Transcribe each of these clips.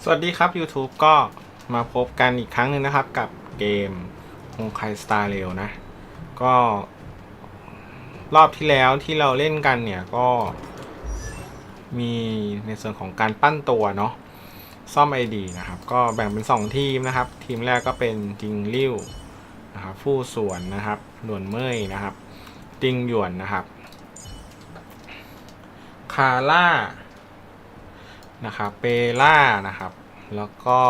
สวัสดีครับ YouTube ก็มาพบกันอีกครั้งหนึ่งนะครับกับเกม Honkai Star Rail นะก็รอบที่แล้วที่เราเล่นกันเนี่ยก็มีในส่วนของการปั้นตัวเนาะซ่อม ID นะครับก็แบ่งเป็น2ทีมนะครับทีมแรกก็เป็นจิงลิ่วนะครับฟู่สวนนะครับหนวนเมยนะครับติงหยวนนะครับคาร่านะครับเปล่านะครับแล้วก็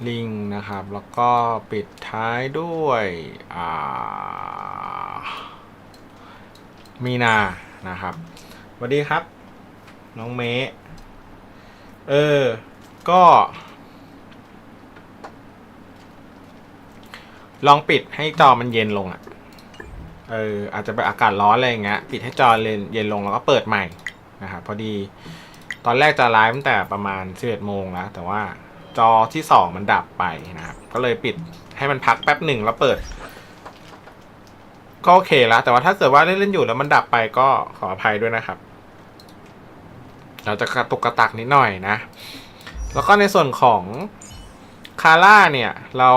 ลิงนะครับแล้วก็ปิดท้ายด้วยมีนานะครับสวัสดีครับน้องเมะก็ลองปิดให้จอมันเย็นลงอ่ะอาจจะเป็นอากาศร้อนอะไรอย่างเงี้ยปิดให้จอเย็นลงแล้วก็เปิดใหม่นะครับพอดีตอนแรกจะไลฟ์ตั้งแต่ประมาณ11 โมงแล้วแต่ว่าจอที่2มันดับไปนะครับก็เลยปิดให้มันพักแป๊บหนึ่งแล้วเปิดก็โอเคแล้วแต่ว่าถ้าเกิดว่าเล่นอยู่แล้วมันดับไปก็ขออภัยด้วยนะครับเราจะกระตุกกระตักนิดหน่อยนะแล้วก็ในส่วนของคาร่าเนี่ยเรา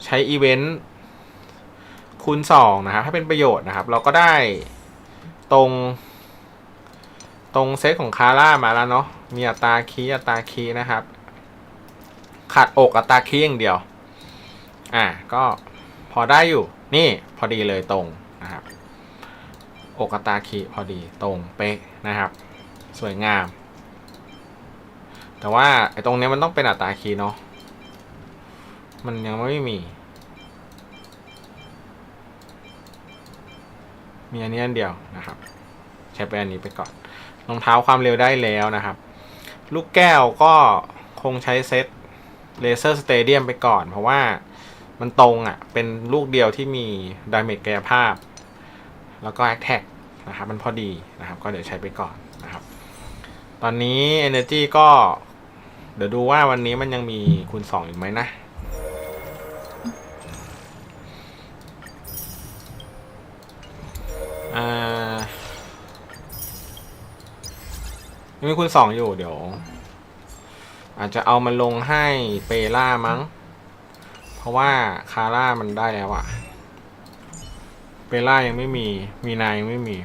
ใช้อีเวนต์คูณ2นะครับถ้าเป็นประโยชน์นะครับเราก็ได้ตรงเซตของคาร่ามาแล้วเนาะมีอัตราคีนะครับขาดอกอัตราคีอย่างเดียวก็พอได้อยู่นี่พอดีเลยตรงนะครับอกอัตราคีพอดีตรงเป๊ะนะครับสวยงามแต่ว่าไอ้ตรงนี้มันต้องเป็นอัตราคีเนาะมันยังไม่มีอันนี้อันเดียวนะครับใช้ไปอันนี้ไปก่อนรองเท้าความเร็วได้แล้วนะครับลูกแก้วก็คงใช้เซตเลเซอร์สเตเดียมไปก่อนเพราะว่ามันตรงเป็นลูกเดียวที่มีดาเมจกายภาพแล้วก็แอคแท็กนะครับมันพอดีนะครับก็เดี๋ยวใช้ไปก่อนนะครับตอนนี้ Energy ก็เดี๋ยวดูว่าวันนี้มันยังมีคูณ2อีกไหมนะยังมีคูณ2อยู่เดี๋ยวอาจจะเอามาลงให้เปล่ามั้งเพราะว่าคาร่ามันได้แล้วเปล่ายังไม่มีนายยังไม่มี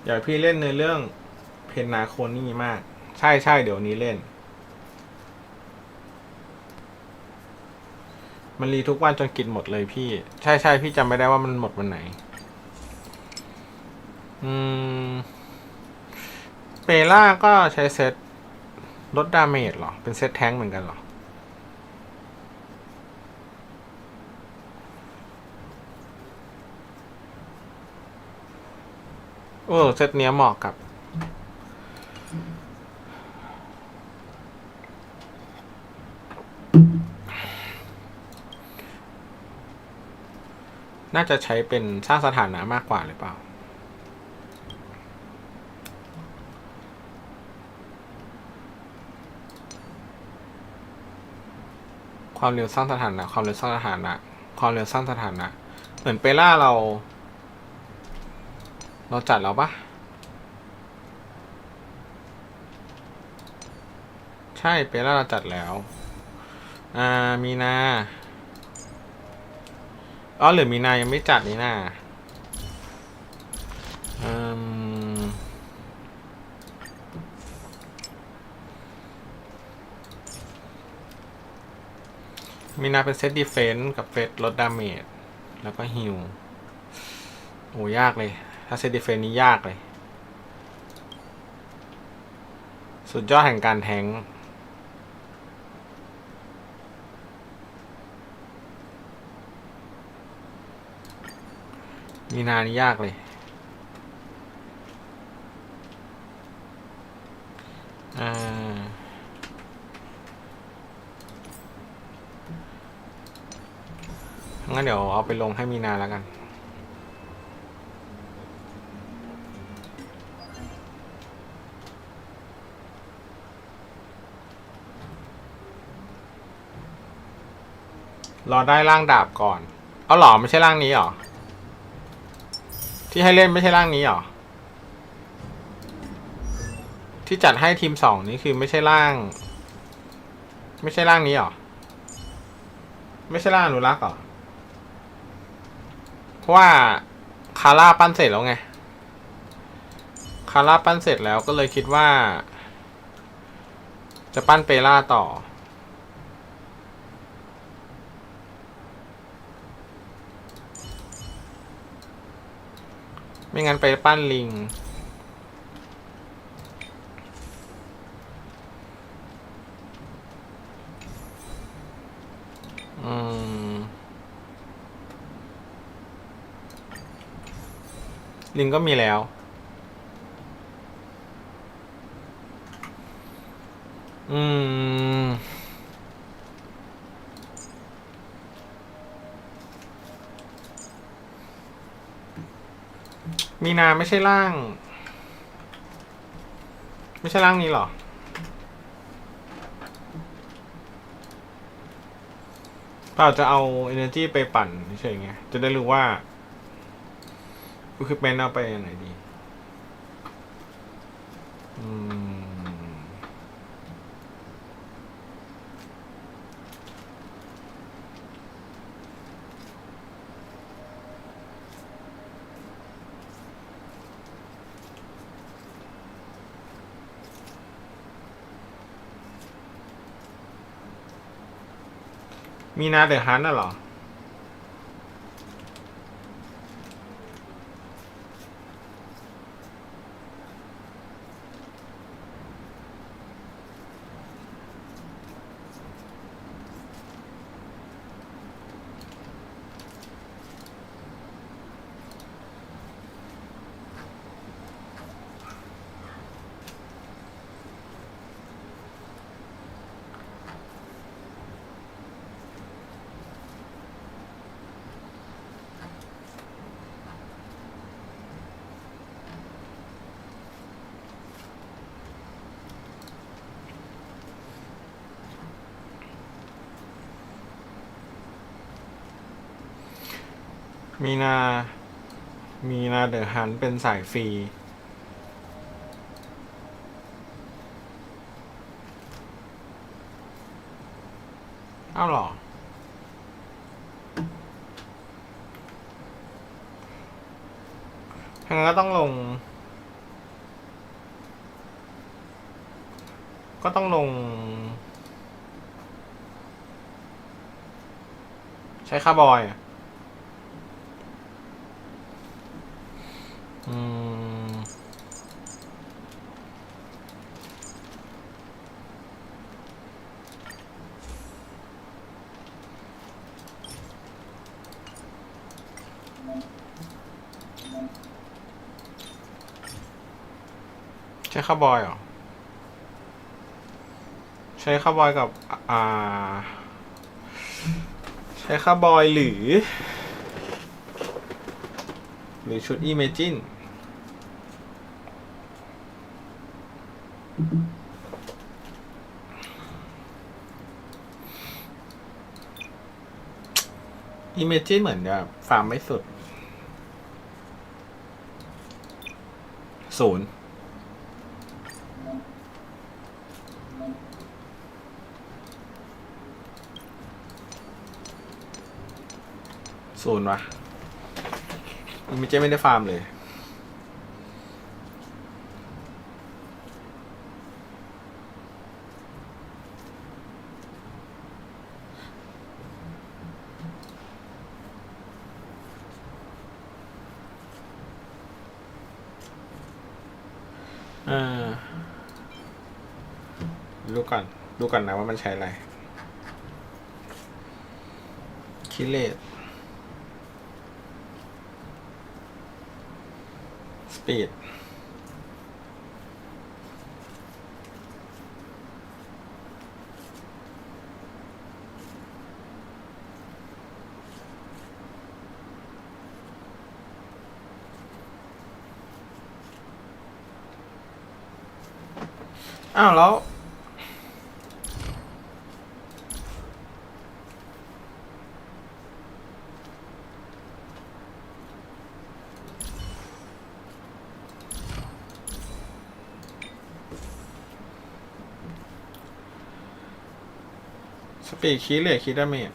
อยากพี่เล่นในเรื่องเพนนาโคนี่มากใช่เดี๋ยวนี้เล่นมันรีทุกวันจนกินหมดเลยพี่ใช่พี่จำไม่ได้ว่ามันหมดวันไหนเปล่าก็ใช้เซตลดดาเมจเหรอเป็นเซตแท้งเหมือนกันเหรอเซตเนี้ยเหมาะกับน่าจะใช้เป็นสร้างสถานะมากกว่าหรือเปล่าความเร็วสร้างสถานะความเร็วสร้างสถานะความเร็วสร้างสถานะเหมือนเปล่าเราจัดแล้วปะใช่เปล่าเราจัดแล้วมีนาหรือมีนายังไม่จัดนี่นามีนาเป็นเซตดีเฟนส์กับเฟสลดดาเมจแล้วก็ฮิลโอ้ยากเลยถ้าเซตดีเฟนส์นี้ยากเลยสุดยอดแห่งการแทงมีนานี่ยากเลยงั้นเดี๋ยวเอาไปลงให้มีนาแล้วกัน รอได้ร่างดาบก่อนเอาหรอไม่ใช่ร่างนี้หรอที่ให้เล่นไม่ใช่ร่างนี้หรอที่จัดให้ทีมสองนี้คือไม่ใช่ร่างนี้หรอไม่ใช่ร่างอนุรักษ์หรอเพราะว่าคาร่าปั้นเสร็จแล้วไงคาร่าปั้นเสร็จแล้วก็เลยคิดว่าจะปั้นเปล่าต่อไม่งั้นไปปั้นลิงลิงก็มีแล้วมีนาไม่ใช่ร่างนี้หรอเปล่าจะเอา energy ไปปั่นเฉยๆไงจะได้รู้ว่าคือเป็นเอาไปไหนดีมีนาเดอะฮันน่ะหรอมีนาเดอะฮันเป็นสายฟรีอ้าวหรอทั้งนั้นก็ต้องลงใช้คาร์บอยใช้คาร์บอยเหรอใช้คาร์บอยกับใช้คาร์บอยหรือชุด Imagine Imagine เหมือนแบบฟาร์มไม่สุด0วะImagineไม่ได้ฟาร์มเลยดูก่อนนะว่ามันใช้อะไรคิเลตสปีดอ้าวแล้ว สปีดคีย์เลยคีย์ดาเมจ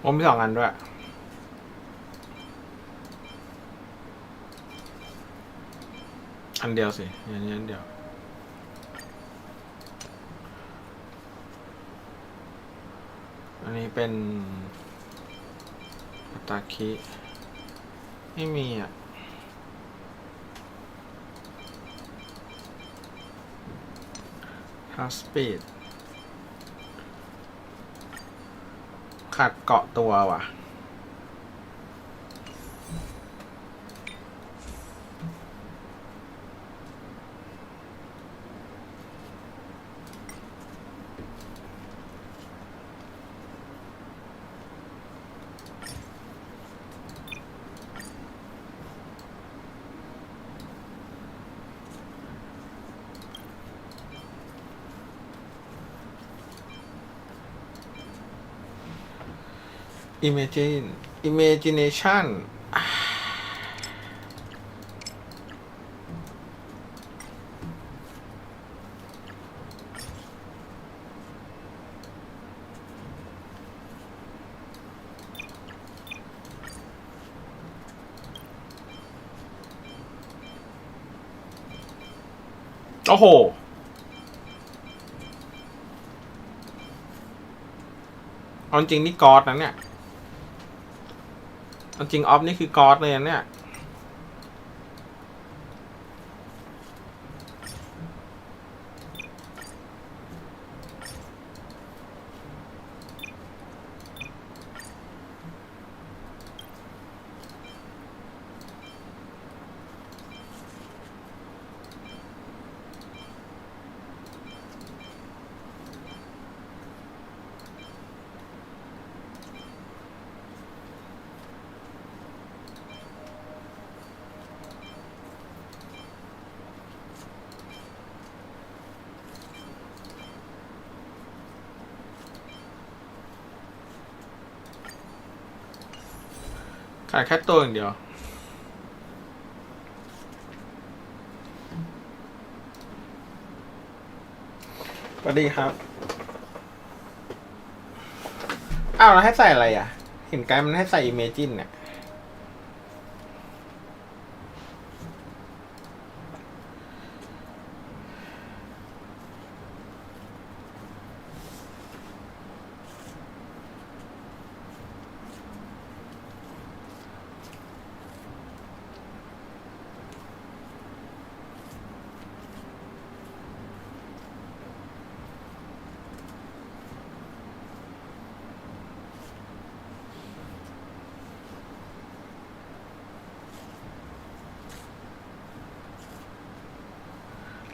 ผมมี2 อันด้วยอันเดียวสิอย่างนี้อันเดียวอันนี้เป็นอัตาคิไม่มีอ่ะทัสปีดขาดเกาะตัวว่ะimagination โอ้โหเอาจริงนี่กอดนะเนี่ยจริงออฟนี่คือกอดเลยเนี่ยขาดแค่ตัวอย่างเดียวสวัสดีครับอ้าวแล้วให้ใส่อะไรอ่ะเห็นไกด์มันให้ใส่ Imagine เนี่ย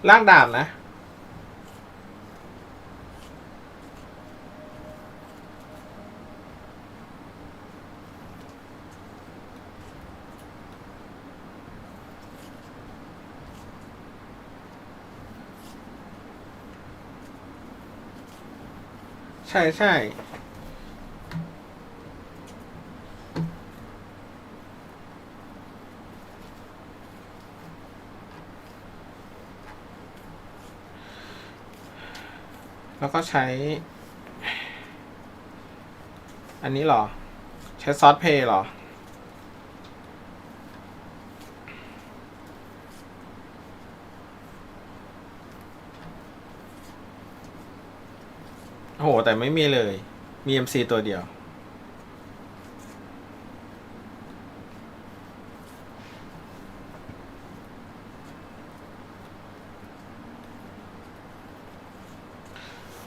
ลากดาบนะใช่ใช่แล้วก็ใช้ อันนี้เหรอใช้ซอสเพย์เหรอโอ้โหแต่ไม่มีเลยมี MC ตัวเดียว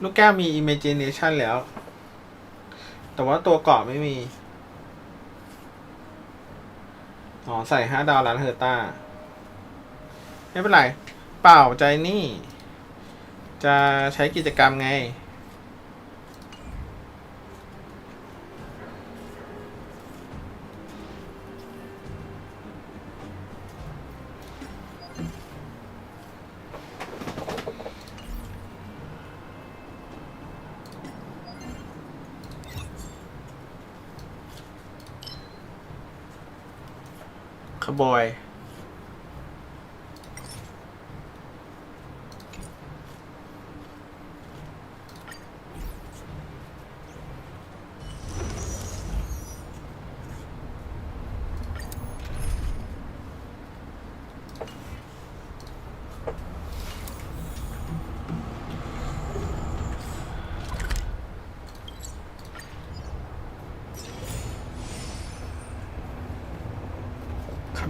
ลูกแก้วมี Imagination แล้วแต่ว่าตัวเกาะไม่มีอ๋อใส่5 ดาวร้านเฮอร์ต้าไม่เป็นไรเปล่าใจนี่จะใช้กิจกรรมไงขบอย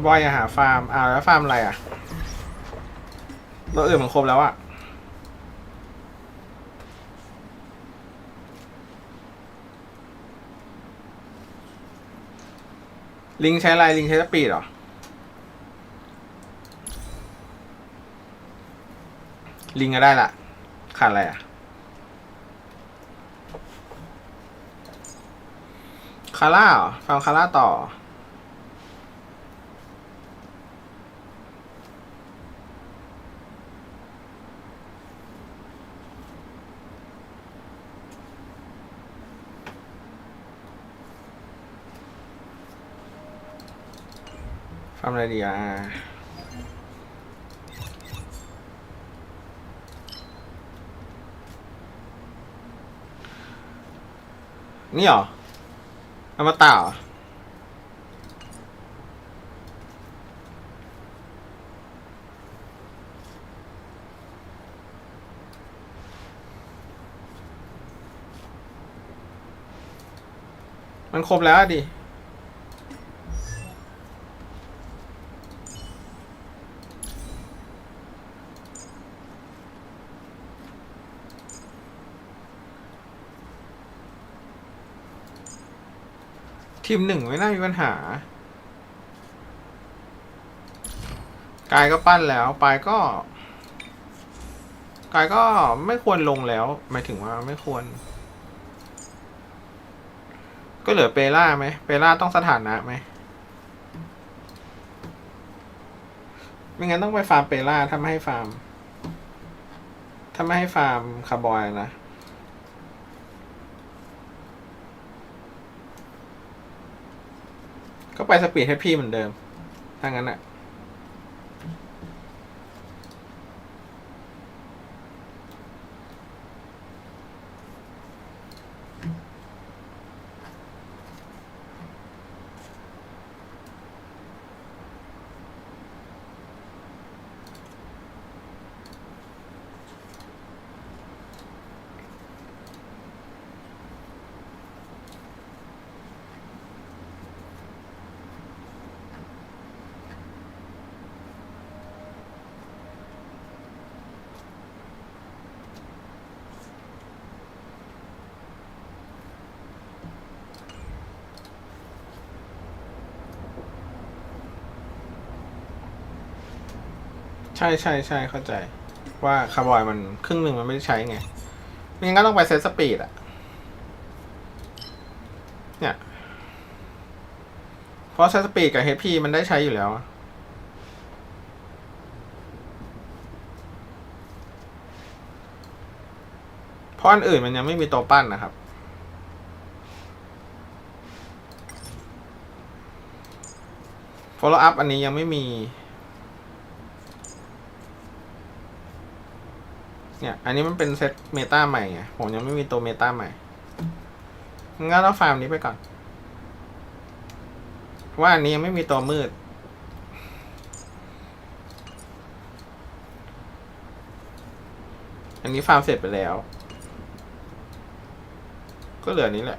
บอยอย่าหาฟาร์มแล้วฟาร์มอะไรตัวอื่นมันครบแล้วลิงใช้อะไรลิงใช้สปีดเหรอลิงก็ได้ละขาดอะไรคาร่าเหรอฟาร์มคาร่าต่อฟาร์มอะไรดีนี่เหรออมตะเหรอมันครบแล้วดิทีม1ไม่น่ามีปัญหากายก็ปั้นแล้วปายก็กายก็ไม่ควรลงแล้วหมายถึงว่าไม่ควรก็เหลือเปล่าไหมเปล่าต้องสถานะไหมไม่งั้นต้องไปฟาร์มเปล่าถ้าไม่ให้ฟาร์มคาร์บอยนะก็ไปสปีดให้พี่เหมือนเดิมถ้างั้นใช่เข้าใจว่าคาร์บอยมันครึ่งหนึ่งมันไม่ได้ใช้ไงไม่งั้นก็ต้องไปเซตสปีดเนี่ยเพราะเซตสปีดกับเฮดพีมันได้ใช้อยู่แล้วเพราะอันอื่นมันยังไม่มีตัวปั้นนะครับfollow up อันนี้ยังไม่มีเนี่ยอันนี้มันเป็นเซตเมตาใหม่ไงผมยังไม่มีตัวเมตาใหม่ งั้นเราฟาร์มนี้ไปก่อนว่าอันนี้ยังไม่มีตัวมืดอันนี้ฟาร์มเสร็จไปแล้วก็เหลือนี้แหละ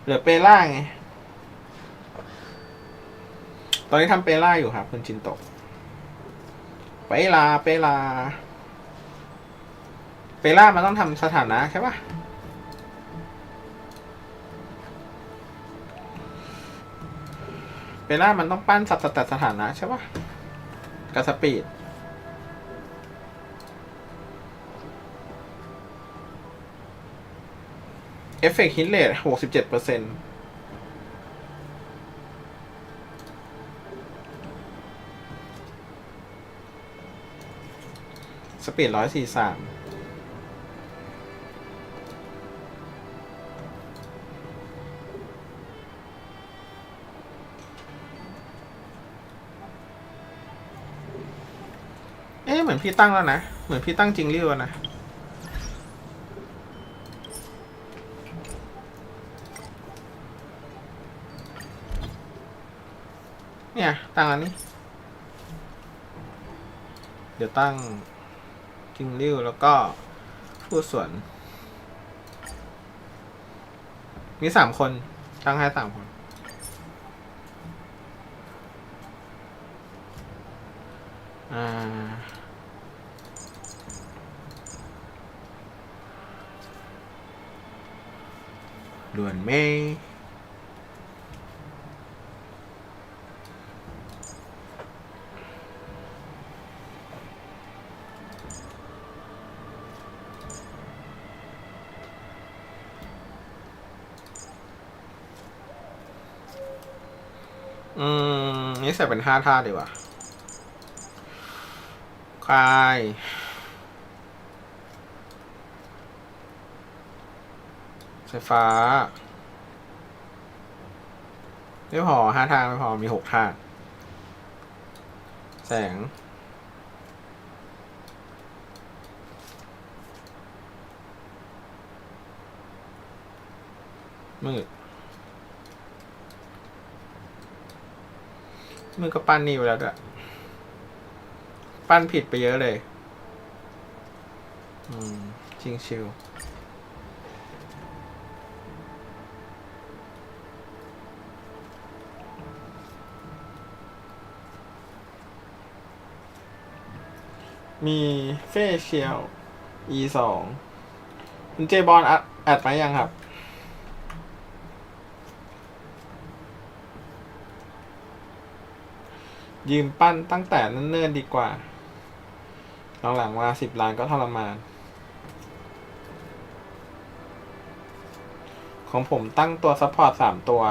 เหลือเปล่าไงตอนนี้ทำเปล่าอยู่ครับคุณชินโตะเปล่ามันต้องทำสถานะใช่ปะเปล่ามันต้องปั้นสับสถานะใช่ปะกับสปีดเอฟเฟกต์ฮิตเรท67%สปีด143เหมือนพี่ตั้งแล้วนะเหมือนพี่ตั้งจริงริ้วนะเนี่ยตั้งอันนี้เดี๋ยวตั้งจริงริ้วแล้วก็ผู้สวนมี3 คนตั้งให้3 คนด่วนเมย์นี่ใส่เป็น5 ท่าดีกว่าคลายไฟฟ้าไม่พอ5 ท่าไม่พอมี6 ท่าแสงมืดก็ปั้นนี่ไปแล้วด้วยปั้นผิดไปเยอะเลยจริงชิวมีเฟเชียล E2คุณเจบอลอัดไปยังครับยืมปั้นตั้งแต่เนิ่นๆดีกว่าหลังๆมา10 ล้านก็ทรมานของผมตั้งตัวซัพพอร์ต3 ตัว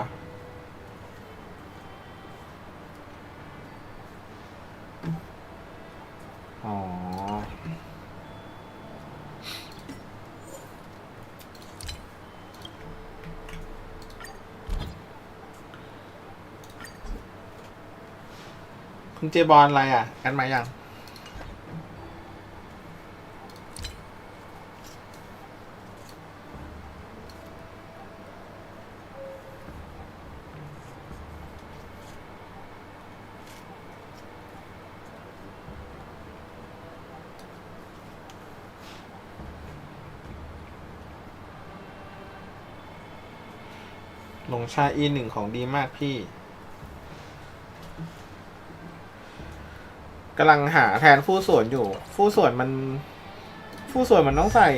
อ๋อคุณเจบอลอะไรอ่ะแอดมายังลงชาE1ของดีมากพี่กำลังหาแทนผู้ส่วนอยู่ผู้ส่วนมันต้องใส่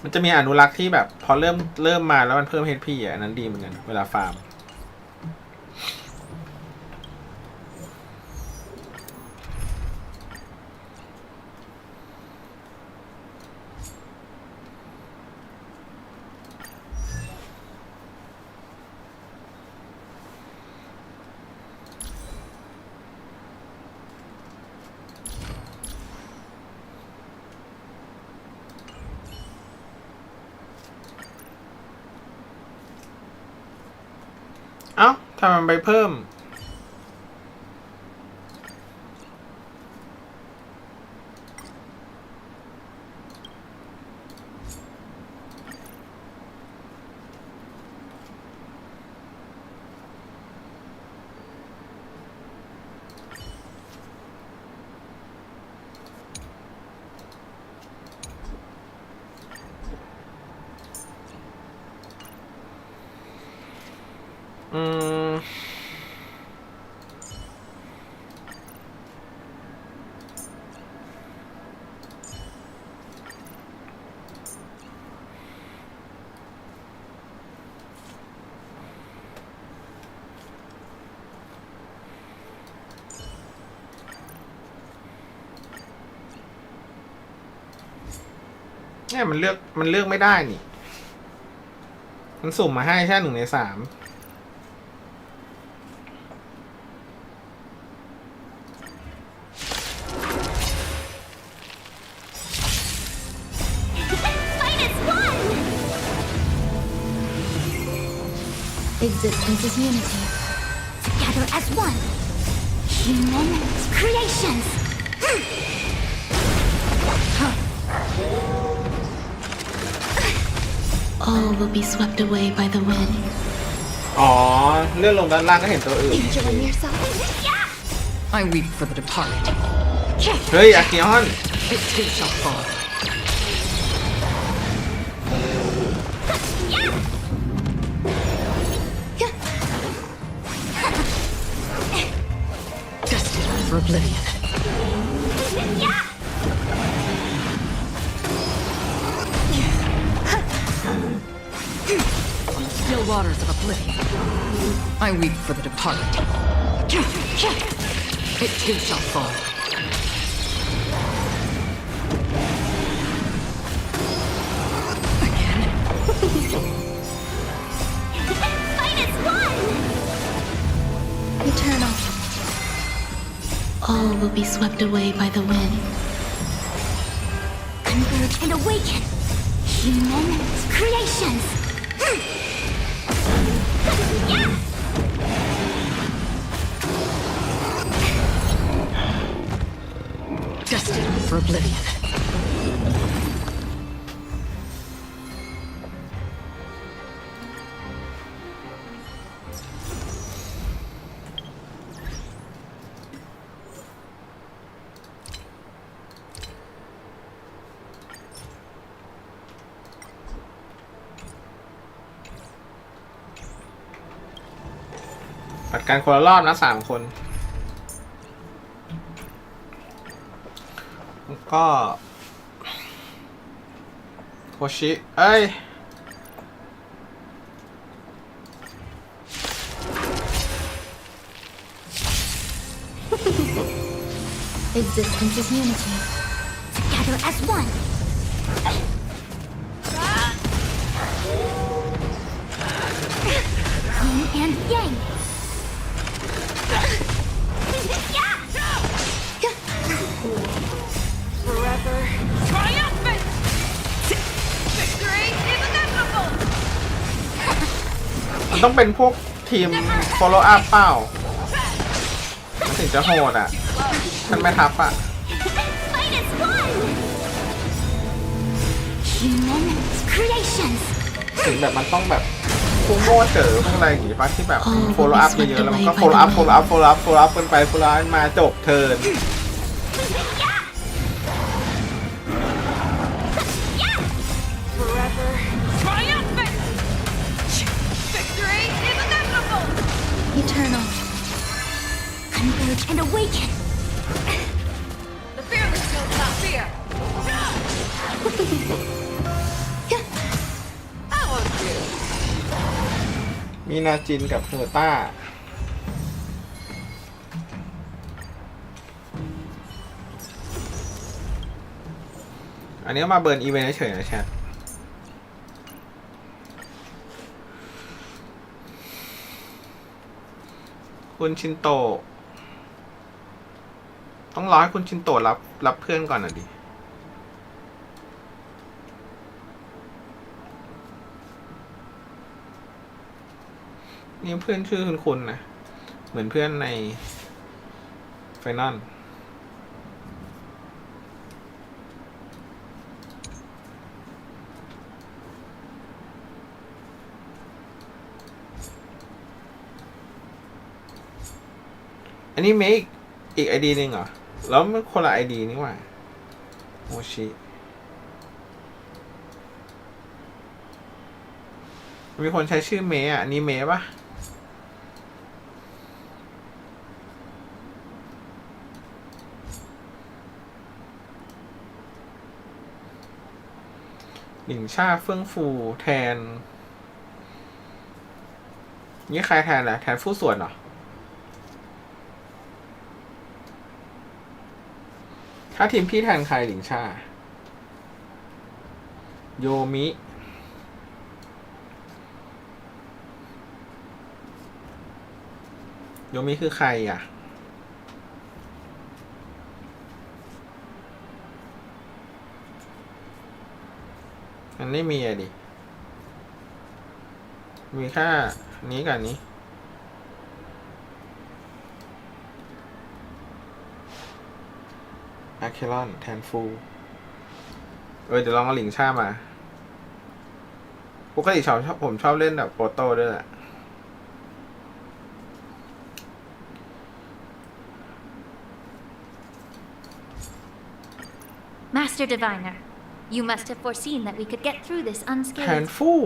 มันจะมีอนุรักษ์ที่แบบพอเริ่มมาแล้วมันเพิ่ม HP อ่ะอันนั้นดีเหมือนกันเวลาฟาร์ม ถ้ามันไปเพิ่มเนี่ยมันเลือกไม่ได้นี่มันสุ่มมาให้แค่1 ใน 3Existence is unity. Together as one. Human creations. All will be swept away by the wind. อ๋อเลื่อนลงด้านล่างก็เห็นตัวอื่น Enjoy yourself. I weep for the departed. เฮ้ยอากิออน It too shall fall. Destined for oblivion. On the still waters of oblivion, I weep for the departed. It too shall fall. Eternal. All will be swept away by the wind. Converge and awaken. Human creations. Destined for oblivion.ปัดกันคนละรอบนะ3 คนแล้วก็โคชิเอ้ย Existence is unity. Together as one. Yin and yang. Forever triumphant! Victory is inevitable! มันต้องเป็นพวกทีม follow up เปล่ามันถึงจะโหดอ่ะท่านแม่ทัพอ่ะ Fight as one. Human creations. ถึงแบบมันต้องแบบพวกโง่เจอพวกอะไรอย่างงี้ป่ะที่แบบ follow up เยอะๆแล้วมันก็ follow up กันไป follow up มาจบเทิร์น Forever triumphant! Victory is inevitable! Eternal. Converge and awaken. The fearless knows not fear! How of you? มีนาจินกับเฮอร์ต้าอันนี้ก็มาเบิร์นอีเวนต์เฉยๆนะแชทคุณชินโตต้องรอให้คุณชินโตรับเพื่อนก่อนน่ะดิ นี่เพื่อนชื่อคุณนะเหมือนเพื่อนในไฟนอลอันนี้เมคอีกไอดีนึงเหรอแล้วมันคนละไอดีนี่หว่าโมชิมีคนใช้ชื่อเมย์อ่ะอันนี้เมย์ปะหลิงชาเฟื่องฟูแทนนี่ใครแทนแหละแทนฟู่ส่วนเหรอถ้าทีมพี่แทนใครหลิงชาโยมิโยมิคือใครอ่ะมันไม่มีอะดิมีแค่นี้กับนี้อาเคลอนแทนฟูเดี๋ยวลองเอาหลิงชามาปกติผมชอบเล่นแบบโปรโต้ด้วยแหละ Master Diviner, you must have foreseen that we could get through this แทน unscathed. ฟู่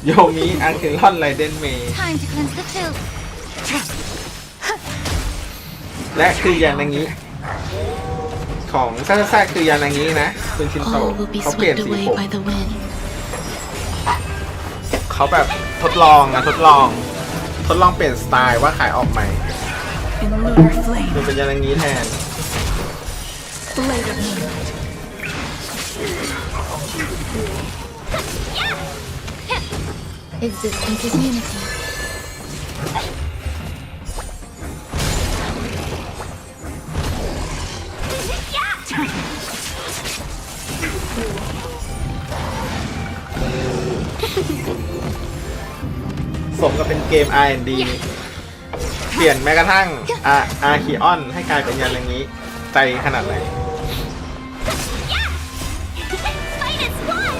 โยมิอาเคลอนไรเดนเมย์ Time to cleanse the filth. และคือยานางิ ของซ่าซ่าคือยานางินะคุณชินโตะ All will be เขาเปลี่ยน swept สี away ผม by the wind. เขาแบบทดลองทดลองเปลี่ยนสไตล์ว่าขายออกไหม In lunar flame, คือเป็นยานางิแทน blade of moonlight. Existence is unity. สมกับเป็นเกม R&D เปลี่ยนแม้กระทั่งอาร์คิออนให้กลายเป็นยานางิใจขนาดไหน Fight as one!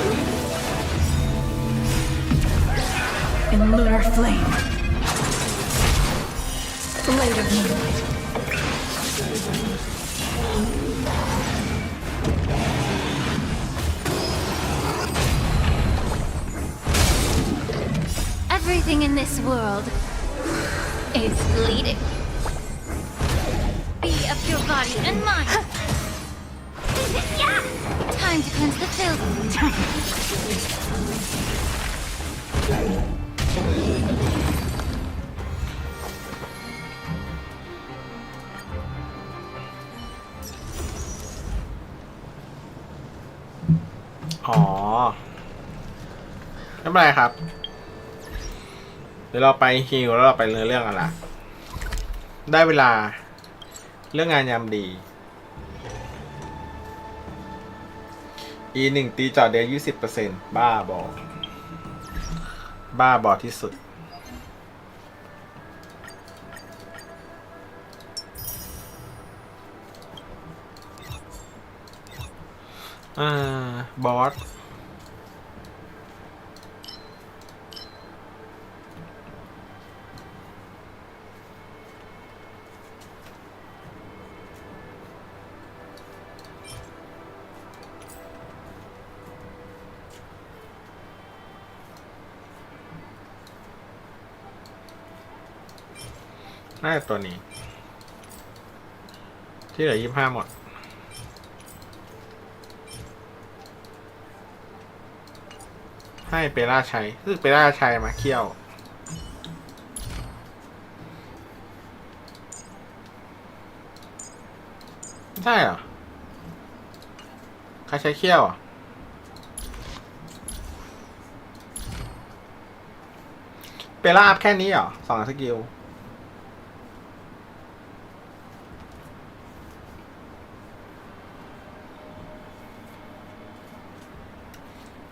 In lunar flame, blade of moonlight. Everything in this world is bleeding. Be of your body and mind. Time to cleanse the filth. อ๋อไม่เป็นไรครับ เดี๋ยวเราไปฮิลแล้วเราไปเรื่องกันละได้เวลาเรื่องงานยามดี E1 ตีจอดเดียว 20% บ้าบอที่สุดบอสน่าจะตัวนี้ ที่เหลือ25หมด ให้เปร่าใช้คือเปร่าใช้มาเคี่ยว ใช่เหรอ ใครใช้เขี้ยวอ่ะเปล่าอัพแค่นี้เหรอ2 สกิล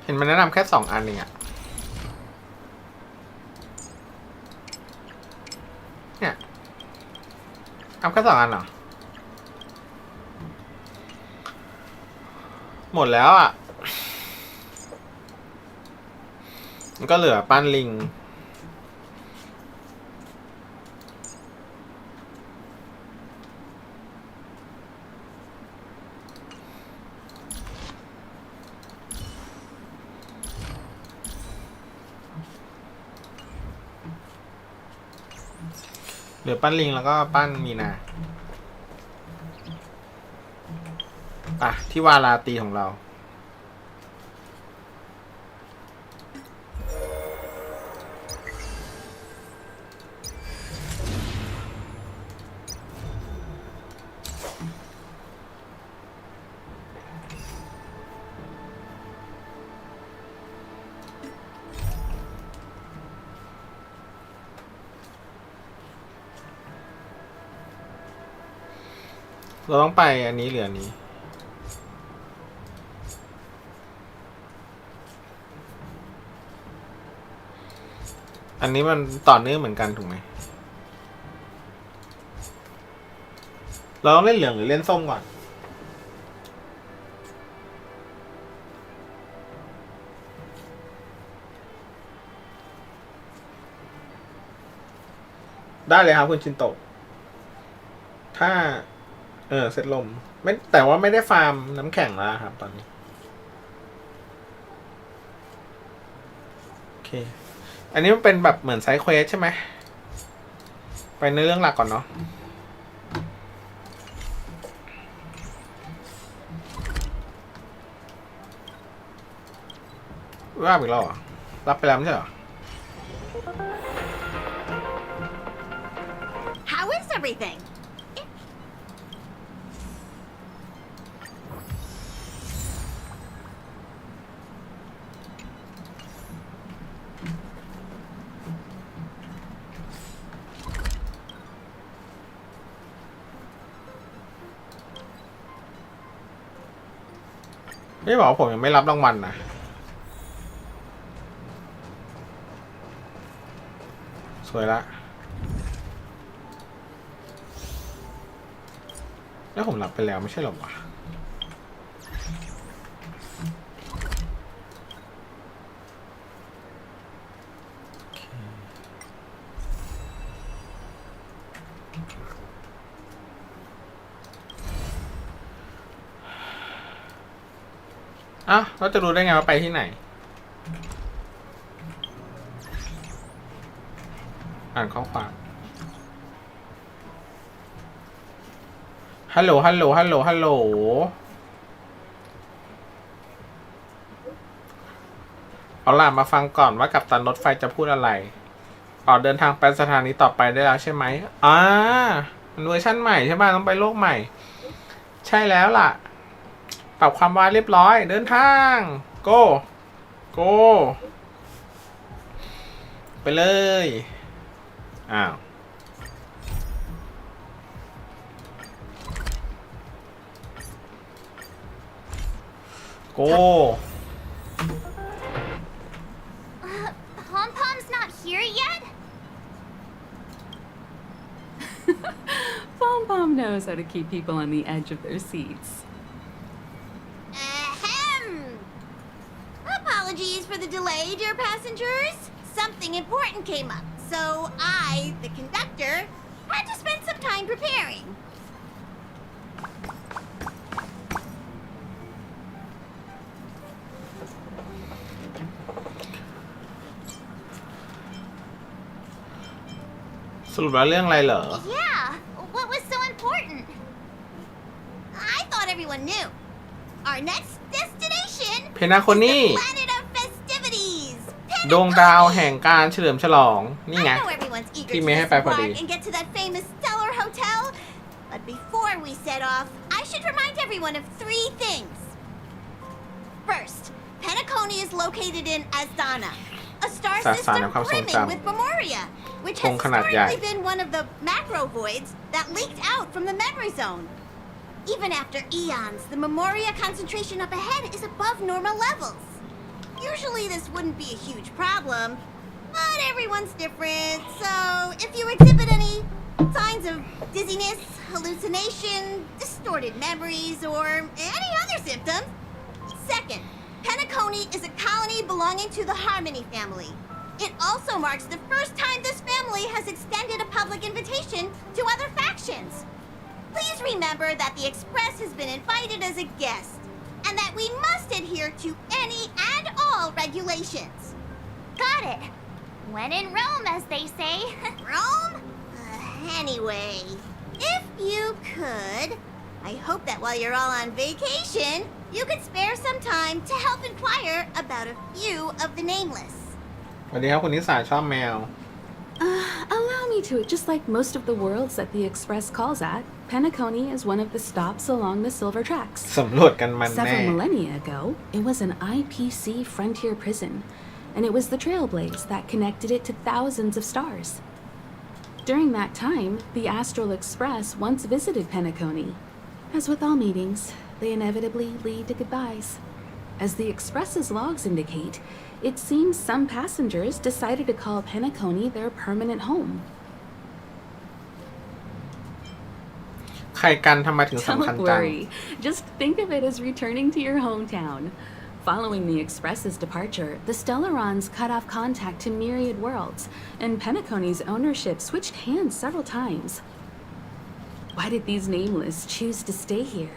เห็นมันแนะนำแค่2 อันเองอะเนี่ยอัพแค่2 อันเหรอหมดแล้วอ่ะมันก็เหลือปั้นลิงเหลือปั้นลิงแล้วก็ปั้นมีนาอ่ะที่วาราตีของเราเราต้องไปอันนี้เหลืออันนี้อันนี้มันต่อเนื่องเหมือนกันถูกไหมเราต้องเล่นเหลืองหรือเล่นส้มก่อนได้เลยครับคุณชินโตะถ้าเซตลมไม่แต่ว่าไม่ได้ฟาร์มน้ำแข็งแล้วครับตอนนี้โอเคอันนี้มันเป็นแบบเหมือนไซด์เควสใช่ไหมไปในเรื่องหลักก่อนเนาะว่าอีกแล้วเหรอรับไปแล้วไม่ใช่เหรอ How is everything? ไม่บอกว่าผมยังไม่รับรางวัลนะสวยละแล้วผมรับไปแล้วไม่ใช่หรอวะอ้าวเราจะรู้ได้ไงว่าไปที่ไหนอ่านข้อความฮัลโหลฮัลโหลฮัลโหลฮัลโหลเอาล่ะมาฟังก่อนว่ากัปตันรถไฟจะพูดอะไรออกเดินทางไปสถานีต่อไปได้แล้วใช่ไหมมันเวอร์ชั่นใหม่ใช่ไหมต้องไปโลกใหม่ใช่แล้วล่ะปรับความไวเรียบร้อยเดินทาง go ไปเลยอ้าว go Pom-Pom's not here yet? Pom Pom knows how to keep people on the edge of their seats. Ahem! Apologies for the delay, dear passengers. Something important came up, so I, the conductor, had to spend some time preparing. สรุปแล้วเรื่องอะไรเหรอ Yeah, what was so important? I thought everyone knew. Our next destination เพนาโค is นี่ the planet of festivities. ดวงดาวแห่งการเฉลิมฉลองนี่ไง I know everyone's eagerที่ to เมย์ให้ miss ไป the พอดี park and get to that famous stellar hotel. But before we set off, I should remind everyone of 3 things. First, Penacony is located in Asdana, a star สสาร system ในความทรง brimming จำ with Memoria, which ธ has งขนาดใหญ่ historically been one of the macro voids that leaked out from the memory zone. Even after eons, the Memoria concentration up ahead is above normal levels. Usually this wouldn't be a huge problem, but everyone's different, so if you exhibit any signs of dizziness, hallucination, distorted memories, or any other symptoms. Second, Penacony is a colony belonging to the Harmony family. It also marks the first time this family has extended a public invitation to other factions. Please remember that the Express has been invited as a guest, and that we must adhere to any and all regulations. Got it. When in Rome, as they say. Rome? Anyway, if you could, I hope that while you're all on vacation, you could spare some time to help inquire about a few of the nameless. สวัสดีครับคุณนิสาชอบแมว Allow me to. Just like most of the worlds that the Express calls at, Penacony is one of the stops along the Silver Tracks. สำรวจกันมันแน่ Several millennia ago, it was an IPC frontier prison, and it was the trailblaze that connected it to thousands of stars. During that time, the Astral Express once visited Penacony. As with all meetings, they inevitably lead to goodbyes. As the Express's logs indicate, it seems some passengers decided to call Penacony their permanent home. ใครกันทำไมถึงสำคัญ Don't จัง worry. Just think of it as returning to your hometown. Following the Express's departure, the Stellarons cut off contact to myriad worlds, and Penacony's ownership switched hands several times. Why did these nameless choose to stay here?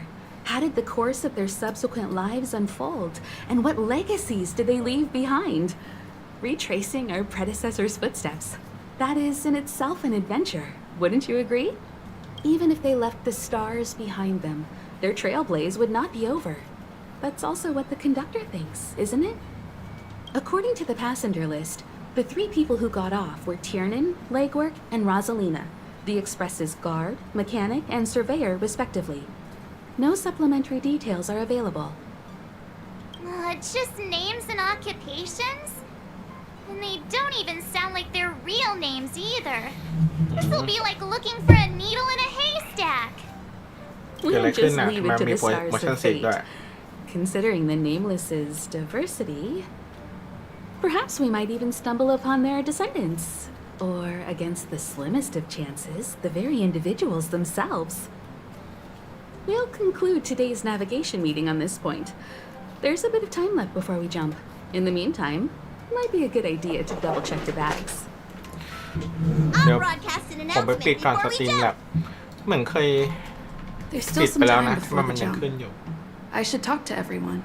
How did the course of their subsequent lives unfold? And what legacies did they leave behind? Retracing our predecessors' footsteps. That is in itself an adventure, wouldn't you agree? Even if they left the stars behind them, their trailblaze would not be over. That's also what the conductor thinks, isn't it? According to the passenger list, the 3 people who got off were Tiernan, Legwork, and Rosalina, the Express's guard, mechanic, and surveyor, respectively. No supplementary details are available. Just names and occupations? And they don't even sound like their real names either. This'll be like looking for a needle in a haystack. เกิดอะไร We'll ขึ้น just นะ leave มั it น to มี the โม stars ชั่น of สิกด้วย fate. Considering the Nameless's diversity, perhaps we might even stumble upon their descendants. Or, against the slimmest of chances, the very individuals themselves. We'll conclude today's navigation meeting on this point. There's a bit of time left before we jump. In the meantime, it might be a good idea to double check the bags. เดี๋ยว I'll broadcast an ผมไป announcement ปิดก่อนส before ตรี we มแบ jump. บเหมือนเคย There's ปิ still ด some ไปแล้ว time นะ before มัน the ยัง jump. ขึ้นอยู่ I should talk to everyone.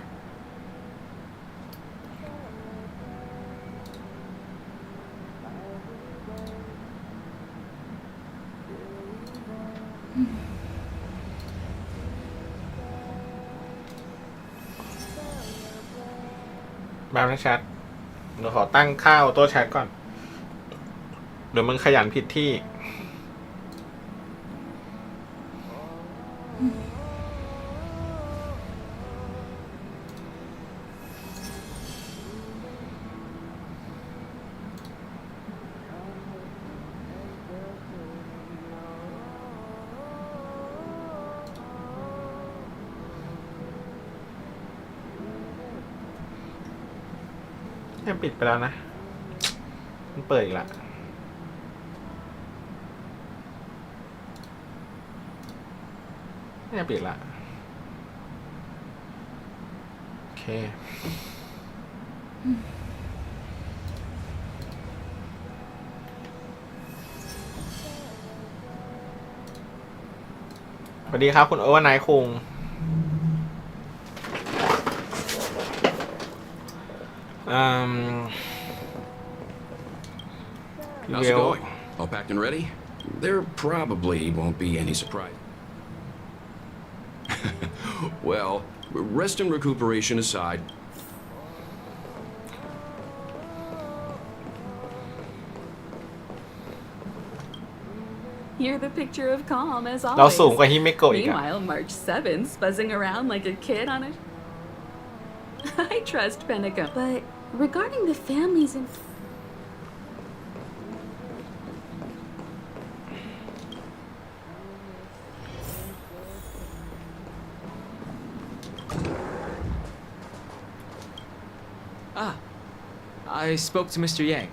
แบบในแชทเดี๋ยวขอตั้งค่าออโต้แชทก่อน เดี๋ยวมึงขยันผิดที่ เนี่ยปิดไปแล้วนะ มันเปิดอีกละเนี่ยปิดละ โอเค สวัสดีครับคุณโอเวอร์ไนท์คุง How's it going? All packed and ready? There probably won't be any surprise. Well, rest and recuperation aside, You're the picture of calm, as เรา always. สูงกว่าฮิเมโกะอีกอะ Meanwhile, March 7th, buzzing around like a kid on a... I trust Pennica. But regarding the families in... Ah, I spoke to Mr. Yang.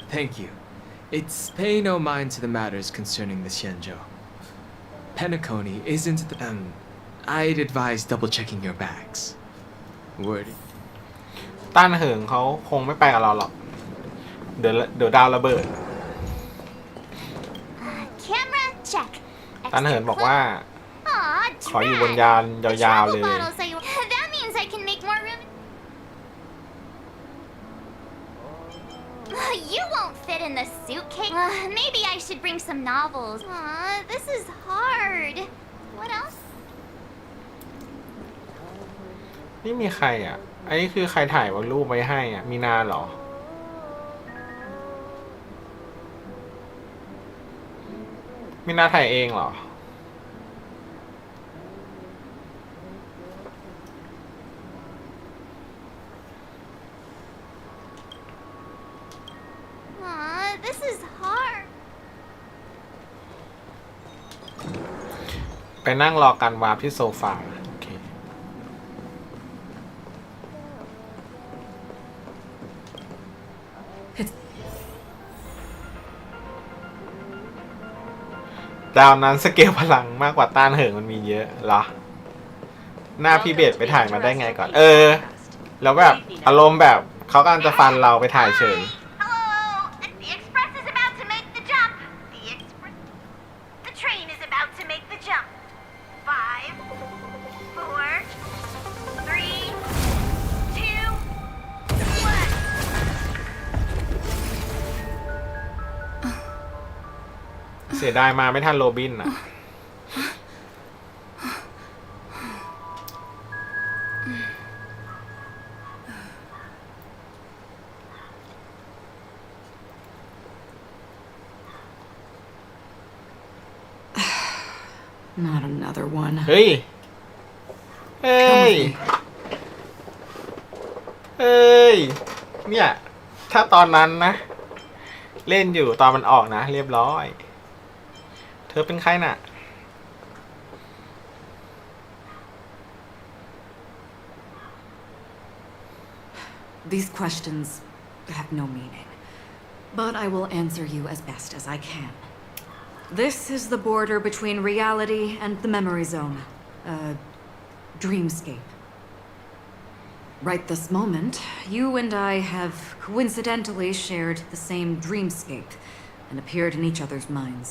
Thank you. It's pay no mind to the matters concerning the Xianzhou. Penacony isn't the... I'd advise double-checking your bags. Word. ต้านเหิงเขาคงไม่ไปกับเราหรอกเดี๋ยวดาวระเบิด Camera check. ต้านเหินบอกว่า Aw, ขออยู่บน Drat. ยาน The ยาวๆ travel เลย bottles that means I can make more room. You won't fit in the suitcase. Maybe I should bring some novels. This is hard. What else? นี่มีใครอ่ะอันนี้คือใครถ่ายรูปไว้ให้อ่ะมีนาเหรอมีนาถ่ายเองเหรอ This is hard. ไปนั่งรอการวาร์ปที่โซฟาโอเคดาวนั้นสเกลพลังมากกว่าต้านเหิงมันมีเยอะเหรอหน้าพี่เบสไปถ่ายมาได้ไงก่อนแล้วแบบอารมณ์แบบเขากำลังจะฟันเราไปถ่ายเฉย Hello! The express is about to make the jump. The train is about to make the jump. 5, 4, 3, 2, 1. เสียดายมาไม่ทันโรบินอ่ะ Not another one. เฮ้ย เฮ้ย เฮ้ย เนี่ย ถ้าตอนนั้นนะ เล่นอยู่ตอนมันออกนะ เรียบร้อย เธอเป็นใครน่ะ These questions have no meaning, but I will answer you as best as I can. This is the border between reality and the memory zone, a dreamscape. Right this moment, you and I have coincidentally shared the same dreamscape and appeared in each other's minds.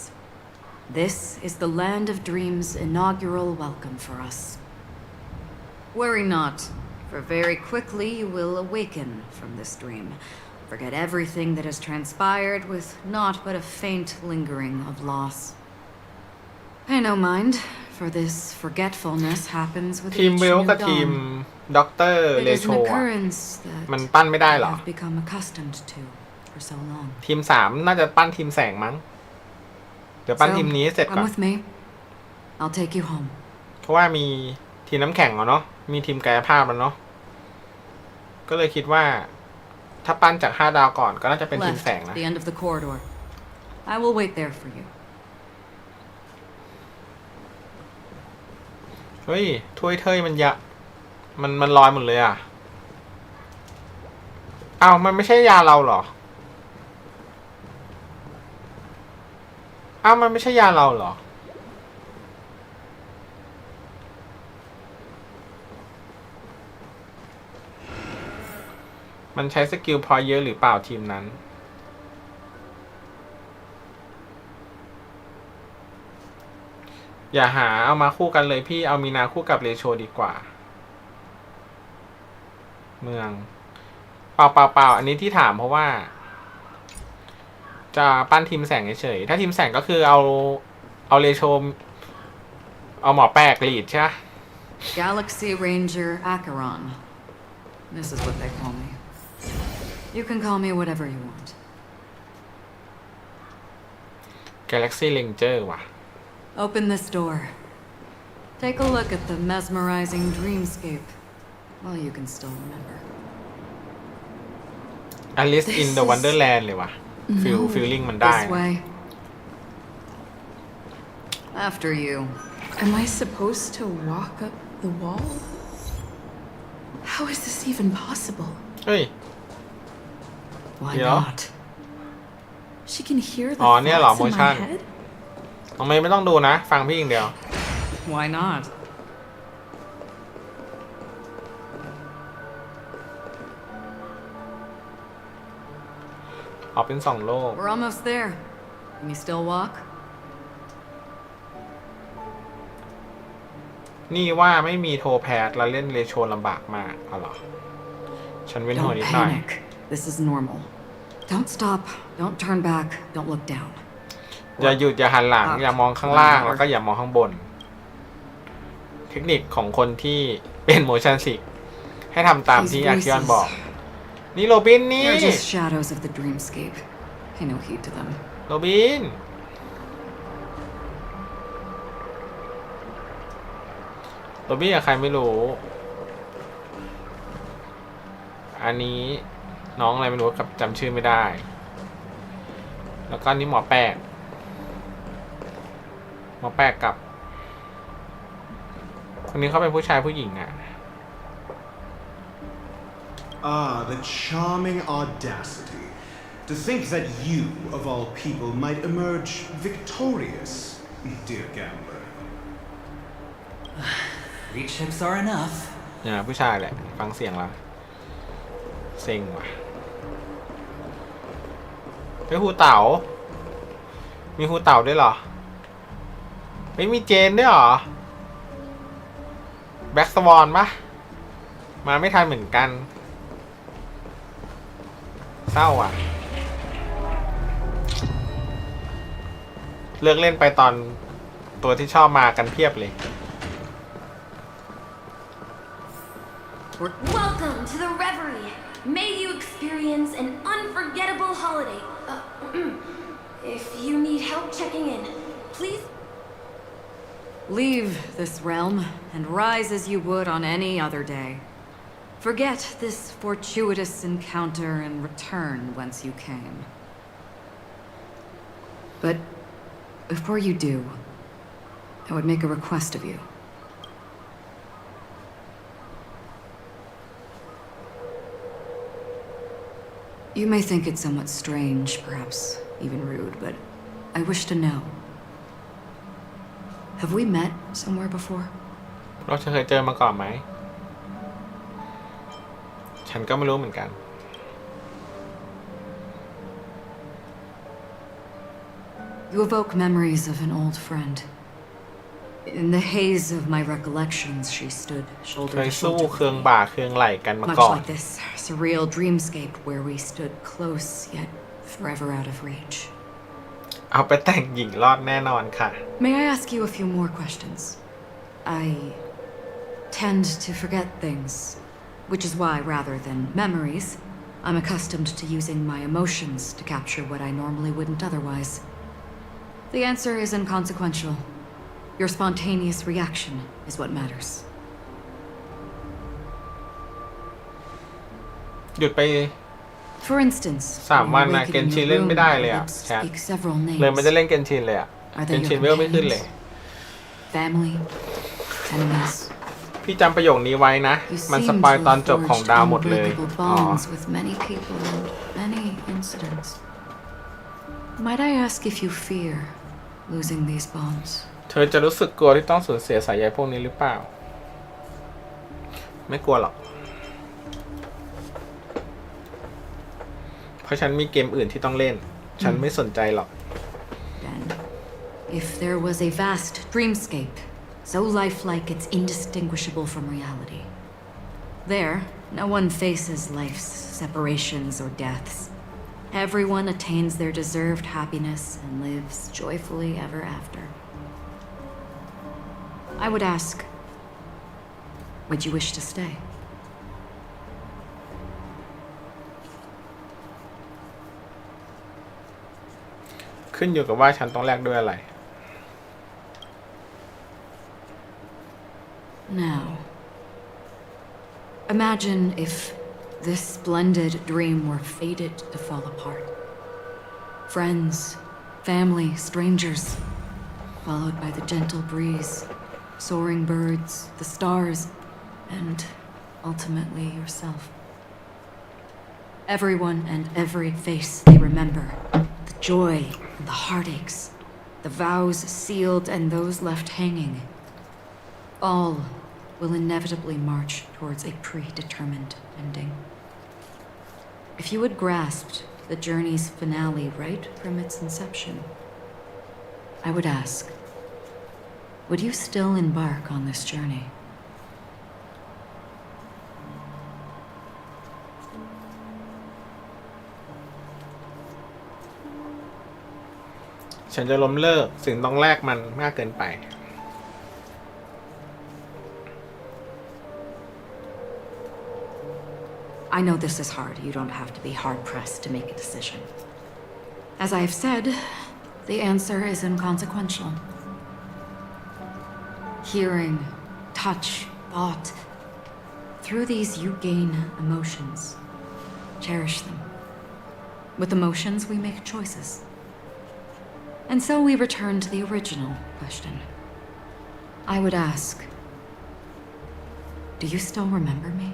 This is the Land of Dreams' inaugural welcome for us. Worry not, for very quickly you will awaken from this dream. Forget everything that has transpired with naught but a faint lingering of loss. Pay no mind, for this forgetfulness happens with ทีม each เวล new กับทีม dawn. ด็อกเตอร์ It เล is โช an อะ occurrence มัน that ปั้นไม่ได้ I เหรอ have become accustomed to for so long. ทีม3น่าจะปั้นทีมแสงมั้ง เดี๋ยวปั้น So, ทีมนี้เสร็จก่อ come น with me. I'll take you home. เพราะว่ามีทีมน้ำแข็งเนาะ มีทีมกายภาพแล้วเนาะ ก็เลยคิดว่า ถ้าปั้นจาก5 ดาวก่อนก็น่าจะเป็นทีม Left, แสงนะ the end of the corridor. I will wait there for you. เฮ้ย ถ้วยเทยมันมันลอยหมดเลยอ่ะ อ้าว มันไม่ใช่ยาเราเหรอ อ้าว มันไม่ใช่ยาเราเหรอ มันใช้สกิลพอเยอะหรือเปล่าทีมนั้น อย่าหาเอามาคู่กันเลยพี่เอามีนาคู่กับเรโชดีกว่า เมืองเปล่าอันนี้ที่ถามเพราะว่า จะปั้นทีมแสงเฉยๆถ้าทีมแสงก็คือเอาเรโชเอาหมอแปลกลีดใช่ไหม Galaxy Ranger Acheron. This is what they call me. You can call me whatever you want. Galaxy Ranger ว่ะ Open this door. Take a look at the mesmerizing dreamscape. Well, you can still remember. Alice in the Wonderland เลยว่ะ feeling มันได้ This way. After you. Am I supposed to walk up the wall? How is this even possible? เฮ้ย Why Yeah. not? She can hear the อ๋อเนี่ยเหรอ thoughts in my motion head? น้องเมย์ไม่ต้องดูนะ ฟังพี่อย่างเดียว Why not? ออกเป็น2 โลก We're almost there. Can you still walk? นี่ว่าไม่มีโทรแพดแล้วเล่นเลโชลำบากมากเอาเหรอ ฉันเว้นหัว Don't นิดหน่อย panic. This is normal. Don't stop. Don't turn back. Don't look down. อย่าหยุดอย่าหันหลัง อย่ามองข้างล่างแล้วก็อย่ามองข้างบน เทคนิคของคนที่เป็น motion sick ให้ทำตามที่อาคิออนบอก นี่โรบินนี่ They're just shadows of the dreamscape. Pay no heed to them. โรบิน โรบินกับใครไม่รู้ อันนี้น้องอะไรไม่รู้กับจำชื่อไม่ได้ แล้วก็นี่หมอแปลกกับ คนนี้เขาเป็นผู้ชายผู้หญิงอะ Ah, the charming audacity. To think that you, of all people, might emerge victorious, dear gambler. 3 chips are enough. เนี่ยผู้ชายแหละ ฟังเสียงแล้วเซ็งว่ะเฮ้ยฮูเต๋ามีฮูเต๋าด้วยเหรอไม่มีเจนด้วยเหรอแบ็กสวอนปะมาไม่ทันเหมือนกันเศร้าอ่ะเลิกเล่นไปตอนตัวที่ชอบมากันเพียบเลย Welcome to the Reverie. May you experience an unforgettable holiday. If you need help checking in, please Leave this realm and rise as you would on any other day. Forget this fortuitous encounter and return whence you came. But before you do, I would make a request of you. You may think it somewhat strange, perhaps even rude, but I wish to know. Have we met somewhere before? เราเคยเจอมาก่อนไหม ฉันก็ไม่รู้เหมือนกัน You evoke memories of an old friend. In the haze of my recollections, she stood เค shoulder ย to สู้ shoulder เคือง with me. บ่าเคืองไหล่กันมา Much ก่อน like this surreal dreamscape where we stood close yet forever out of reach. เอาไปแต่งหญิงรอดแน่นอนค่ะ May I ask you a few more questions? I tend to forget things, which is why, rather than memories, I'm accustomed to using my emotions to capture what I normally wouldn't otherwise. The answer is inconsequential. Your spontaneous reaction is what matters. หยุดไป For instance, 3 วันนะ when เก you're น waking ชิ in น your เล่นไม่ room, ได้ your เลยอ่ะ lips แชท speak several เลยไม่ได้ names. เล่นเกนชินเลยอ่ะ Are เก they นชิน your เวลไม่ขึ้นเลย companions? Family? Enemies? พี่จำประโยคนี้ไว้นะ You มัน seem ส to ปอยตอน have จบของ forged ดาวหมดเลย unbreakable อ๋อ bonds with many people and many incidents. Might I ask if you fear losing these bonds? เธอจะรู้สึกกลัวที่ต้องสูญเสียสายใยพวกนี้หรือเปล่า ไม่กลัวหรอก เพราะฉันมีเกมอื่นที่ต้องเล่น ฉันไม่สนใจหรอก Then, if there was a vast dreamscape, so lifelike it's indistinguishable from reality. There, no one faces life's separations or deaths. Everyone attains their deserved happiness and lives joyfully ever after. I would ask, would you wish to stay? ขึ้นอยู่กับว่าฉันต้องแลกด้วยอะไร Imagine if this splendid dream were fated to fall apart. Friends, family, strangers, followed by the gentle breeze, soaring birds, the stars, and ultimately yourself. Everyone and every face they remember, the joy and the heartaches, the vows sealed and those left hanging, all will inevitably march towards a predetermined ending. If you had grasped the journey's finale right from its inception, I would ask, would you still embark on this journey? ฉันจะล้มเลิกสิ่งต้องแลกมันมากเกินไป I know this is hard. You don't have to be hard-pressed to make a decision. As I have said, the answer is inconsequential. Hearing, touch, thought. Through these, you gain emotions. Cherish them. With emotions, we make choices. And so we return to the original question. I would ask, do you still remember me?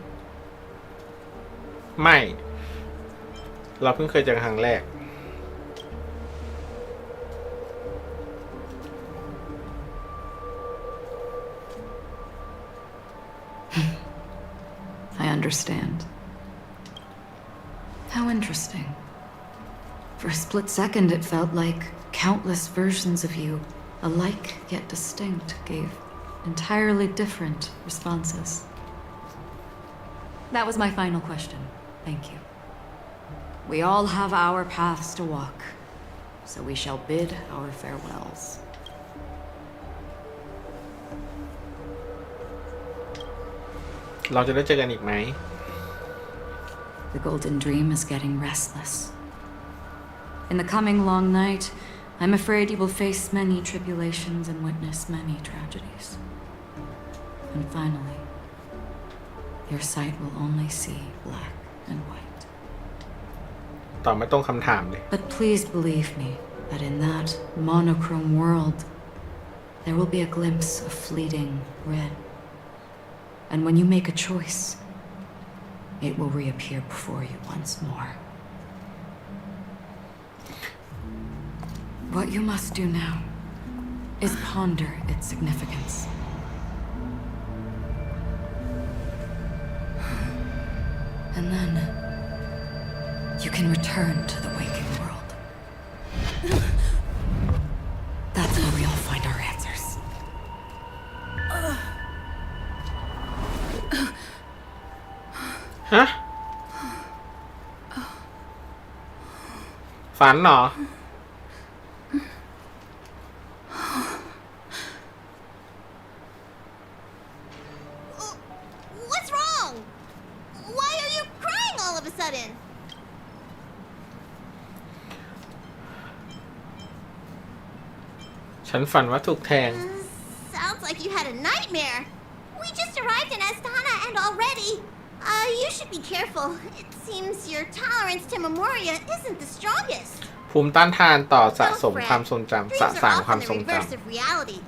ไม่ เราเพิ่งเคยเจอกันครั้งแรก I understand. How interesting. For a split second, it felt like countless versions of you, alike yet distinct, gave entirely different responses. That was my final question. Thank you. We all have our paths to walk, so we shall bid our farewells. เราจะได้เจอกันอีกไหม The golden dream is getting restless. In the coming long night, I'm afraid you will face many tribulations and witness many tragedies. And finally, your sight will only see black and white. ตอบไม่ตรงคำถามเลย But please believe me that in that monochrome world, there will be a glimpse of fleeting red. And when you make a choice, it will reappear before you once more. What you must do now is ponder its significance. And then you can return to the waking world. That's where we all find our answers. ฮะ ฝันเหรอ What's wrong? Why are you crying all of a sudden? ฉันฝันว่าถูกแทง Sounds like you had a nightmare. We just arrived in Astana and already... you should be careful. It seems your tolerance to Memoria isn't the strongest. ภูมิต้านทานต่อสะสม Don't fret. ความทรงจำ Dreams สะ are สางควา often ม the ทรงจ reverse of reality.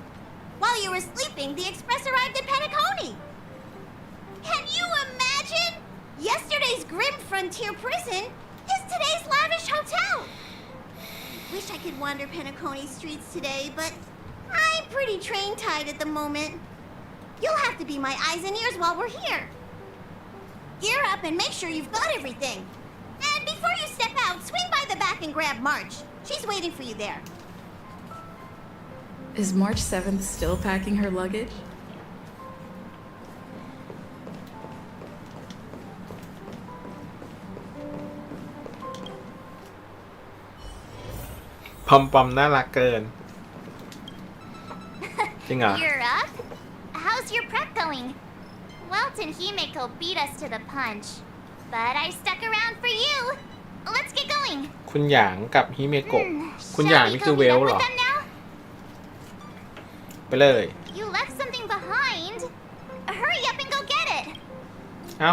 While you were sleeping, the express arrived in Penacony. Can you imagine? Yesterday's grim frontier prison is today's lavish hotel. Wish I could wander Penacony streets today, but I'm pretty train-tied at the moment. You'll have to be my eyes and ears while we're here. Gear up and make sure you've got everything. And before you step out, swing by the back and grab March. She's waiting for you there. Is March 7th still packing her luggage? ำพอมปอมน่ารักเกิน จริงเหรอ You're up? How's your prep going? Welt and Himeko beat us to the punch, but I stuck around for you. Let's get going. คุณหยางกับฮิเมโกะ คุณหยาง Shall we นี่คือ go เว meet ล up เหรอ with them now? ไปเลย You left something behind. Hurry up and go get it. เอ้า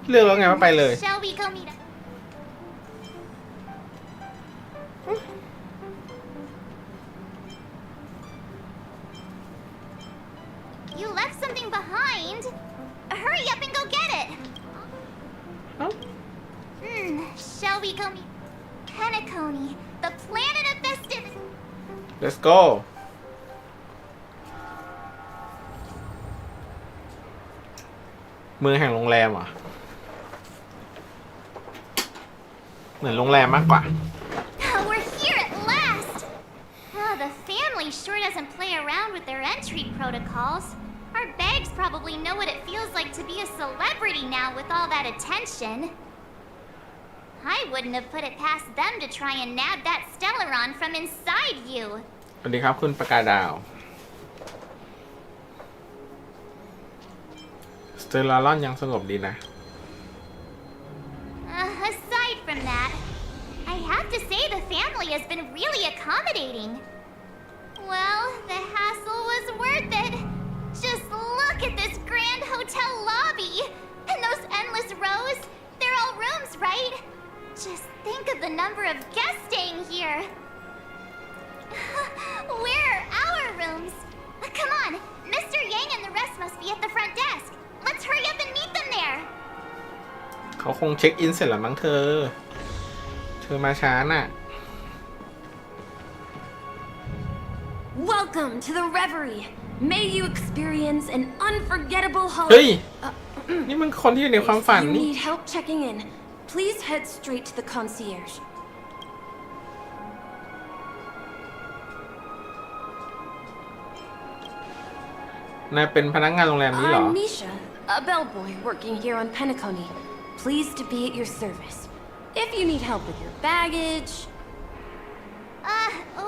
เลือกแล้วไงว่าไปเลย Shall we go meet up? You left something behind. Hurry up and go get it. Shall we go meet Penacony, the planet of festivity? let's go เมืองแห่งโรงแรมอ่ะเหมือนโรงแรมมากกว่า We're here at last. Oh, the family sure doesn't play around with their entry protocols. Our bags probably know what it feels like to be a celebrity now with all that attention. I wouldn't have put it past them to try and nab that Stellaron from inside you. สวัสดีครับคุณประกาศดาวสเตลลารอนยังสงบดีนะ Aside from that, I have to say the family has been really accommodating. Well, the hassle was worth it. Just look at this grand hotel lobby. And those endless rows. They're all rooms, right? Just think of the number of guests staying here. Where are our rooms? Come on, Mr. Yang and the rest must be at the front desk. Let's hurry up and meet them there. เขาคงเช็คอินเสร็จแล้วมั้งเธอมาช้าน่ะ Welcome to the Reverie. May you experience an unforgettable เฮ้ย holiday. นี่มันคนที่อยู่ในความฝัน If you นี่ need help checking in, please head straight to the concierge. นายเป็นพนักงานโรงแรมนี้เหรอ I'm Nisha, a bellboy working here on Penacony. Pleased to be at your service. If you need help with your baggage...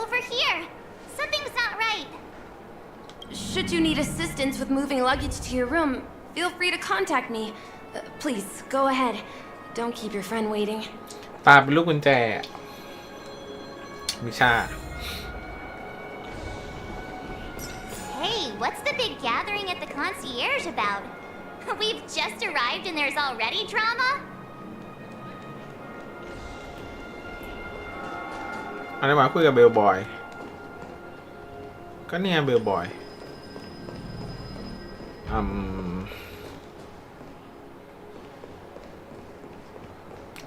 Over here. Something's not right. Should you need assistance with moving luggage to your room, feel free to contact me. Please, go ahead. Don't keep your friend waiting. ตาเป็นลูกกุญแจมิชา Hey, what's the big gathering at the concierge about? We've just arrived and there's already drama? อันนี้มาคุยกับเบลบอยก็เนี่ยเบลบอย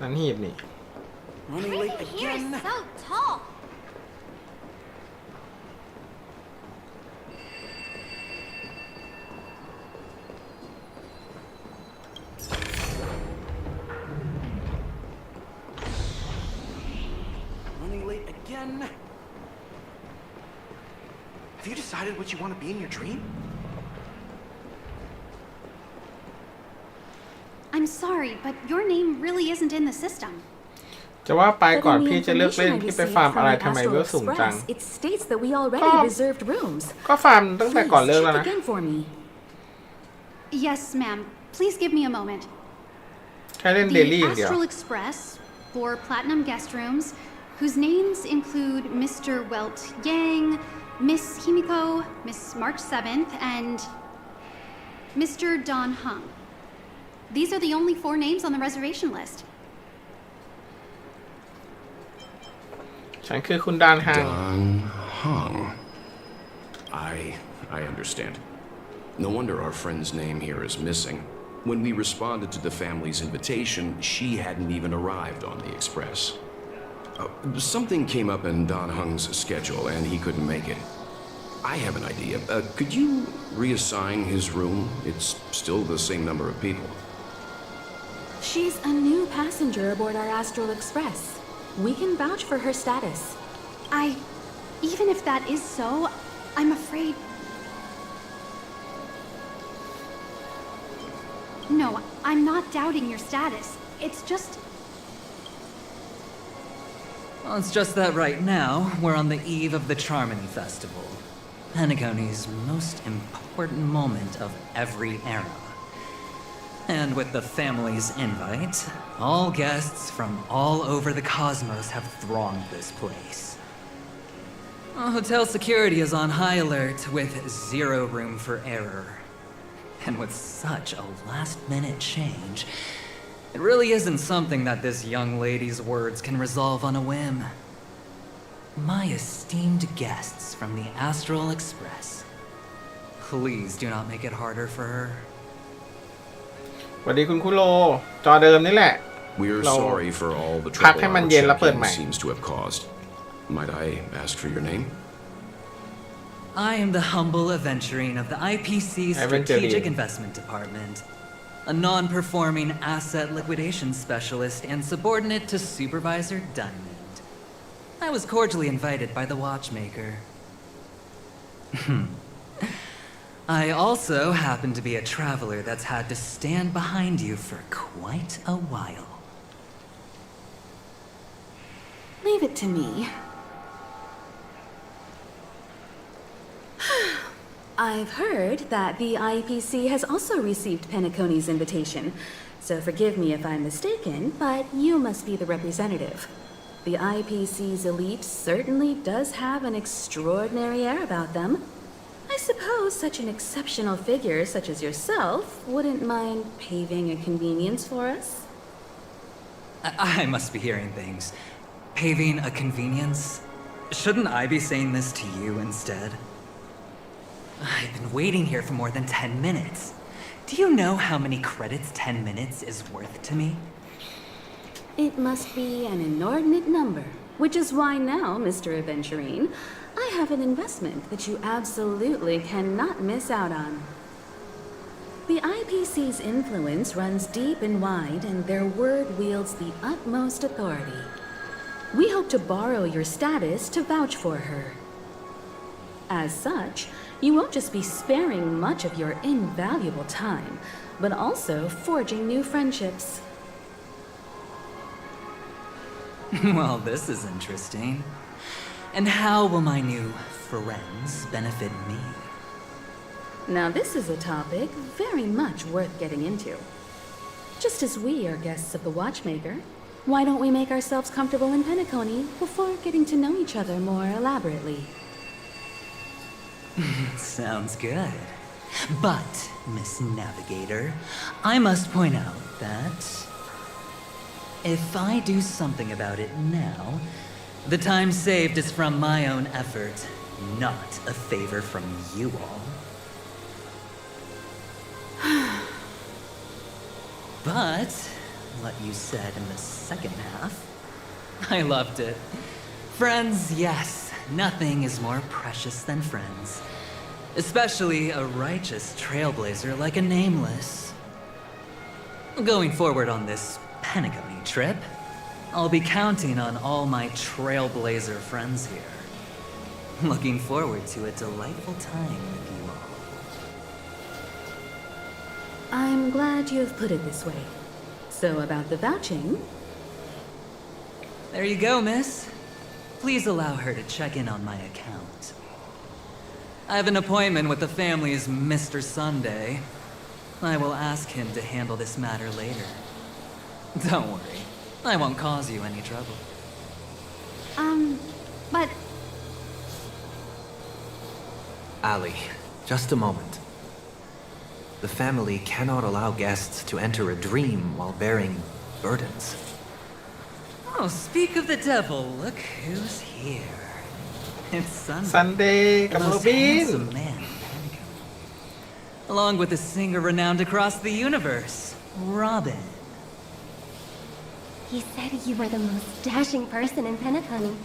นั่นหีบนี่ Everything here is so tall. Running late again? Have you decided what you want to be in your dream? I'm sorry, but your name really isn't in the system. จะว่าไป But ก่อน in the พี่จะเลือกเล่น information I พี่ไป received ฟาร์ม from อะไร the ทำไม Astral เวลสูงจัง Express, it states that we already reserved rooms. ก็ฟาร์มตั้งแต่ก่อนเลือก Please แล้ว check นะ again for me. Yes, ma'am. Please give me a moment. แค่เล่นเด The ลี่อย่างเดียว Astral Express for Platinum guest rooms, whose names include Mr. Welt Yang, Miss Himiko, Miss March 7th, and Mr. Don Hung. These are the only 4 names on the reservation list. ฉันคือคุณดานฮัง Don Hung. I understand. No wonder our friend's name here is missing. When we responded to the family's invitation, she hadn't even arrived on the express. Something came up in Don Hung's schedule and he couldn't make it. I have an idea. Could you reassign his room? It's still the same number of people. She's a new passenger aboard our Astral Express. We can vouch for her status. Even if that is so, I'm afraid... No, I'm not doubting your status. It's just... Well, it's just that right now, we're on the eve of the Charmony Festival. Penacony's most important moment of every era. And with the family's invite, all guests from all over the cosmos have thronged this place. Hotel security is on high alert with 0 room for error. And with such a last-minute change, it really isn't something that this young lady's words can resolve on a whim. My esteemed guests from the Astral Express, please do not make it harder for her. สวัสดีคุณคุโรจอเดิมนี่แหละ We're sorry for all the พัก trouble ให้มัน our เย็นแล้วเปิดให check-in ม่ seems to have caused. Might I ask for your name? I am the humble aventurine of the IPC's Strategic Investment Department, a non-performing asset liquidation specialist and subordinate to Supervisor Diamond. I was cordially invited by the watchmaker. I also happen to be a traveler that's had to stand behind you for quite a while. Leave it to me. I've heard that the IPC has also received Penacony's invitation, so forgive me if I'm mistaken, but you must be the representative. The IPC's elite certainly does have an extraordinary air about them. I suppose such an exceptional figure such as yourself wouldn't mind paving a convenience for us? I must be hearing things. Paving a convenience? Shouldn't I be saying this to you instead? I've been waiting here for more than 10 minutes. Do you know how many credits 10 minutes is worth to me? It must be an inordinate number, which is why now, Mr. Aventurine, I have an investment that you absolutely cannot miss out on. The IPC's influence runs deep and wide, and their word wields the utmost authority. We hope to borrow your status to vouch for her. As such, you won't just be sparing much of your invaluable time, but also forging new friendships. Well, this is interesting. And how will my new friends benefit me? Now this is a topic very much worth getting into. Just as we are guests of the Watchmaker, why don't we make ourselves comfortable in Penacony before getting to know each other more elaborately? Sounds good. But, Miss Navigator, I must point out that if I do something about it now, the time saved is from my own effort, not a favor from you all. But what you said in the second half, I loved it. Friends, yes, nothing is more precious than friends. Especially a righteous trailblazer like a Nameless. Going forward on this Penacony trip, I'll be counting on all my trailblazer friends here. Looking forward to a delightful time with you all. I'm glad you have put it this way. So about the vouching... There you go, miss. Please allow her to check in on my account. I have an appointment with the family's Mr. Sunday. I will ask him to handle this matter later. Don't worry. I won't cause you any trouble. But... Ali, just a moment. The family cannot allow guests to enter a dream while bearing burdens. Oh, speak of the devil, look who's here. It's Sunday. Sunday theกับ most โรบิน handsome man in Pentagon. Along with a singer renowned across the universe, Robin. He said you were the most dashing person in Penacony.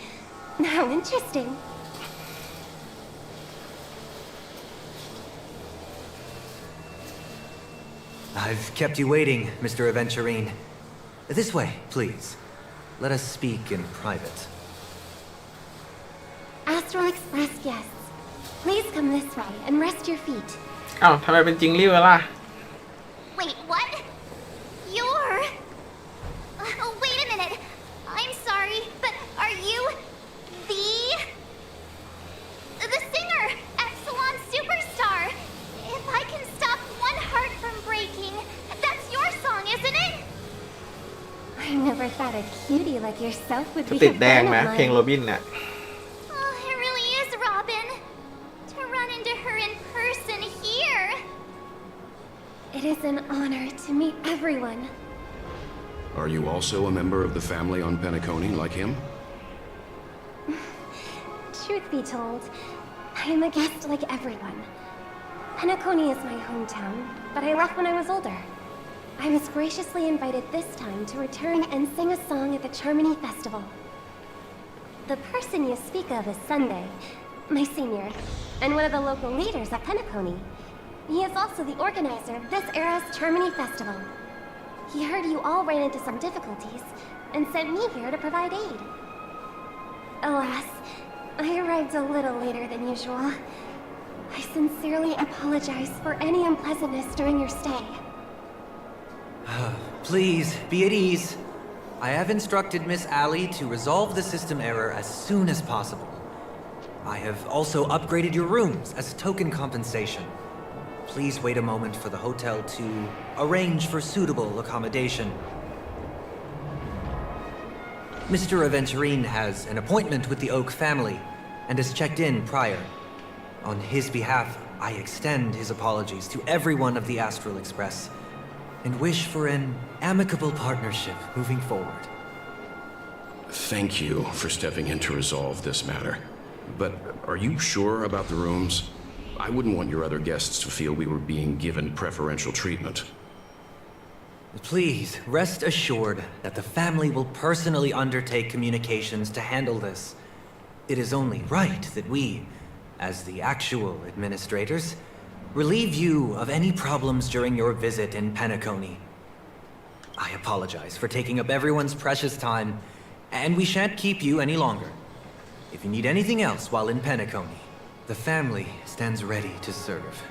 How interesting. I've kept you waiting, Mr. Aventurine. This way, please. Let us speak in private. Astral Express guests, please come this way and rest your feet. อ้าวทำไมเป็นจริงรีบล่ะ Wait, what? You're... Oh, wait a minute. I'm sorry, but are you... the singer, Epsilon Superstar? If I can stop one heart from breaking, that's your song, isn't it? I never thought a cutie like yourself would จะ be ติด a แดง fan นะ of เพลง mine. โรบินน่ะ Oh, it really is Robin. To run into her in person here. It is an honor to meet everyone. Are you also a member of the family on Penacony like him? Truth be told, I am a guest like everyone. Penacony is my hometown, but I left when I was older. I was graciously invited this time to return and sing a song at the Charmony Festival. The person you speak of is Sunday, my senior, and one of the local leaders at Penacony. He is also the organizer of this era's Charmony Festival. He heard you all ran into some difficulties, and sent me here to provide aid. Alas, I arrived a little later than usual. I sincerely apologize for any unpleasantness during your stay. Please, be at ease. I have instructed Miss Alley to resolve the system error as soon as possible. I have also upgraded your rooms as token compensation. Please wait a moment for the hotel to arrange for suitable accommodation. Mr. Aventurine has an appointment with the Oak family and has checked in prior. On his behalf, I extend his apologies to everyone of the Astral Express and wish for an amicable partnership moving forward. Thank you for stepping in to resolve this matter. But are you sure about the rooms? I wouldn't want your other guests to feel we were being given preferential treatment. Please, rest assured that the family will personally undertake communications to handle this. It is only right that we, as the actual administrators, relieve you of any problems during your visit in Penacony. I apologize for taking up everyone's precious time, and we shan't keep you any longer. If you need anything else while in Penacony, the family stands ready to serve.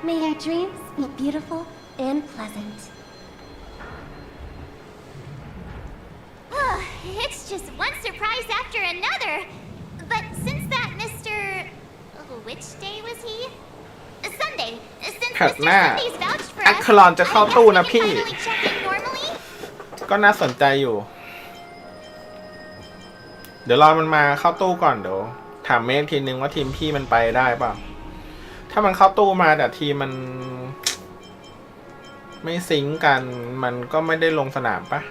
May your dreams be beautiful and pleasant. It's just one surprise after another. But since that Mr. Which day was he? Sunday. Since แพท Mr. หน้า Sunday's vouched for แอ us, คคลอนจะเข้า I guess ตู้ we นะ can พี่ finally check in normally. ก็น่าสนใจอยู่ เดี๋ยวรอมันมาเข้าตู้ก่อนเดี๋ยวถามเมฆทีนึงว่าทีมพี่มันไปได้เปล่าถ้ามันเข้าตู้มาแต่ทีมมันไม่ซิงค์กันมันก็ไม่ได้ลงสนามปะ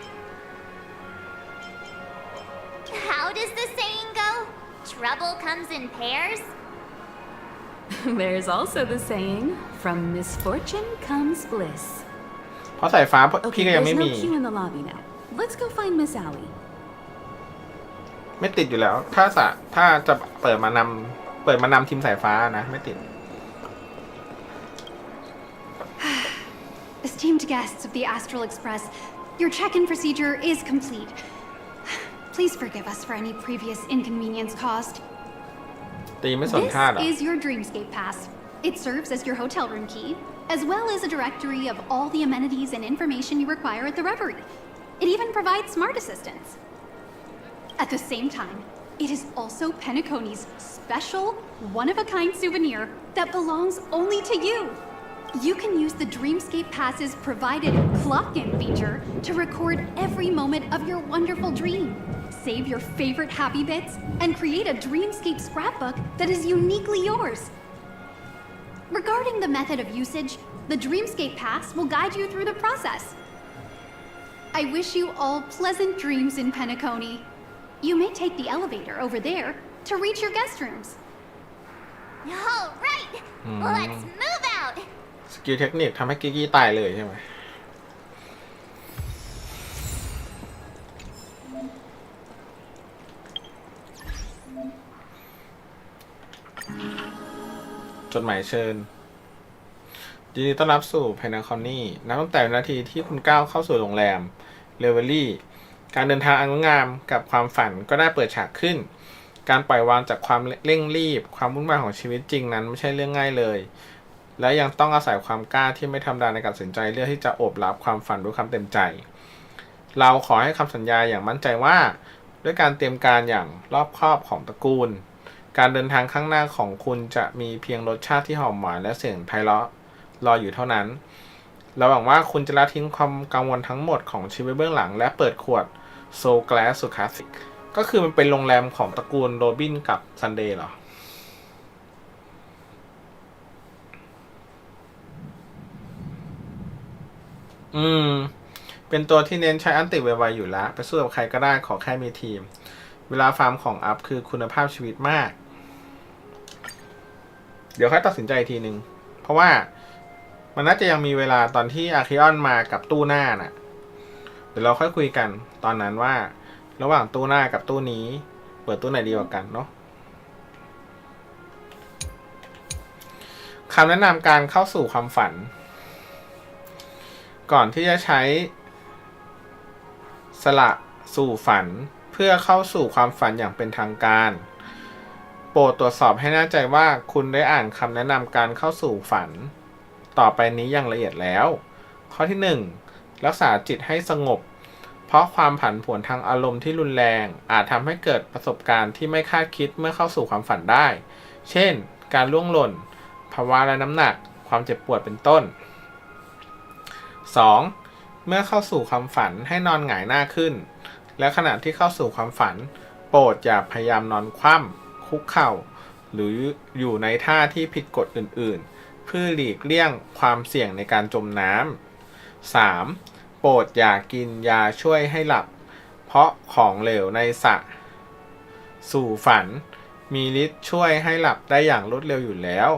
How does the saying go? Trouble comes in pairs? There's also the saying, from misfortune comes bliss. เพราะสายฟ้าพี่ Okay, ก็ยัง there's ไม่ no มี queue in the lobby now. Let's go find Miss Alley. ไม่ติดอยู่แล้ว ถ้าจะเปิดมานำทีมสายฟ้านะไม่ติด Esteemed guests of the Astral Express, your check-in procedure is complete. Please forgive us for any previous inconvenience caused. ตีไม่สน This ท่าหรอ is your Dreamscape Pass. It serves as your hotel room key, as well as a directory of all the amenities and information you require at the Reverie. It even provides smart assistance. At the same time, it is also Penacony's special, one-of-a-kind souvenir that belongs only to you. You can use the Dreamscape Pass's provided clock-in feature to record every moment of your wonderful dream. Save your favorite happy bits and create a Dreamscape scrapbook that is uniquely yours. Regarding the method of usage, the Dreamscape Pass will guide you through the process. I wish you all pleasant dreams in Penacony. You may take the elevator over there to reach your guest rooms. All right, let's move out. สกิลเทคนิคทำให้กิกกี้ตายเลยใช่ไหมจดหมายเชิญยินดีต้อนรับสู่เพนาคอนนี่นับตั้งแต่นาทีที่คุณก้าวเข้าสู่โรงแรมเลเวลลี่การเดินทางอันงดงามกับความฝันก็ได้เปิดฉากขึ้นการปล่อยวางจากความเร่งรีบความวุ่นวายของชีวิตจริงนั้นไม่ใช่เรื่องง่ายเลยและยังต้องอาศัยความกล้าที่ไม่ธรรมดาในการตัดสินใจเลือกที่จะโอบรับความฝันด้วยความเต็มใจเราขอให้คำสัญญาอย่างมั่นใจว่าด้วยการเตรียมการอย่างรอบคอบของตระกูลการเดินทางข้างหน้าของคุณจะมีเพียงรสชาติที่หอมหวานและเสียงไพเราะรออยู่เท่านั้นเราหวังว่าคุณจะละทิ้งความกังวลทั้งหมดของชีวิตเบื้องหลังและเปิดขวดโซลแกลสสุดคลาสสิกก็คือมันเป็นโรงแรมของตระกูลโรบินกับซันเดย์เหรอ เป็นตัวที่เน้นใช้อันติไวๆอยู่แล้วไปสู้กับใครก็ได้ขอแค่มีทีมเวลาฟาร์มของอัพคือคุณภาพชีวิตมากเดี๋ยวค่อยตัดสินใจทีนึงเพราะว่ามันน่าจะยังมีเวลาตอนที่อาคิออนมากับตู้หน้าน่ะเดี๋ยวเราค่อยคุยกันตอนนั้นว่าระหว่างตู้หน้ากับตู้นี้เปิดตู้ไหนดีกว่ากันเนาะคำแนะนำการเข้าสู่ความฝันก่อนที่จะใช้สละสู่ฝันเพื่อเข้าสู่ความฝันอย่างเป็นทางการโปรดตรวจสอบให้แน่ใจว่าคุณได้อ่านคำแนะนำการเข้าสู่ฝันต่อไปนี้อย่างละเอียดแล้วข้อที่ 1 รักษาจิตให้สงบเพราะความผันผวนทางอารมณ์ที่รุนแรงอาจทำให้เกิดประสบการณ์ที่ไม่คาดคิดเมื่อเข้าสู่ความฝันได้เช่นการล่วงหล่นภาวะและน้ำหนักความเจ็บปวดเป็นต้น 2. เมื่อเข้าสู่ความฝันให้นอนหงายหน้าขึ้นและขณะที่เข้าสู่ความฝันโปรดอย่าพยายามนอนคว่ำคุกเข่าหรืออยู่ในท่าที่ผิดกฎอื่นๆเพื่อหลีกเลี่ยงความเสี่ยงในการจมน้ำ 3. โปรดอย่ากินยาช่วยให้หลับเพราะของเหลวในสระสู่ฝันมีฤทธิ์ช่วยให้หลับได้อย่างรวดเร็วอยู่แล้ว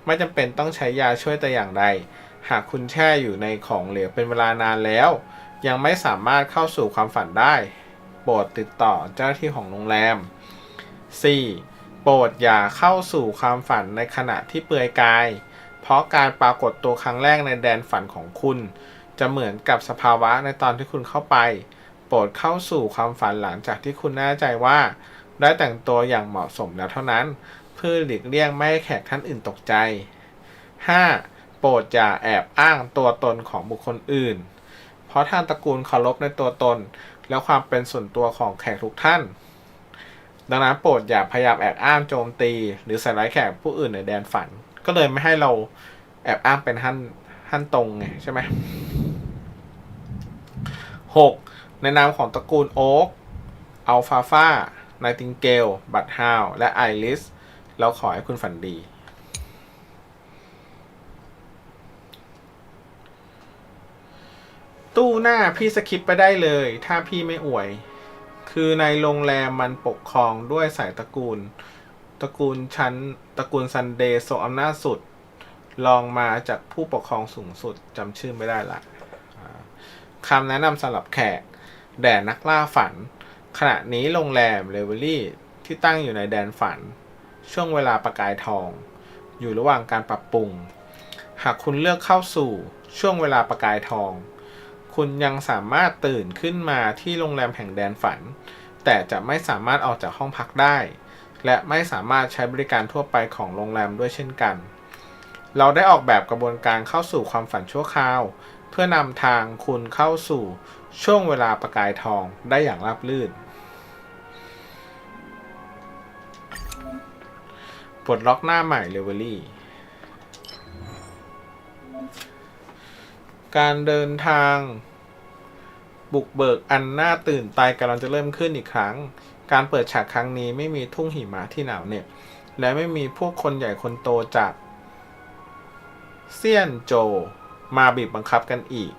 ไม่จำเป็นต้องใช้ยาช่วยแต่อย่างใดหากคุณแช่อยู่ในของเหลวเป็นเวลานานแล้วยังไม่สามารถเข้าสู่ความฝันได้โปรดติดต่อเจ้าหน้าที่ของโรงแรม 4. โปรดอย่าเข้าสู่ความฝันในขณะที่เปลือยกายเพราะการปรากฏตัวครั้งแรกในแดนฝันของคุณจะเหมือนกับสภาวะในตอนที่คุณเข้าไปโปรดเข้าสู่ความฝันหลังจากที่คุณแน่ใจว่าได้แต่งตัวอย่างเหมาะสมแล้วเท่านั้นเพื่อหลีกเลี่ยงไม่ให้แขกท่านอื่นตกใจ 5. โปรดอย่าแอบอ้างตัวตนของบุคคลอื่นเพราะทางตระกูลเคารพในตัวตนและความเป็นส่วนตัวของแขกทุกท่านดังนั้นโปรดอย่าพยายามแอบอ้างโจมตีหรือใส่ร้ายแขกผู้อื่นในแดนฝันก็เลยไม่ให้เราแอบอ้างเป็นท่านตรงไงใช่ไหม 6. ในนามของตระกูลโอ๊กอัลฟาฟาไนติงเกลบัตฮาวและไอริสเราขอให้คุณฝันดีตู้หน้าพี่สคิปไปได้เลยถ้าพี่ไม่อวยคือในโรงแรมมันปกครองด้วยสายตระกูลซันเดย์ทรงอำนาจสุดลองมาจากผู้ปกครองสูงสุดจำชื่อไม่ได้ละคำแนะนำสำหรับแขกแด่นักล่าฝันขณะนี้โรงแรมเลเวลลี่ที่ตั้งอยู่ในแดนฝันช่วงเวลาประกายทองอยู่ระหว่างการปรับปรุงหากคุณเลือกเข้าสู่ช่วงเวลาประกายทองคุณยังสามารถตื่นขึ้นมาที่โรงแรมแห่งแดนฝันแต่จะไม่สามารถออกจากห้องพักได้และไม่สามารถใช้บริการทั่วไปของโรงแรมด้วยเช่นกันเราได้ออกแบบกระบวนการเข้าสู่ความฝันชั่วคราวเพื่อนำทางคุณเข้าสู่ช่วงเวลาประกายทองได้อย่างราบรื่นปลดล็อกหน้าใหม่เลเวลลี่การเดินทางบุกเบิกอันน่าตื่นตากำลังจะเริ่มขึ้นอีกครั้งการเปิดฉากครั้งนี้ไม่มีทุ่งหิมะที่หนาวเหน็บและไม่มีพวกคนใหญ่คนโตจากเซียนโจมาบีบบังคับกันอีก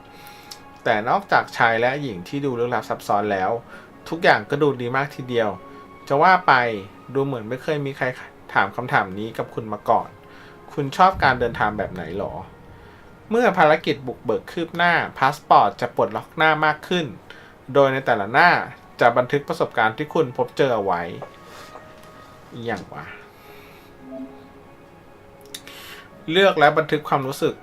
แต่นอกจากชายและหญิงที่ดูลึกลับซับซ้อนแล้วทุกอย่างก็ดูดีมากทีเดียวจะว่าไปดูเหมือนไม่เคยมีใครถามคำถามนี้กับคุณมาก่อนคุณชอบการเดินทางแบบไหนหรอเมื่อภารกิจบุกเบิกคืบหน้าพาสปอร์ตจะปลดล็อกหน้ามากขึ้นโดยในแต่ละหน้าจะบันทึกประสบการณ์ที่คุณพบเจอเอาไว้อย่างว่าเลือกและบันทึกความรู้สึก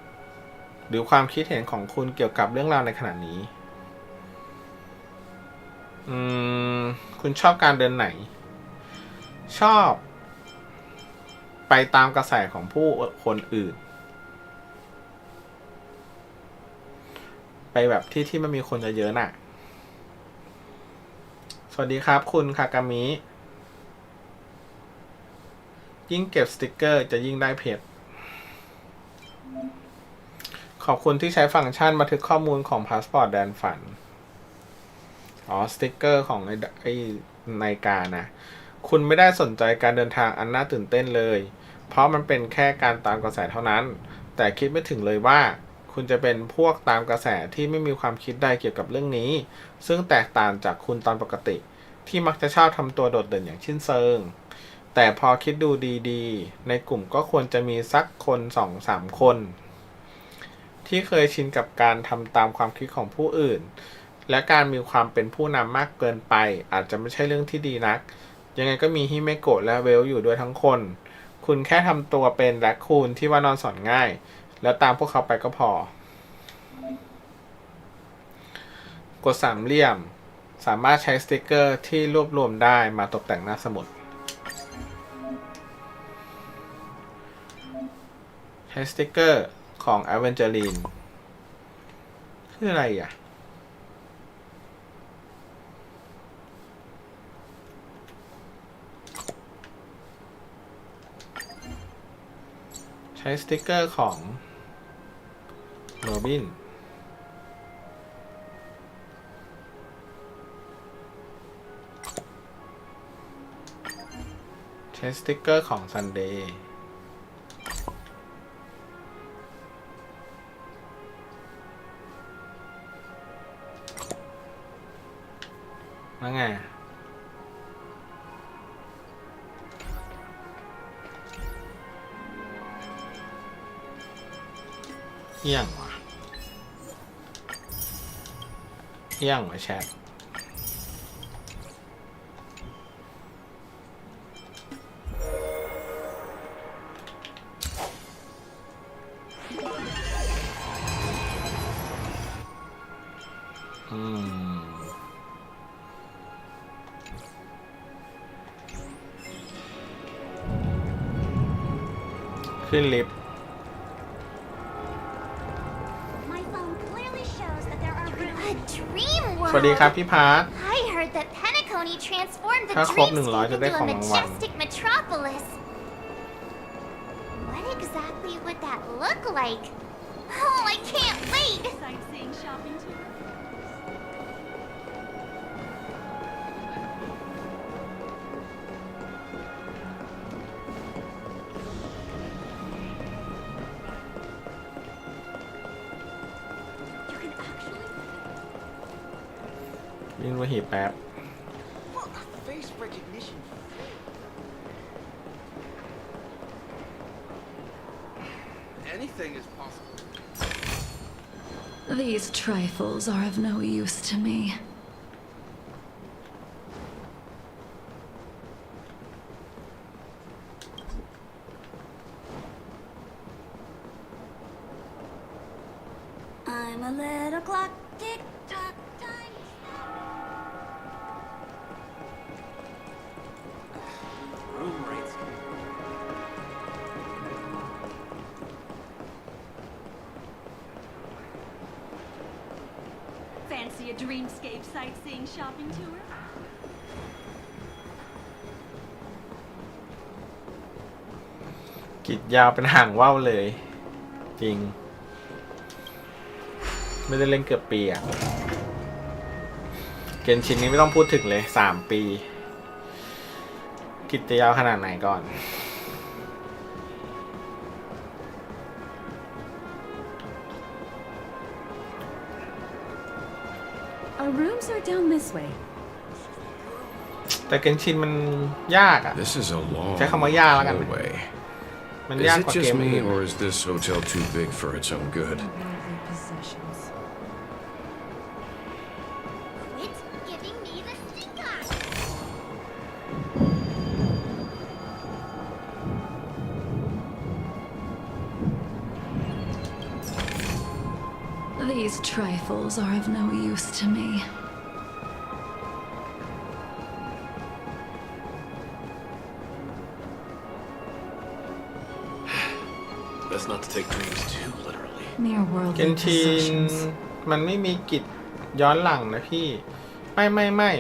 หรือความคิดเห็นของคุณเกี่ยวกับเรื่องราวในขณะนี้คุณชอบการเดินไหนชอบไปตามกระแสของผู้คนอื่นไปแบบที่มันมีคนเยอะๆน่ะสวัสดีครับคุณคากามิยิ่งเก็บสติกเกอร์จะยิ่งได้เพชรขอบคุณที่ใช้ฟังก์ชันบันทึกข้อมูลของพาสปอร์ตแดนฝันสติกเกอร์ของไอ้นาฬิกานะคุณไม่ได้สนใจการเดินทางอันน่าตื่นเต้นเลยเพราะมันเป็นแค่การตามกระแสเท่านั้นแต่คิดไม่ถึงเลยว่า คุณจะเป็นพวกตามกระแสที่ไม่มีความคิดใดเกี่ยวกับเรื่องนี้ ซึ่งแตกต่างจากคุณตอนปกติที่มักจะชอบทำตัวโดดเด่นอย่างชิ้นเชิงแต่พอคิดดูดีๆในกลุ่มก็ควรจะมีสักคน2-3 คนที่เคยชินกับการทำตามความคิดของผู้อื่นและการมีความเป็นผู้นำมากเกินไปอาจจะไม่ใช่เรื่องที่ดีนักยังไงก็มีฮิเมโกะและเวลอยู่ด้วยทั้งคนคุณแค่ทำตัวเป็นแร็คคูนที่ว่านอนสอนง่ายแล้วตามพวกเขาไปก็พอกด3เหลี่ยมสามารถใช้สติกเกอร์ที่รวบรวมได้มาตกแต่งหน้าสมุดใช้สติกเกอร์ของ Avengerine คืออะไรอ่ะใช้สติกเกอร์ของโรบินใช้สติกเกอร์ของซันเดย์แล้วไงเอี่ยงวะเอี่ยงวะแชทขึ้นลิฟต์ My phone clearly shows that there are A dream world. สวัสดีครับพี่พาร์ท I heard that Penacony transformed the ถ้าครบ dreamscape 100จะได้ into ของ a รางวัล majestic metropolis. What exactly would that look like? Oh, I can't wait! Sightseeing, shopping tour. วิ่งมาหีบแป๊บ Face recognition. Anything is possible. These trifles are of no use to me. I'm a little clock, tick tock, time. Room rates. Fancy a dreamscape sightseeing shopping tour? กิจยาวเป็นห่างว่าวเลย จริง ไม่ได้เล่นเกือบปีอะเกนชินนี้ไม่ต้องพูดถึงเลย3 ปี กิจจะยาวขนาดไหนก่อน Our rooms are down this way. แต่เกนชินมันยากอะ This is a long ใช้คำว่ายากแล้วกัน hallway. มัน Is ยาก it กว่าเก just ม me, อื่น or is this hotel too big for its own good? Quit giving me the stink eye! These trifles are of no use to me. Best not to take dreams too literally. เก Near-worldly นชิน possessions. มันไม่มีกิจย้อนหลังนะพี่ ไม่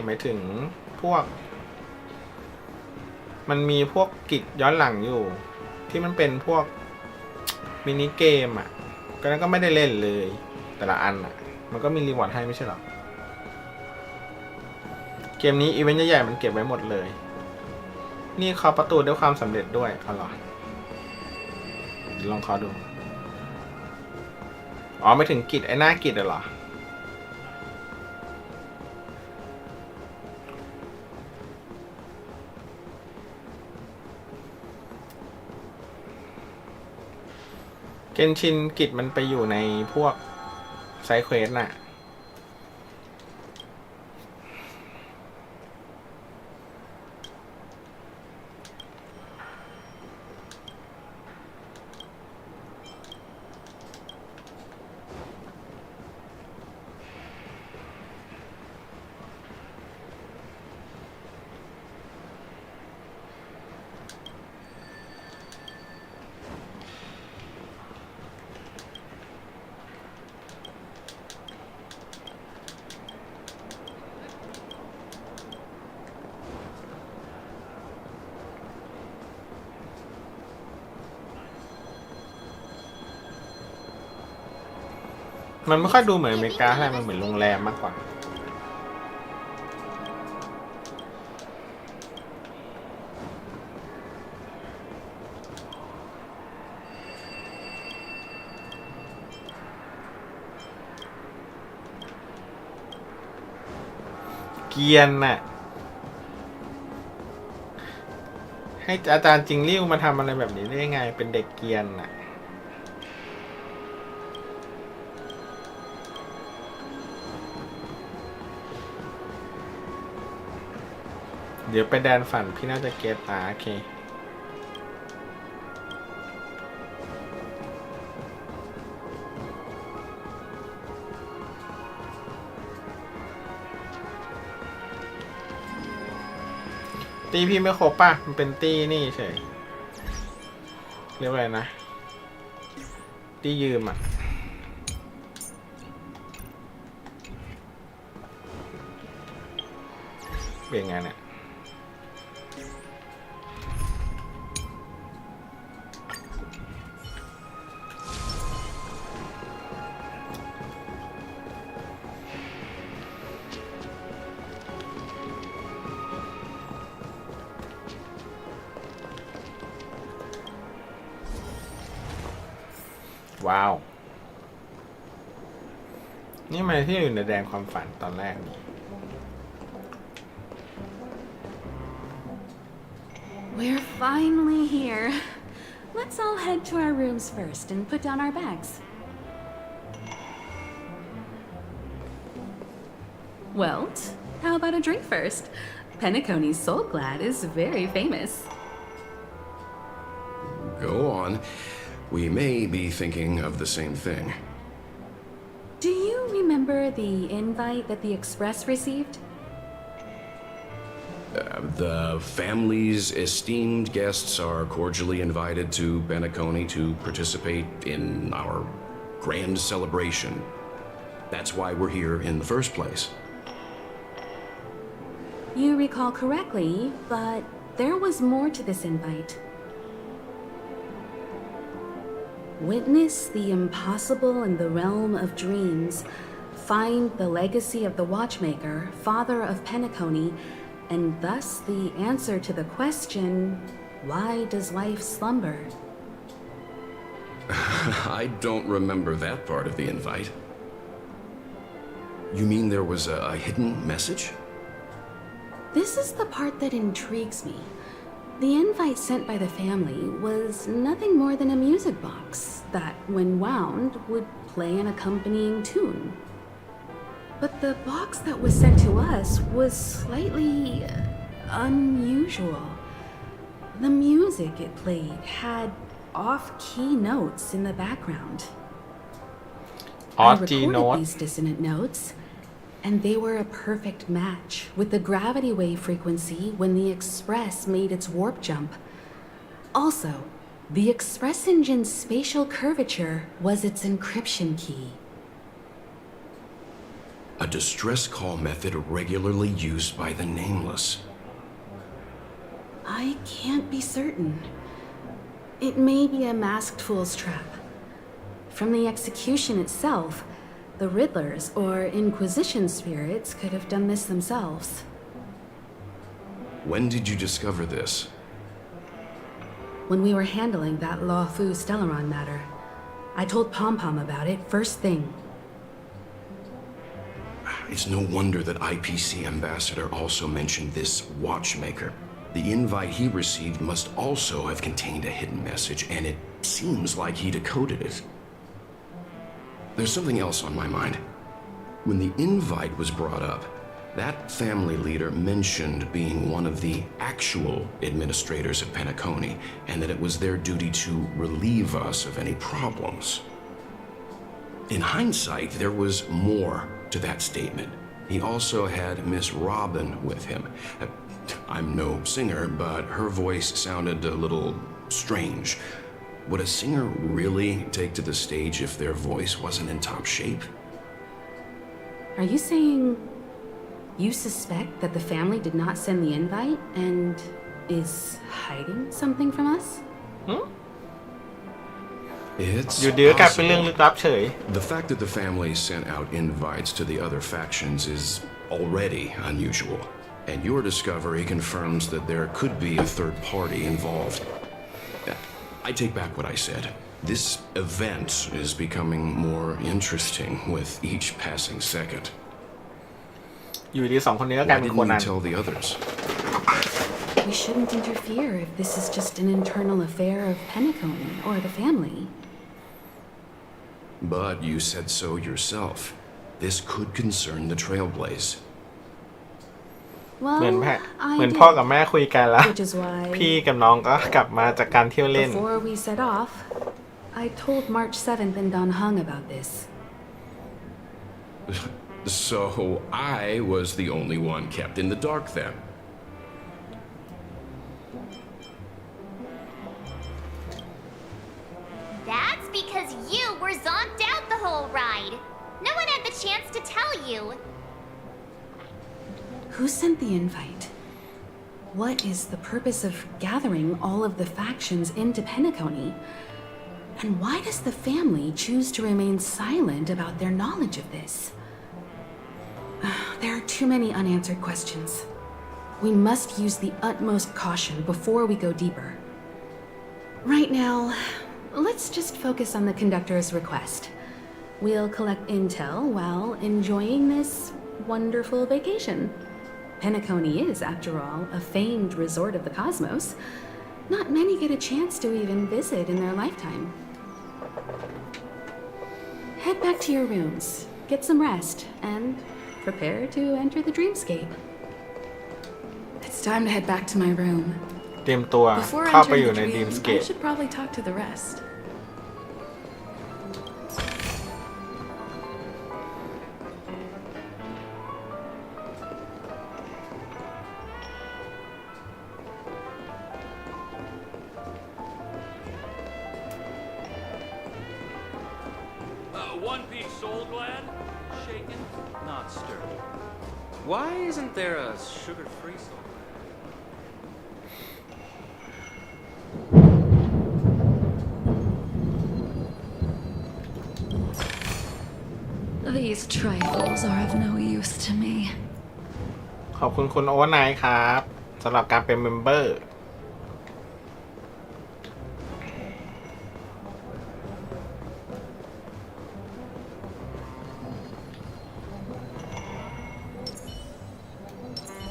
หมายถึงพวก มันมีพวกกิจย้อนหลังอยู่ ที่มันเป็นพวกมินิเกมอ่ะ ก็นั้นก็ไม่ได้เล่นเลย แต่ละอันอ่ะ มันก็มีรีวอร์ดให้ไม่ใช่หรอ เกมนี้อีเวนต์ใหญ่ๆมันเก็บไว้หมดเลย นี่เคาะประตูด้วยความสำเร็จด้วยเอาหรอลองเคาะดู อ๋อไม่ถึงกิจไอ้หน้ากิจเหรอเกนชินกิจมันไปอยู่ในพวกไซด์เควสน่ะมันไม่ค่อยดูเหมือนอเมริกาเท่าไหร่มันเหมือนโรงแรมมากกว่าเกียนน่ะให้อาจารย์จริงริ้วมาทำอะไรแบบนี้ได้ยังไงเป็นเด็กเกียนน่ะเดี๋ยวไปแดนฝันพี่น่าจะเก็ตโอเคตีพี่ไม่ครบป่ะมันเป็นตีนี่เฉยเรียกว่าอะไรนะตียืมอ่ะเปลี่ยนไงเนี่ยว้าวนี่มันที่อยู่ในแดนความฝันตอนแรกนี่ We're finally here. Let's all head to our rooms first and put down our bags. Welt, how about a drink first? Penacony's Soul Glad is very famous. Go on. We may be thinking of the same thing. Do you remember the invite that the Express received? The family's esteemed guests are cordially invited to Benaconi to participate in our grand celebration. That's why we're here in the first place. You recall correctly, but there was more to this invite. Witness the impossible in the realm of dreams. Find the legacy of the Watchmaker, father of Penacony, and thus the answer to the question, why does life slumber? I don't remember that part of the invite. You mean there was a hidden message? This is the part that intrigues me. The invite sent by the family was nothing more than a music box that, when wound, would play an accompanying tune. But the box that was sent to us was slightly unusual. The music it played had off-key notes in the background. I recorded these dissonant notes, and they were a perfect match with the gravity wave frequency when the Express made its warp jump. Also, the Express engine's spatial curvature was its encryption key. A distress call method regularly used by the Nameless. I can't be certain. It may be a masked fool's trap. From the execution itself, the Riddlers or Inquisition spirits could have done this themselves. When did you discover this? When we were handling that Law Fu Stellaron matter, I told Pom Pom about it first thing. It's no wonder that IPC ambassador also mentioned this watchmaker. The invite he received must also have contained a hidden message, and it seems like he decoded it. There's something else on my mind. When the invite was brought up, that family leader mentioned being one of the actual administrators of Penacony, and that it was their duty to relieve us of any problems. In hindsight, there was more to that statement. He also had Miss Robin with him. I'm no singer, but her voice sounded a little strange. Would a singer really take to the stage if their voice wasn't in top shape? Are you saying you suspect that the family did not send the invite and is hiding something from us? It's อยู่ดีก็กลายเป็นเรื่องลึกลับเฉย The fact that the family sent out invites to the other factions is already unusual, and your discovery confirms that there could be a third party involved. I take back what I said. This event is becoming more interesting with each passing second. อยู่ดีสองคนนี้ก็กลาย Why เป็น didn't คนนั้น you tell the others? We shouldn't interfere if this is just an internal affair of Penacony or the family. But you said so yourself. This could concern the Trailblaze. เหมือน Well, เหมือ I นพ่อ did, กับแม่คุยกันแล้ว which is why พี่กับน้องก็กลับมาจากการเที่ยวเล่น before we set off, I told March 7th and Don Hung about this. So I was the only one kept in the dark then. That's because you were zonked out the whole ride. No one had the chance to tell you. Who sent the invite? What is the purpose of gathering all of the factions into Penacony? And why does the family choose to remain silent about their knowledge of this? There are too many unanswered questions. We must use the utmost caution before we go deeper. Right now, let's just focus on the conductor's request. We'll collect intel while enjoying this wonderful vacation. Penacony is, after all, a famed resort of the cosmos. Not many get a chance to even visit in their lifetime. Head back to your rooms, get some rest, and prepare to enter the dreamscape. It's time to head back to my room. เตรียมตัว Before เข้าไปอ entering ยู่ the ใน dream, Dreamscape I should probably talk to the rest. One Piece soul gland? Shaken, not stirred. Why isn't there a sugar-free soul These trifles are of no use to me. ขอบคุณคุณโอเวอร์ไนท์ครับสำหรับการเป็นเมมเบอร์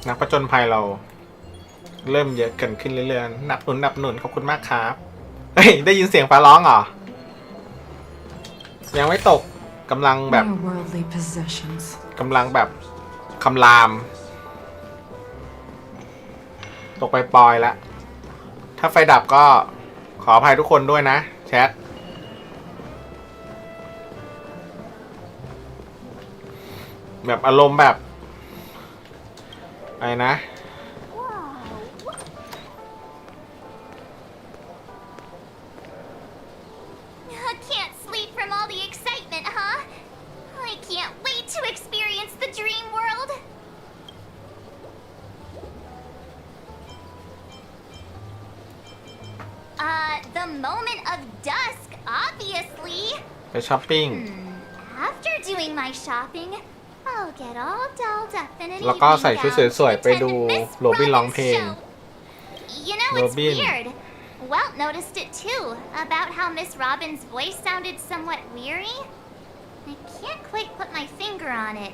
นักประจนภัยเราเริ่มเยอะกันขึ้นเรื่อยๆนับหนุนขอบคุณมากครับเฮ้ยได้ยินเสียงฟ้าร้องเหรอยังไม่ตกกำลังแบบ Mere worldly possessions. กำลังแบบคำราม ตกไปปลอยแล้ว ถ้าไฟดับก็ขออภัยทุกคนด้วยนะแชทแบบอารมณ์แบบอะไรนะ I can't sleep from all the excitement, huh? I can't wait to experience the dream world. The moment of dusk, obviously. ไปช้อปปิ้ง After doing my shopping, I'll get all dolled up in an แล้วก็ evening ใส่ชุด gown สวยๆ to ไปดู attend Miss โรบินร้อง Robin's เพลง show. You know, it's Robin weird. Welt noticed it too, about how Miss Robin's voice sounded somewhat weary. I can't quite put my finger on it.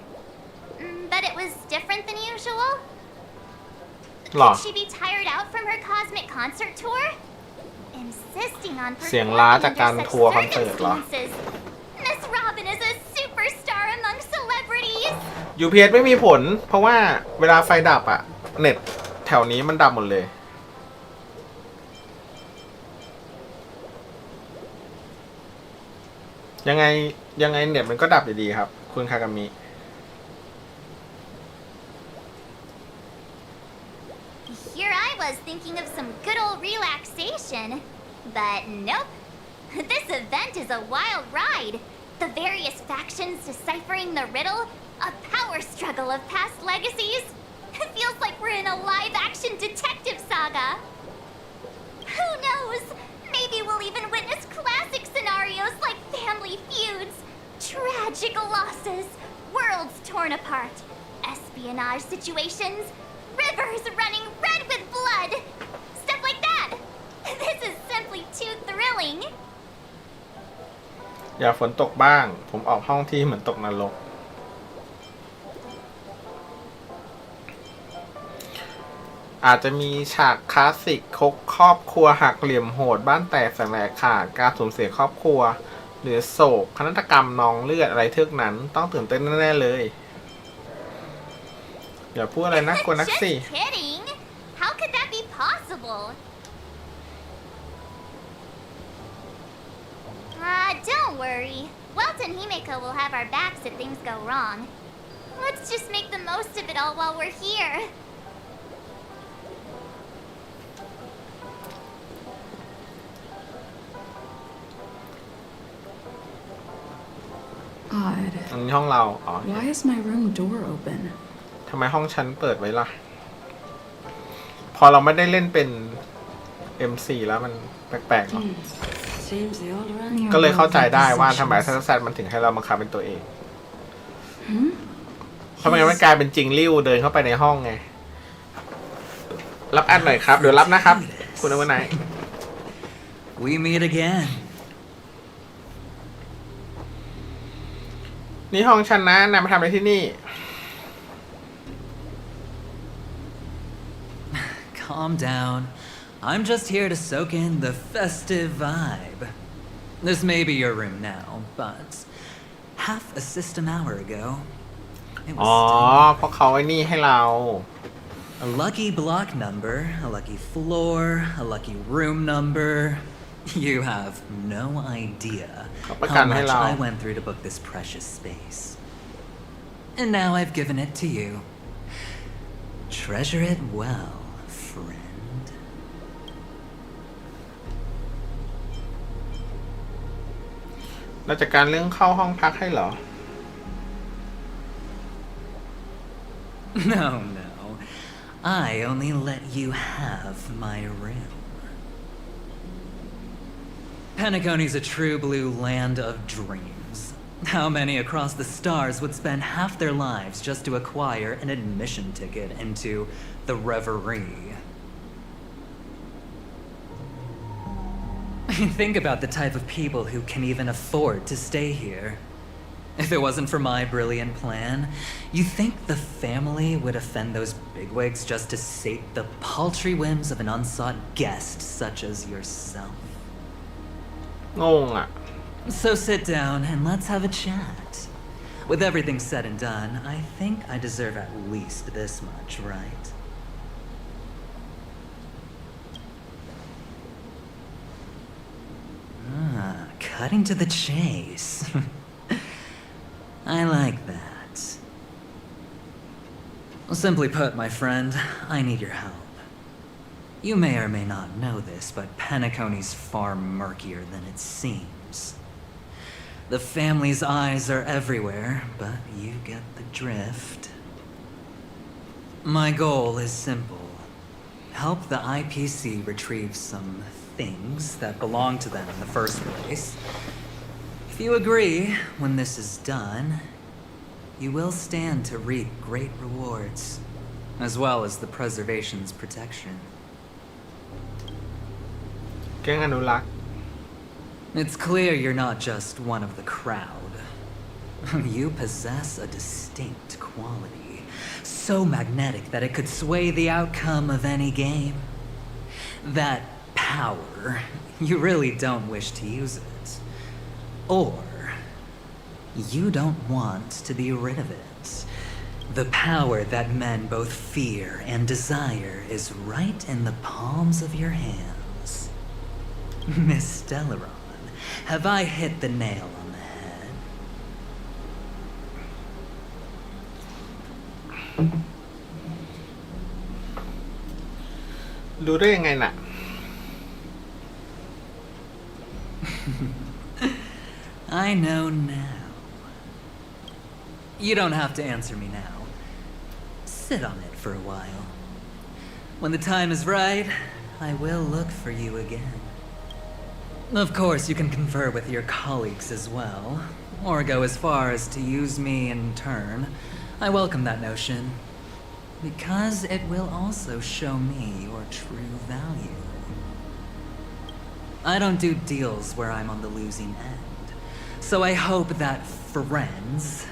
But it was different than usual. หรอ Could she be tired out from her cosmic concert tour? Insisting on เสียงล้า performing จาก under การ such ทัวร์คอนเสิร์ตเหรอ circumstances. Miss Robin is a superstar among celebrities. UPS ไม่มีผล เพราะว่าเวลาไฟดับอะเน็ตแถวนี้มันดับหมดเลย ยังไงเน็ตมันก็ดับอยู่ดีครับ คุณคากามิ Here I was thinking of some good old relaxation, but nope. This event is a wild ride. The various factions deciphering the riddle, a power struggle of past legacies. It feels like we're in a live-action detective saga. Who knows? Maybe we'll even witness classic scenarios like family feuds, tragic losses, worlds torn apart, espionage situations, rivers running red with blood. Stuff like that. This is simply too thrilling. อย่าฝนตกบ้าง ผมออกห้องที่เหมือนตกนรก อาจจะมีฉากคลาสสิกครอบครัวหักเหลี่ยมโหดบ้านแตกแสลกขาดการสูญเสียครอบครัว หรือโศกนาฏกรรมนองเลือดอะไรเทือกนั้น ต้องตื่นเต้นแน่ๆเลย อย่าพูดอะไรน่ากลัวนักสิ Just kidding. How could that be possible? Don't worry. Welt and Himeko will have our backs if things go wrong. Let's just make the most of it all while we're here. Odd. อันนี้ห้องเรา อ๋อ Why is my room door open? ทำไมห้องฉันเปิดไว้ล่ะ พอเราไม่ได้เล่นเป็น MC แล้วมันแปลกๆหรอ Seems the old run ก็เลยเข้าใจได้ว่าทำไมทัศน์มันถึงให้เราบังคับเป็นตัวเอง เพราะไม่งั้นมันกลายเป็นจริงริ้วเดินเข้าไปในห้องไง รับอัดหน่อยครับ เดี๋ยวรับนะครับ คุณเอาไว้ไหน We meet again. นี่ห้องฉันนะนายมาทำอะไรที่นี่ Calm down. I'm just here to soak in the festive vibe. This may be your room now, but half a system hour ago, it อ๋อ was เพราะเขาไอ้นี่ให้เรา a lucky block number, a lucky floor, a lucky room number. You have no idea เขาประ how กันให้ much เรา I went through to book this precious space. And now I've given it to you. Treasure it well, friend. เราจัดการเรื่องเข้าห้องพักให้เหรอ No, no. I only let you have my room. Penacony's a true blue land of dreams. How many across the stars would spend half their lives just to acquire an admission ticket into the reverie? Think about the type of people who can even afford to stay here. If it wasn't for my brilliant plan, you think the family would offend those bigwigs just to sate the paltry whims of an unsought guest such as yourself? งงอ่ะ So sit down and let's have a chat. With everything said and done, I think I deserve at least this much, right? Cutting to the chase. I like that. Simply put, my friend, I need your help. You may or may not know this, but Penacony's far murkier than it seems. The family's eyes are everywhere, but you get the drift. My goal is simple. Help the IPC retrieve some things that belong to them in the first place. If you agree, when this is done, you will stand to reap great rewards, as well as the preservation's protection. แก๊งอนุรักษ์ It's clear you're not just one of the crowd. You possess a distinct quality, so magnetic that it could sway the outcome of any game. That power, you really don't wish to use it. Or, you don't want to be rid of it. The power that men both fear and desire is right in the palms of your hands. Miss Stellaron, have I hit the nail on the head? รู้ได้ยังไงน่ะ I know now. You don't have to answer me now. Sit on it for a while. When the time is right, I will look for you again. Of course, you can confer with your colleagues as well, or go as far as to use me in turn. I welcome that notion, because it will also show me your true value. I don't do deals where I'm on the losing end, so I hope that friends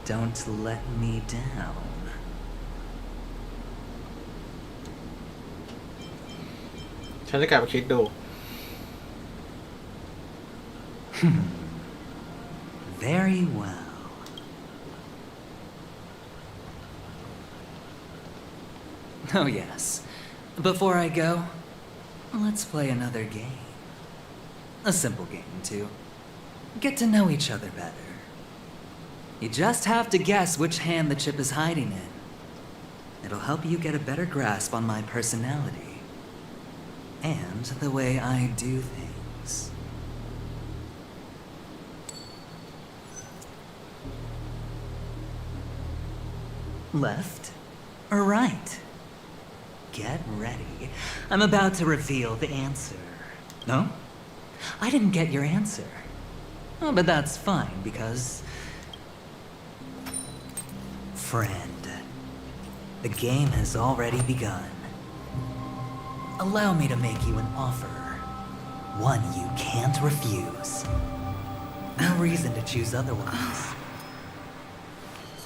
don't let me down. ฉันจะกลับไปคิดดู Very well. Oh yes. Before I go, let's play another game. A simple game, too. Get to know each other better. You just have to guess which hand the chip is hiding in. It'll help you get a better grasp on my personality and the way I do things. Left or right? Get ready. I'm about to reveal the answer. No? I didn't get your answer. Oh, but that's fine because... Friend, the game has already begun. Allow me to make you an offer. One you can't refuse. No reason to choose otherwise.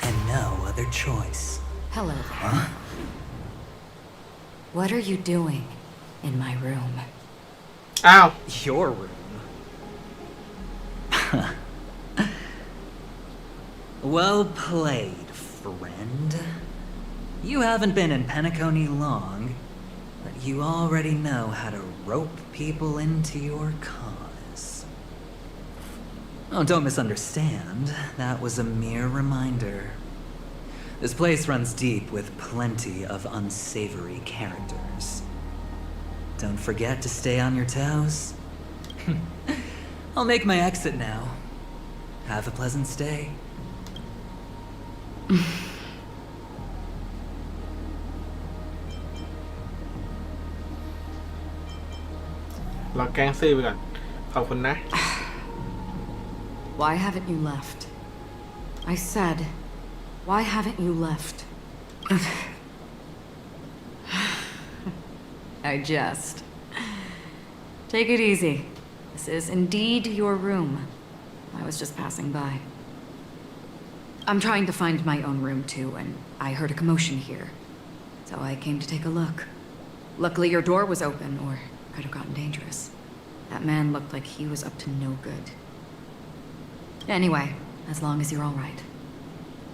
And no other choice. Hello there. Huh? What are you doing in my room? อ้าว Your room. Well played, friend. You haven't been in Penacony long, but you already know how to rope people into your cause. Oh, don't misunderstand. That was a mere reminder. This place runs deep with plenty of unsavory characters. Don't forget to stay on your toes. I'll make my exit now. Have a pleasant stay. เราแกล้งซื่อไปก่อน ขอบคุณนะ Why haven't you left? I said, why haven't you left? I jest. Take it easy. This is indeed your room. I was just passing by. I'm trying to find my own room too, and I heard a commotion here. So I came to take a look. Luckily your door was open, or it could have gotten dangerous. That man looked like he was up to no good. Anyway, as long as you're all right.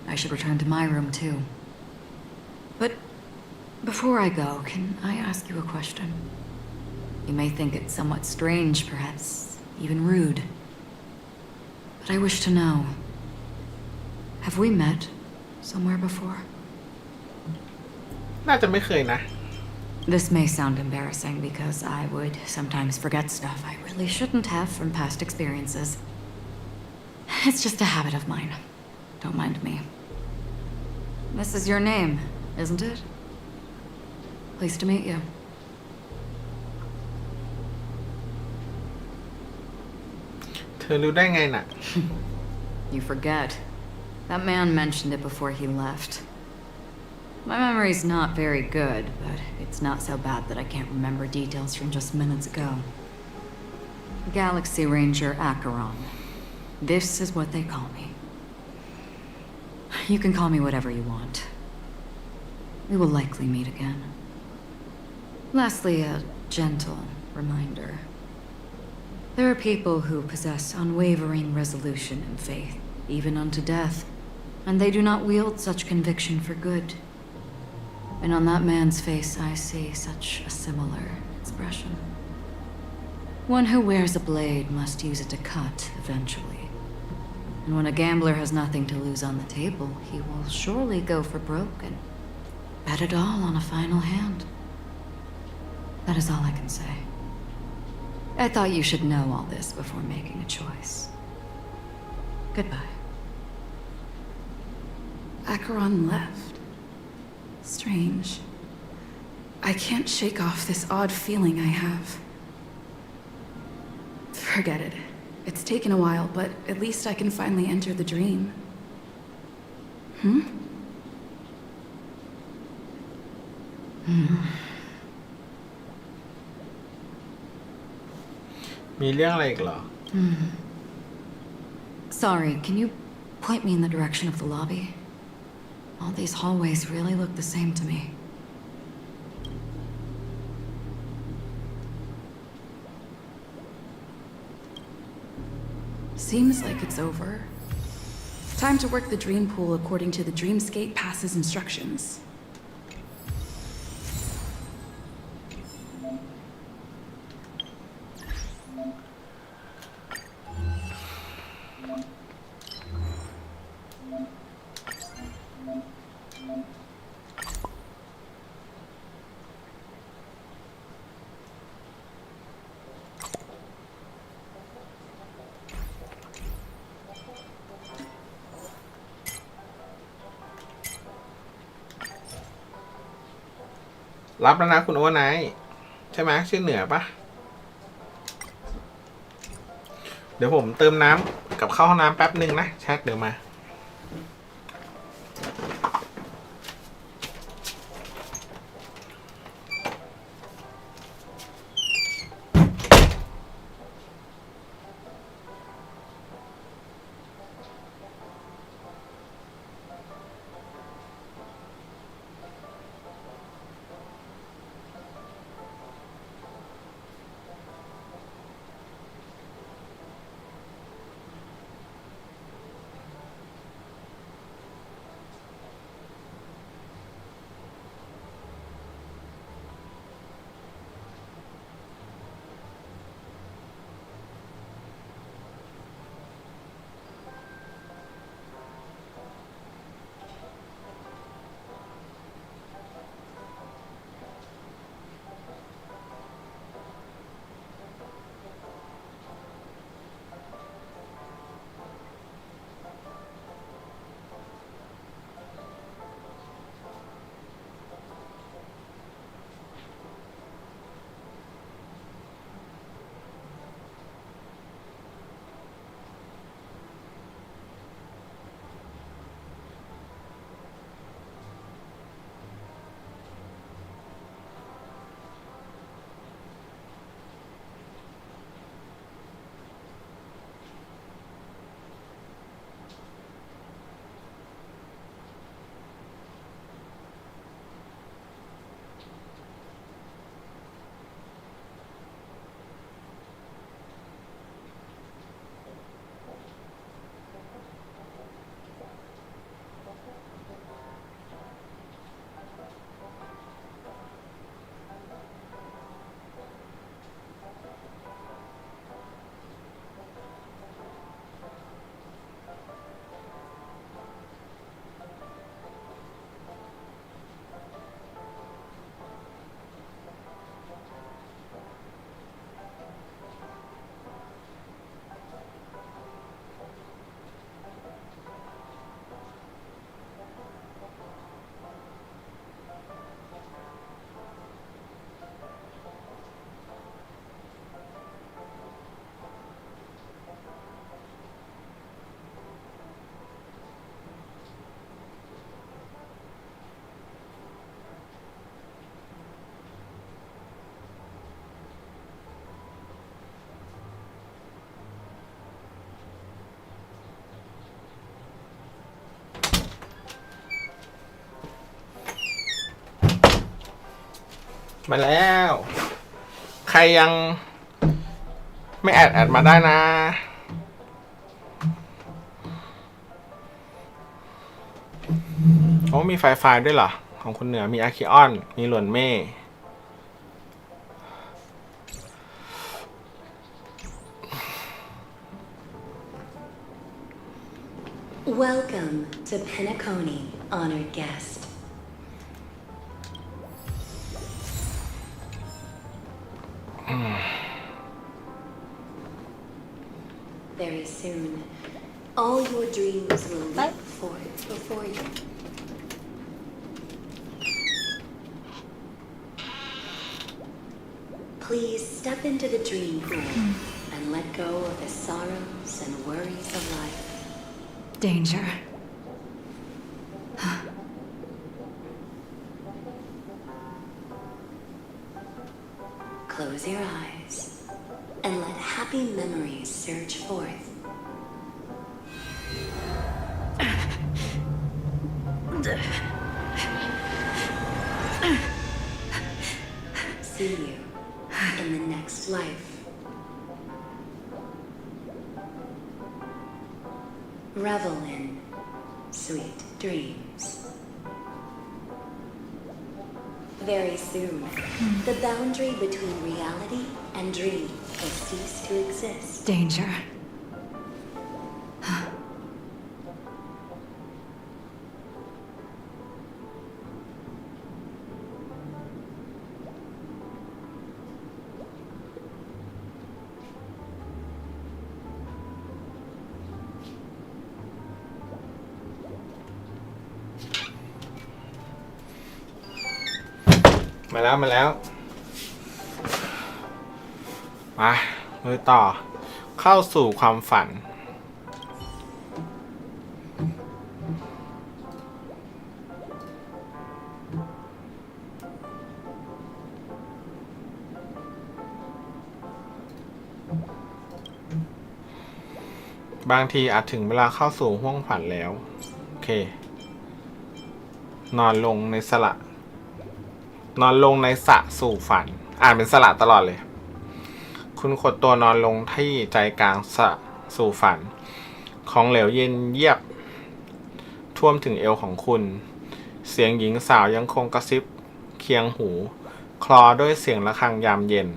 I should return to my room too. But before I go, can I ask you a question? You may think it somewhat strange, perhaps even rude. But I wish to know, have we met somewhere before? น่าจะไม่เคยนะ This may sound embarrassing because I would sometimes forget stuff I really shouldn't have from past experiences. It's just a habit of mine. Don't mind me. This is your name, isn't it? Pleased to meet you. Thรู้ได้ไงน่ะ You forget. That man mentioned it before he left. My memory's not very good, but it's not so bad that I can't remember details from just minutes ago. Galaxy Ranger Acheron. This is what they call me. You can call me whatever you want. We will likely meet again. Lastly, a gentle reminder. There are people who possess unwavering resolution and faith, even unto death, and they do not wield such conviction for good. And on that man's face I see such a similar expression. One who wears a blade must use it to cut eventually. And when a gambler has nothing to lose on the table, he will surely go for broke and bet it all on a final hand. That is all I can say. I thought you should know all this before making a choice. Goodbye. Acheron left. Strange. I can't shake off this odd feeling I have. Forget it. It's taken a while, but at least I can finally enter the dream. Hmm? มีเรื่องอะไรอีกเหรอ Sorry, can you point me in the direction of the lobby? All these hallways really look the same to me. Seems like it's over. Time to work the dream pool according to the Dreamscape Pass's instructions.รับแล้วนะคุณโอเวอร์ไนท์ใช่ไหมชื่อเหนือปะเดี๋ยวผมเติมน้ำกับเข้าห้องน้ำแป๊บหนึ่งนะแชทเดี๋ยวมา มาแล้ว ใครยังไม่แอดมาได้นะโอ้มีไฟด้วยเหรอ ของคุณเหนือมีอาคิออน มีหลวนเม่ Welcome to Penacony, honored guest. Very soon, all your dreams will leap forth before you. Please step into the dream pool and let go of the sorrows and worries of life. Danger. Close your eyes and let happy memories surge forth. See you in the next life. Revel in sweet dreams. Very soon, the boundary between reality and dream will cease to exist. Danger.มาแล้วมาเลยต่อเข้าสู่ความฝันบางทีอาจถึงเวลาเข้าสู่ห้วงฝันแล้วโอเคนอนลงในสระสู่ฝันอ่านเป็นสระตลอดเลยคุณขดตัวนอนลงที่ใจกลางสระสู่ฝันของเหลวเย็นเยียบท่วมถึงเอวของคุณเสียงหญิงสาวยังคงกระซิบเคียงหูคลอด้วยเสียงระฆังยามเย็น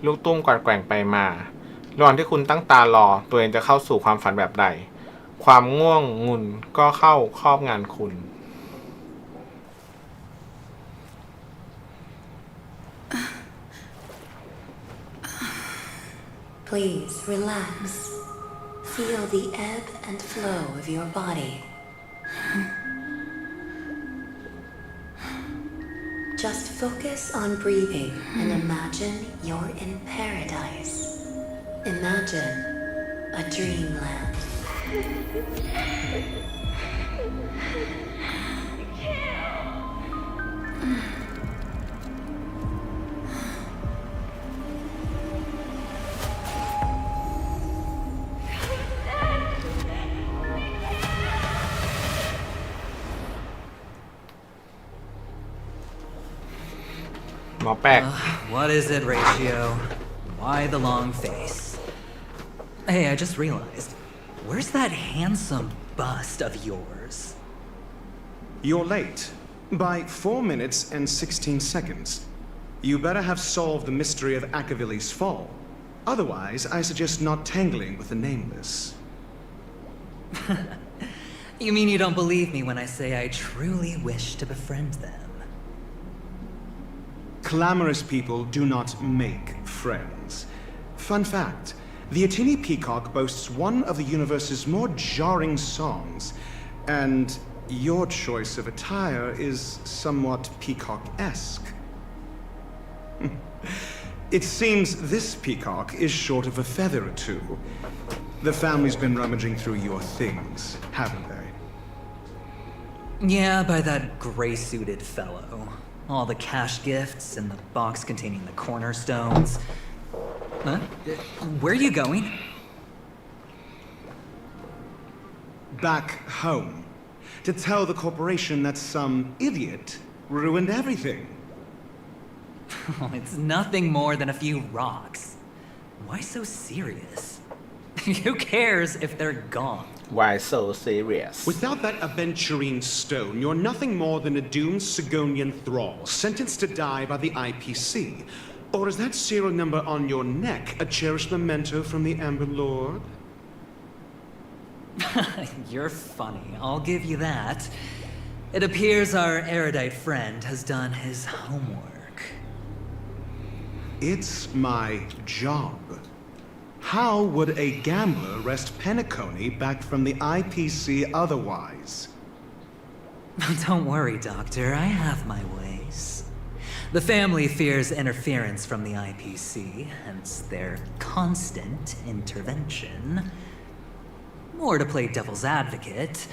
ลูกตุ้มกวัดแกว่งไปมาระหว่างที่คุณตั้งตารอตัวเองจะเข้าสู่ความฝันแบบใดความง่วงงุนก็เข้าครอบงานคุณ Please relax. Feel the ebb and flow of your body. Just focus on breathing and imagine you're in paradise. Imagine a dreamland. What is it, Ratio? Why the long face? Hey, I just realized. Where's that handsome bust of yours? You're late. By 4 minutes and 16 seconds. You better have solved the mystery of Akavili's fall. Otherwise, I suggest not tangling with the nameless. You mean you don't believe me when I say I truly wish to befriend them? Clamorous people do not make friends. Fun fact, the Atini Peacock boasts one of the universe's more jarring songs, and your choice of attire is somewhat peacock-esque. It seems this peacock is short of a feather or two. The family's been rummaging through your things, haven't they? Yeah, by that gray-suited fellow. All the cash gifts and the box containing the cornerstones. Huh? Where are you going? Back home. To tell the corporation that some idiot ruined everything. It's nothing more than a few rocks. Why so serious? Who cares if they're gone? Why so serious? Without that aventurine stone, you're nothing more than a doomed Sigonian thrall, sentenced to die by the IPC. Or is that serial number on your neck a cherished memento from the Amber Lord? You're funny, I'll give you that. It appears our erudite friend has done his homework. It's my job. How would a gambler wrest Penacony back from the IPC otherwise? Don't worry, Doctor, I have my ways. The family fears interference from the IPC, hence their constant intervention. Or to play devil's advocate,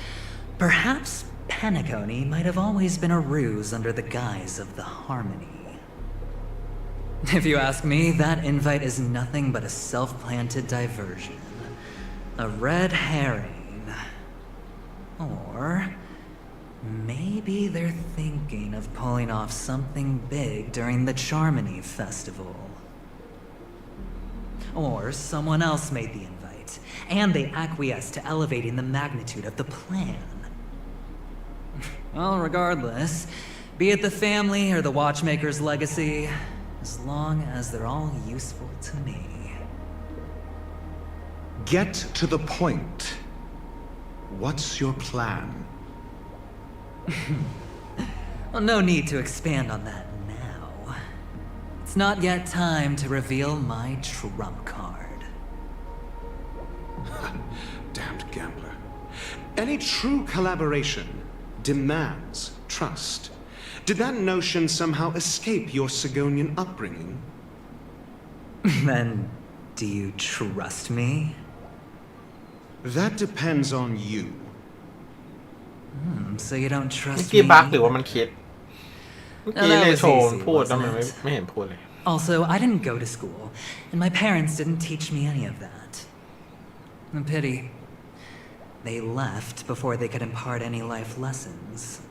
perhaps Penacony might have always been a ruse under the guise of the Harmony. If you ask me, that invite is nothing but a self-planted diversion. A red herring. Or maybe they're thinking of pulling off something big during the Charmony Festival. Or someone else made the invite, and they acquiesced to elevating the magnitude of the plan. Well, regardless, be it the family or the Watchmaker's legacy, as long as they're all useful to me. Get to the point. What's your plan? Well, no need to expand on that now. It's not yet time to reveal my trump card. Damned gambler. Any true collaboration demands trust. Did that notion somehow escape your Sigonian upbringing? Then, do you trust me? That depends on you. So you don't เมื่อ trust กี้ me? บั๊กหรือว่ามันคิด เมื่อกี้ that ใน was โชว์มัน easy, พูดแล้วมัน wasn't it? ไม่เห็นพูดเลย Also, I didn't go to school, and my parents didn't teach me any of that. A pity. They left before they could impart any life lessons.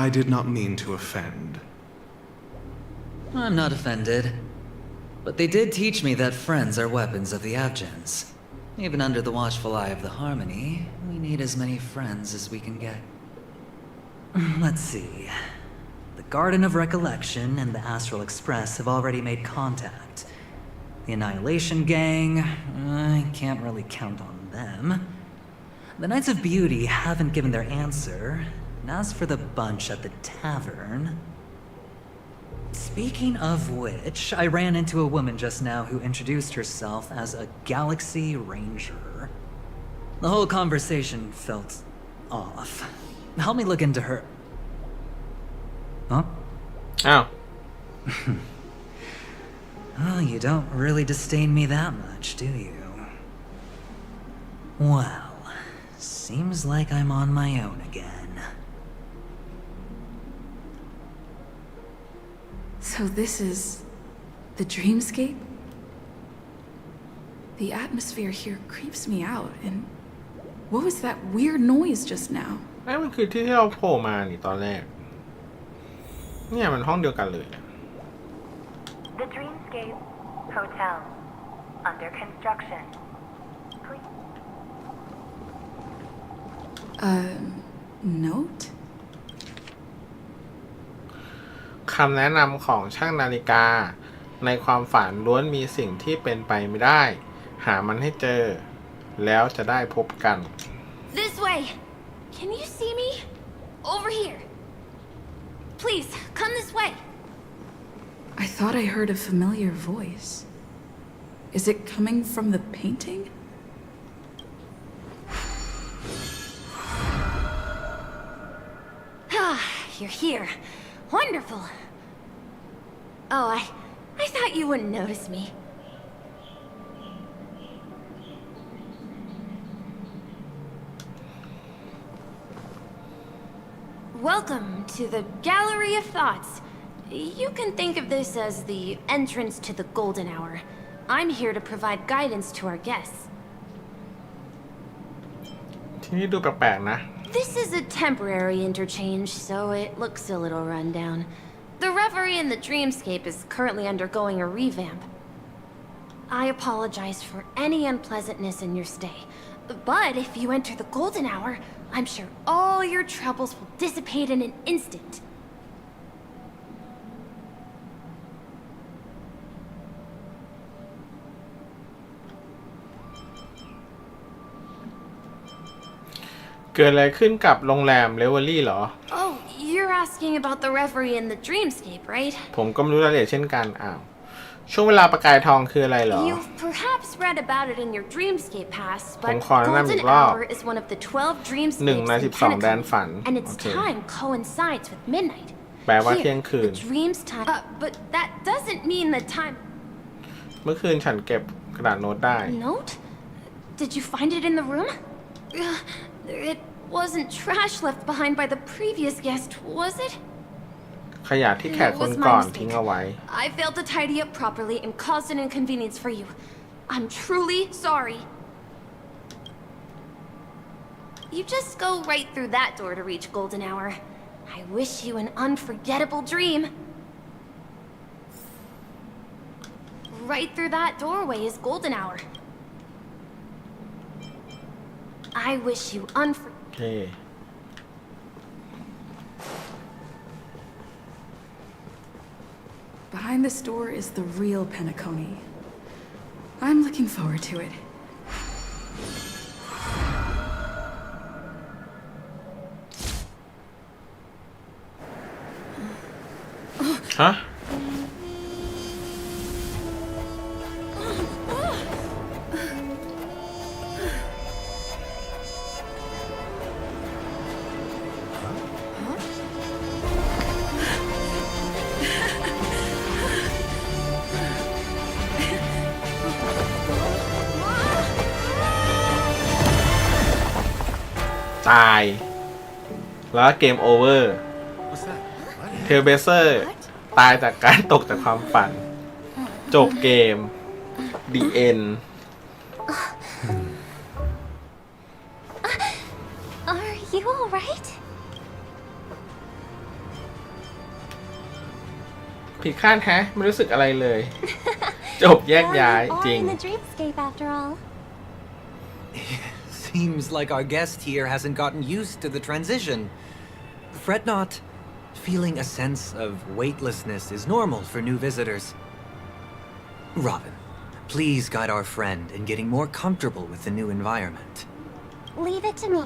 I did not mean to offend. I'm not offended. But they did teach me that friends are weapons of the Abgens. Even under the watchful eye of the Harmony, we need as many friends as we can get. Let's see. The Garden of Recollection and the Astral Express have already made contact. The Annihilation Gang, I can't really count on them. The Knights of Beauty haven't given their answer. And as for the bunch at the tavern... Speaking of which, I ran into a woman just now who introduced herself as a Galaxy Ranger. The whole conversation felt off. Help me look into her... Huh? Oh. Well, you don't really disdain me that much, do you? Well, seems like I'm on my own again. So this is the dreamscape? The atmosphere here creeps me out, and what was that weird noise just now? นั่นมันคือที่เราโผล่มานี่ตอนแรก เนี่ยมันห้องเดียวกันเลย The Dreamscape Hotel. Under construction. Please. Note? คำแนะนำของช่างนาฬิกา ในความฝันล้วนมีสิ่งที่เป็นไปไม่ได้ หามันให้เจอ แล้วจะได้พบกัน This way! Can you see me? Over here. Please, come this way. I thought I heard a familiar voice. Is it coming from the painting? Ah, you're here. Wonderful. Oh, I thought you wouldn't notice me. Welcome to the Gallery of Thoughts. You can think of this as the entrance to the Golden Hour. I'm here to provide guidance to our guests. ที่นี่ดูแปลกๆนะ This is a temporary interchange, so it looks a little run down. The Reverie in the Dreamscape is currently undergoing a revamp. I apologize for any unpleasantness in your stay, but if you enter the Golden Hour, I'm sure all your troubles will dissipate in an instant.เกิดอะไรขึ้นกับโรงแรมเลเวอรี่เหรอ Oh, you're asking about the Reverie in the Dreamscape, right? ผมก็ไม่รู้รายละเอียดเช่นกันช่วงเวลาประกายทองคืออะไรเหรอ You've perhaps read about it in your Dreamscape past, ผม but ขอแนะนำอี Golden กรอบ Hour is one of the 12 Dreamscapes 1 ใน in 12 แดน Penacony, ฝัน and โอ its เค time coincides with midnight. แปลว่า Here, เที่ยงคืน the dream's time. But that doesn't mean the time. เมื่อคืนฉันเก็บกระดาษโน้ตได้ Note? Did you find it in the room? It wasn't trash left behind by the previous guest, was it? ขยะที่แขกคนก่อนทิ้งเอาไว้ I failed to tidy up properly and caused an inconvenience for you. I'm truly sorry. You just go right through that door to reach Golden Hour. I wish you an unforgettable dream. Right through that doorway is Golden Hour. I wish youโอเค Behind this door is the real Penacony. I'm looking forward to it. ฮะ ตาย แล้วเกมโอเวอร์ เทลเบเซอร์ตายจากการตกจากความฝัน จบเกม The End Are you alright? ผิดคาดแฮะ ไม่รู้สึกอะไรเลย จบแยกย้ายจริง In the dreamscape after all. Seems like our guest here hasn't gotten used to the transition. Fret not. Feeling a sense of weightlessness is normal for new visitors. Robin, please guide our friend in getting more comfortable with the new environment. Leave it to me.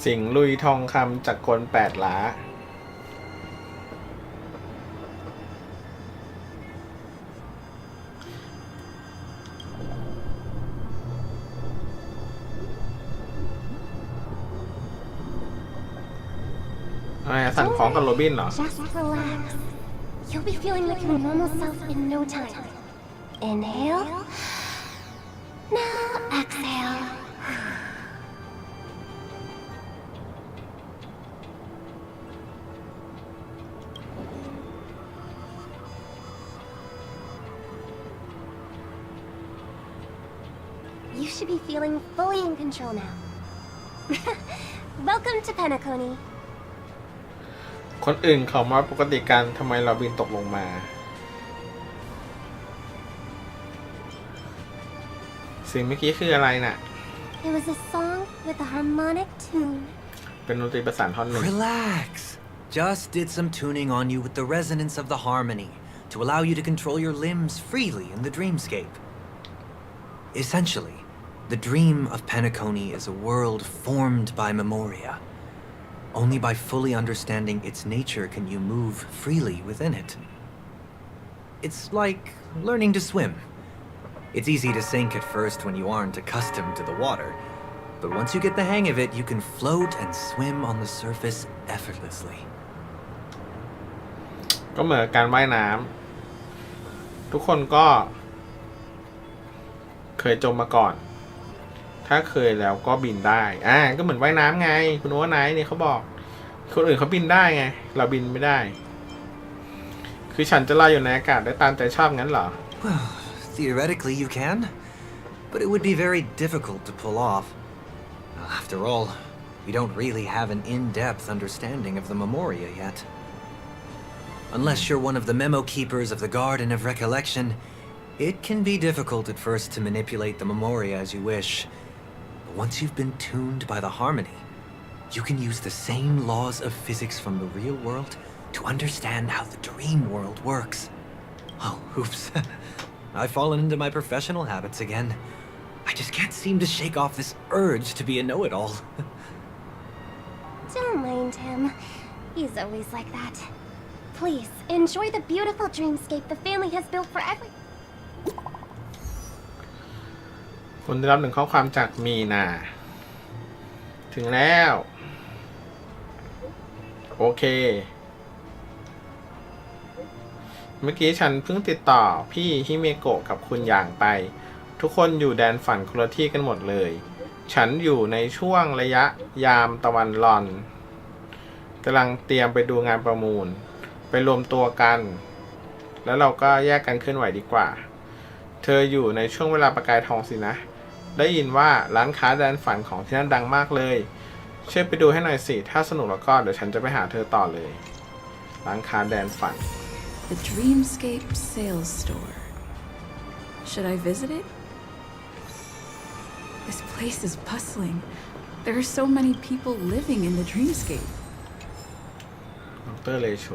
สิงห์ลุยทองคำจากคนแปดล้า อะไรอะสั่งของกับโรบินเหรอ Just relax. You'll be feeling like your normal self in no time. Inhale. Now exhale. You should be feeling fully in control now. Welcome to Penacony. คนอื่นเขามาปกติกันทำไมเราบินตกลงมา สิ่งเมื่อกี้คืออะไรน่ะ It was a song with a harmonic tune. เป็นดนตรีประสานท่อนหนึ่ง Relax. Just did some tuning on you with the resonance of the harmony to allow you to control your limbs freely in the dreamscape. Essentially, the dream of Penacony is a world formed by Memoria. Only by fully understanding its nature can you move freely within it. It's like learning to swim. It's easy to sink at first when you aren't accustomed to the water, but once you get the hang of it, you can float and swim on the surface effortlessly. ก็เหมือนการว่ายน้ำทุกคนก็เคยจมมาก่อน ถ้าเคยแล้วก็บินได้ก็เหมือนว่ายน้ำไงคุณโอเวอร์ไนท์เนี่ยเขาบอกคนอื่นเขาบินได้ไงเราบินไม่ได้ คือฉันจะลอยอยู่ในอากาศได้ตามใจชอบงั้นเหรอ Well, theoretically you can, but it would be very difficult to pull off. After all, we don't really have an in-depth understanding of the Memoria yet. Unless you're one of the memo keepers of the Garden of Recollection, it can be difficult at first to manipulate the Memoria as you wish. But once you've been tuned by the harmony, you can use the same laws of physics from the real world to understand how the dream world works. Oh, oops. I've fallen into my professional habits again. I just can't seem to shake off this urge to be a know-it-all. Don't mind him. He's always like that. Please, enjoy the beautiful dreamscape the family has built for every...คุณได้รับ1ข้อความจากมีนาถึงแล้ว โอเค เมื่อกี้ฉันเพิ่งติดต่อพี่ฮิเมโกะกับคุณหยางไป ทุกคนอยู่แดนฝันคนละที่กันหมดเลย ฉันอยู่ในช่วงระยะยามตะวันรอนกำลังเตรียมไปดูงานประมูลไปรวมตัวกันแล้วเราก็แยกกันเคลื่อนไหวดีกว่าเธออยู่ในช่วงเวลาประกายทองสินะได้ยินว่าร้านค้าแดนฝันของที่นั่นดังมากเลยช่วยไปดูให้หน่อยสิถ้าสนุกแล้วก็เดี๋ยวฉันจะไปหาเธอต่อเลยร้านค้าแดนฝัน The Dreamscape Sales Store. Should I visit it? This place is bustling. There are so many people living in the Dreamscape. ดร.เลโช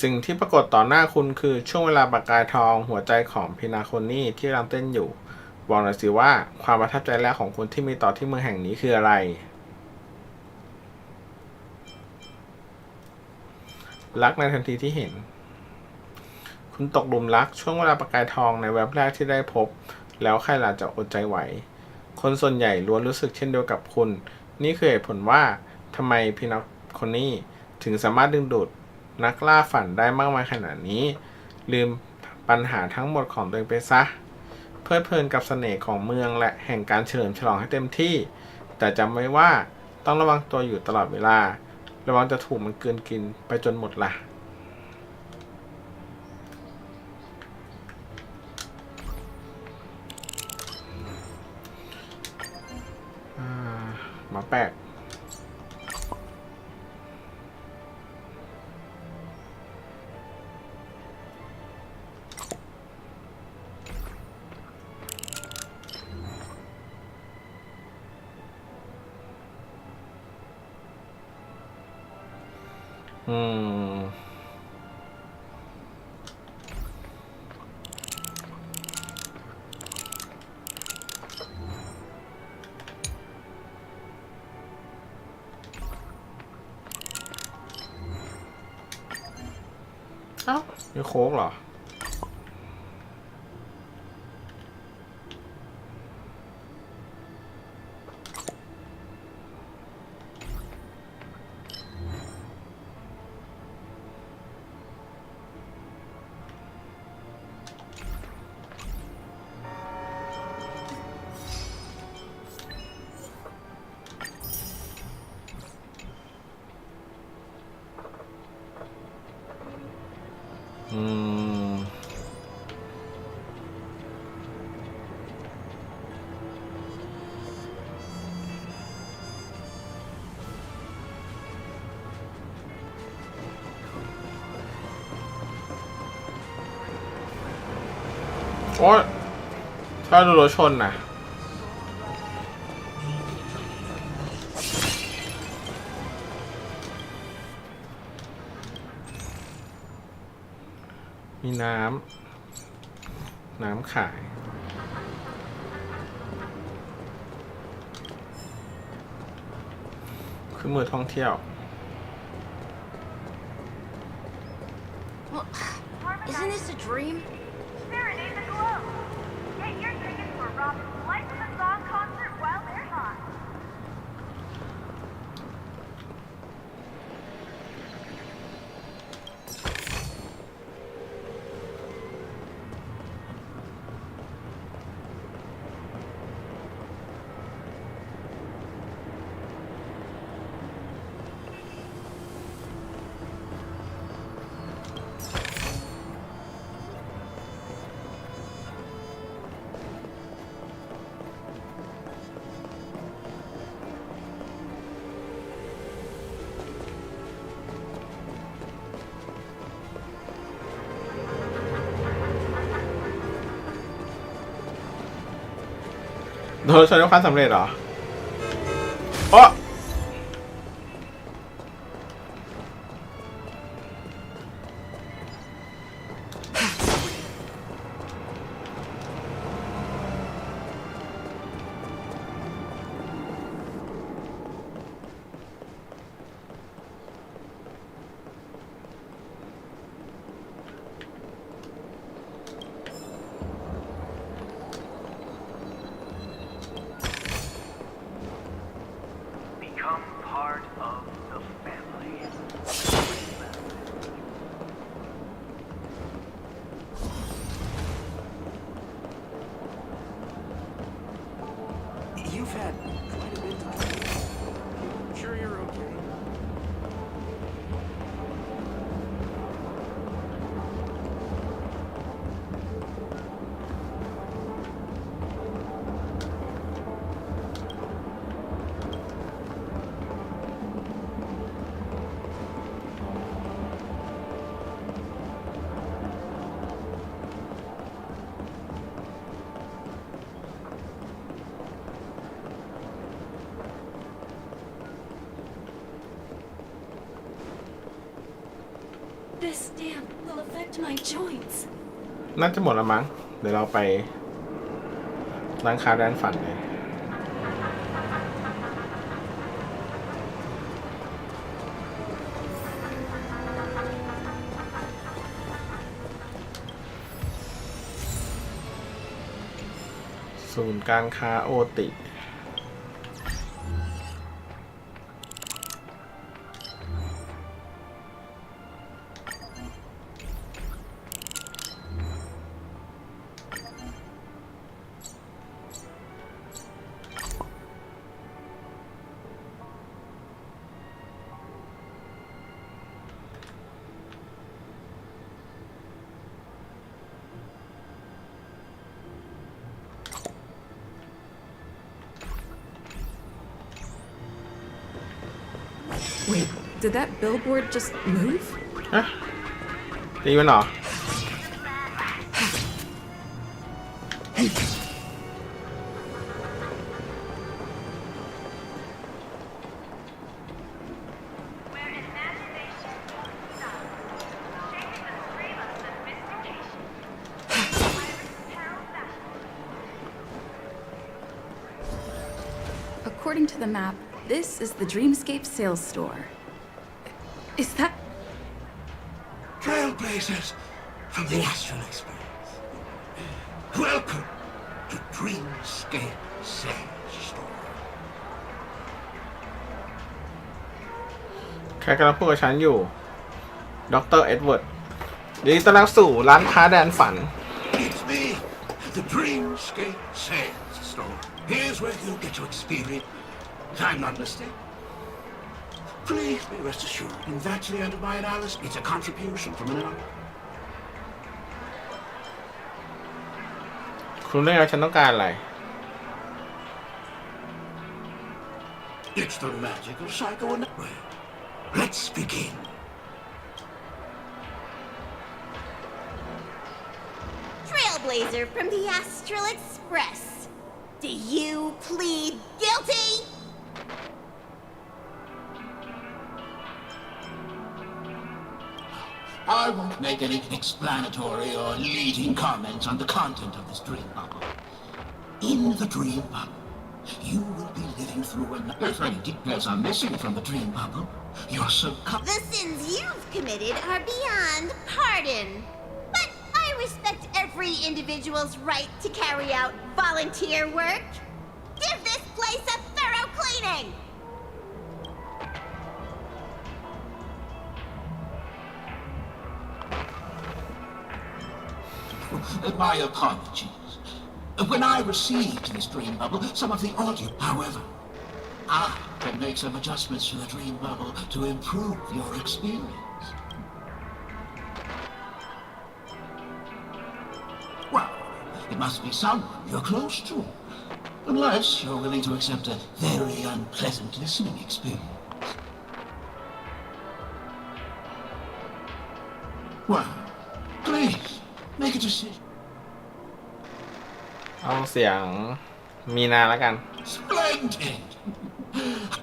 สิ่งที่ปรากฏต่อหน้าคุณคือช่วงเวลาประกายทองหัวใจของพินาโคนี่ที่กำลังเต้นอยู่บอกหน่อยสิว่าความประทับใจแรกของคุณที่มีต่อที่เมืองแห่งนี้คืออะไรรักในทันทีที่เห็นคุณตกหลุมรักช่วงเวลาประกายทองในแวบแรกที่ได้พบแล้วใครล่ะจะอดใจไหวคนส่วนใหญ่ล้วนรู้สึกเช่นเดียวกับคุณนี่คือเหตุผลว่าทำไมพินาโคนี่ถึงสามารถดึงดูดนักล่าฝันได้มากมายขนาดนี้ลืมปัญหาทั้งหมดของตัวเองไปซะเพลิดเพลินกับเสน่ห์ของเมืองและแห่งการเฉลิมฉลองให้เต็มที่แต่จำไว้ว่าต้องระวังตัวอยู่ตลอดเวลาระวังจะถูกมันกลืนกินไปจนหมดล่ะหมาแปลกเอ้านี่โค้กเหรอโอ้ยถ้าดูรถชนนะมีน้ำขายขึ้นมือท่องเที่ยว Well, isn't this a dream? Serenade the glow. Get your tickets for Robin's Life of the Song concert while they're hot. โดนชนด้วยความสำเร็จเหรอโอ้ Become part of the family. You've had quite a bit of time. Sure you're okay? This damp will affect my joints. น่าจะหมดแล้วมั้งเดี๋ยวเราไปร้านค้าด้านฝั่งเลยศูนย์การค้าโอติWait, did that billboard just move? ฮะตีมันเหรอ According to the map, this is the Dreamscape sales store. Is that... Trailblazers from the Astral Express. Welcome to Dreamscape Sales Store. ใครกำลังพูดกับฉันอยู่ดร. เอ็ดเวิร์ดยินดีต้อนรับสู่ร้านค้าแดนฝัน It's me, the Dreamscape Sales Store. Here's where you get to experience. If I'm not mistaken. Please be rest assured, and that's the end of my analysis. It's a contribution from an hour. คุณรู้ไหมว่าฉันต้องการอะไร It's the magical psycho in the way. Let's begin. Trailblazer from the Astral Express. Do you plead guilty? I won't make any explanatory or leading comments on the content of this dream bubble. In the dream bubble, you will be living through an... If any details are missing from the dream bubble, your subconscious... The sins you've committed are beyond pardon. But I respect every individual's right to carry out volunteer work. Give this place a thorough cleaning! My apologies. When I received this dream bubble, some of the audio, however, I can make some adjustments to the dream bubble to improve your experience. Well, it must be someone you're close to. Unless you're willing to accept a very unpleasant listening experience. Well, please, make a decision. เอาเสียง มีนาแล้วกัน Splendid!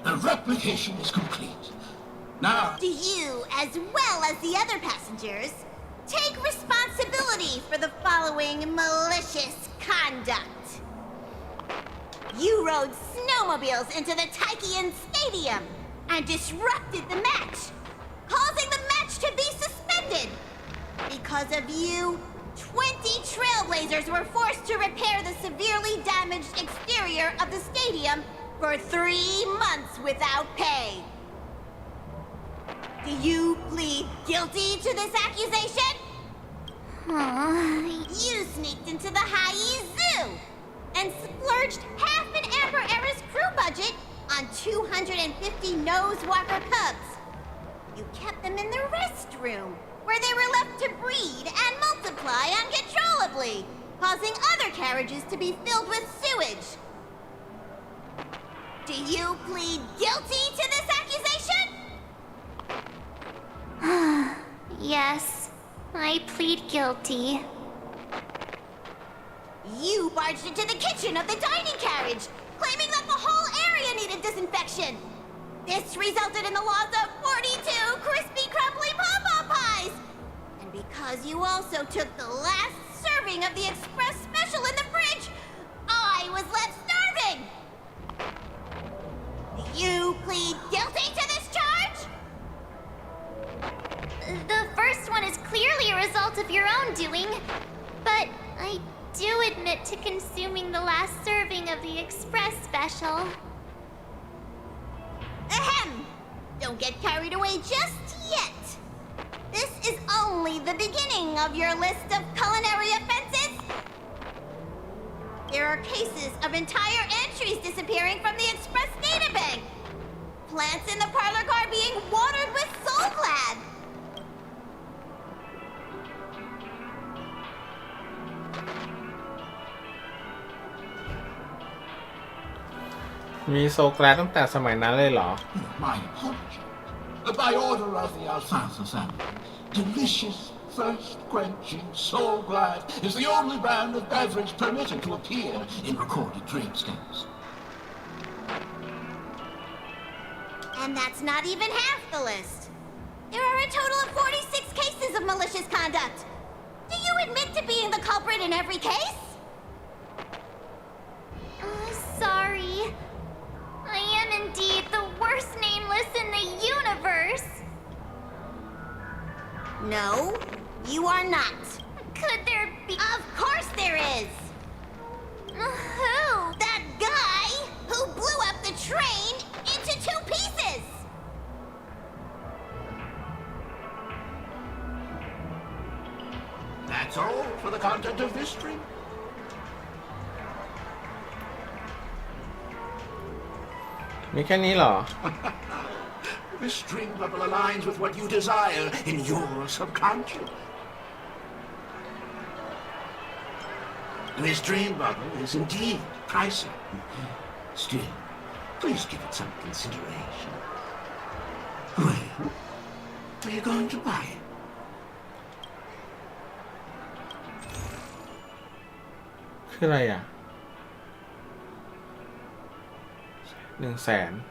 The replication is complete. Now, Do you, as well as the other passengers, take responsibility for the following malicious conduct? You rode snowmobiles into the Taikian Stadium and disrupted the match, causing the match to be suspended. Because of you, 20 trailblazers were forced to repair the severely damaged exterior of the stadium for 3 months without pay. Do you plead guilty to this accusation? You sneaked into the Haie Zoo and splurged half an Amber Era's crew budget on 250 Nosewalker cubs. You kept them in the restroom, where they were left to breed and multiply uncontrollably, causing other carriages to be filled with sewage. Do you plead guilty to this accusation? Yes, I plead guilty. You barged into the kitchen of the dining carriage, claiming that the whole area needed disinfection. This resulted in the loss of 42 crispy, crumbly pom-pom pies. And because you also took the last serving of the express special in the fridge, I was left starving. Do you plead guilty to this charge? The first one is clearly a result of your own doing, but I do admit to consuming the last serving of the express special. Ahem! Don't get carried away just yet. This is only the beginning of your list of culinary offenses. There are cases of entire entries disappearing from the express databank. Plants in the parlor car being watered with Soul Glad.มีโซแกรตั้งแต่สมัยนั้นเลยเหรอ my apology. By order of the Alfalfa family, delicious, thirst-quenching Soul Glad is the only brand of beverage permitted to appear in recorded dreamscapes. And that's not even half the list. There are a total of 46 cases of malicious conduct. Do you admit to being the culprit in every case? Sorry. I am indeed the worst nameless in the universe. No, you are not. Could there be? Of course there is. Who? That guy who blew up the train into 2 pieces. That's all for the content of this dream.มีแค่นี้เหรอ This dream bubble aligns with what you desire in your subconscious. This dream bubble is indeed pricey. Still, please give it some consideration. Well, are you going to buy it? คืออะไรอ่ะ 100,000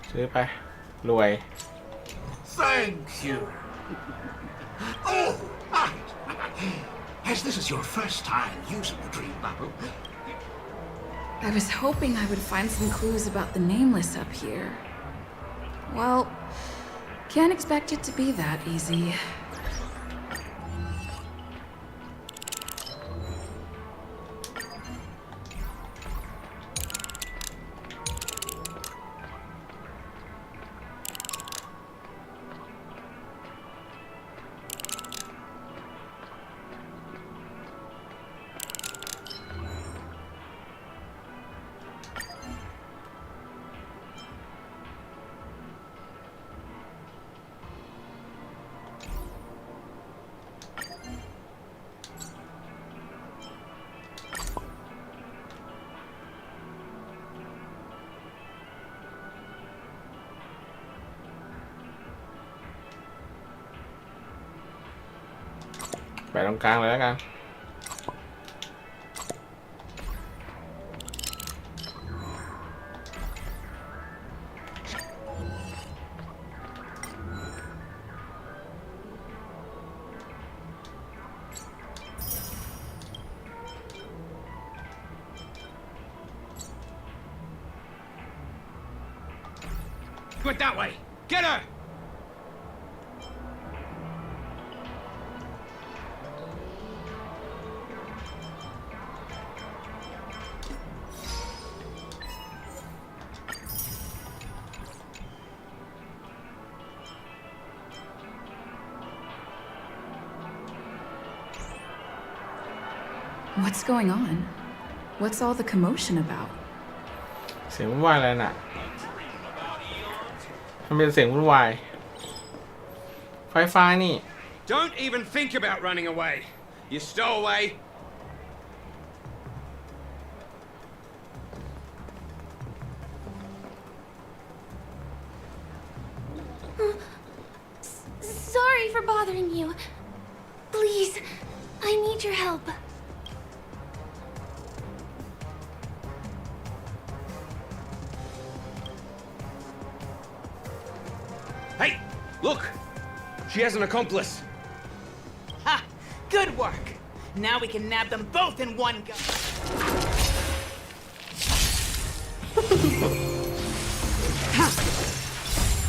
ซื้อไป รวย Thank you. Oh, right. As this is your first time using the dream bubble, I was hoping I would find some clues about the nameless up here. Well, can't expect it to be that easy. ไปตรงกลางเลยแล้วกัน Went that way. Get her! What's going on? What's all the commotion about? เสียงวุ่นวายอะไรน่ะมันเป็นเสียงวุ่นวายไฟฟ้านี่ Don't even think about running away. You stowaway. Sorry for bothering you. Please, I need your help. Hey, look! She has an accomplice. Ha! Good work. Now we can nab them both in one go.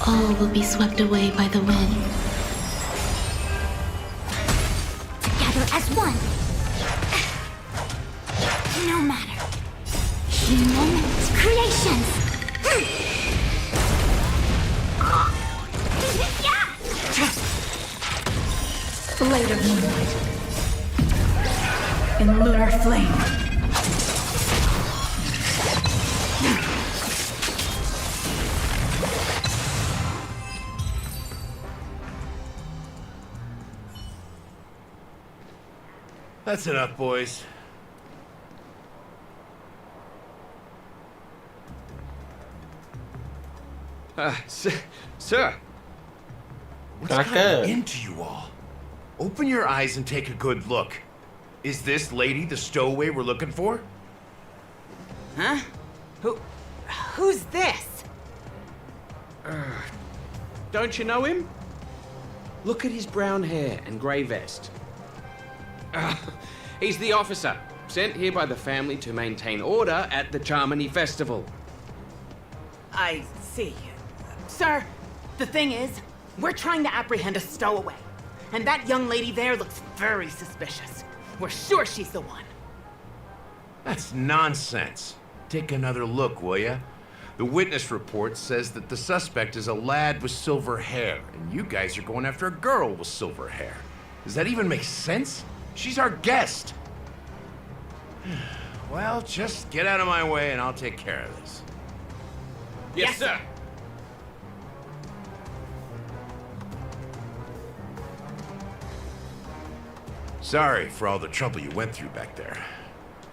All will be swept away by the wind. Together as one. No matter. Human creations. Blade of moonlight. In lunar flame. That's enough, boys. Sir. What's gotten into you all? Open your eyes and take a good look. Is this lady the stowaway we're looking for? Huh? Who's this? Don't you know him? Look at his brown hair and grey vest. He's the officer, sent here by the family to maintain order at the Charmony Festival. I see. Sir, the thing is, we're trying to apprehend a stowaway. And that young lady there looks very suspicious. We're sure she's the one. That's nonsense. Take another look, will ya? The witness report says that the suspect is a lad with silver hair, and you guys are going after a girl with silver hair. Does that even make sense? She's our guest. Well, just get out of my way and I'll take care of this. Yes, sir. Sorry for all the trouble you went through back there.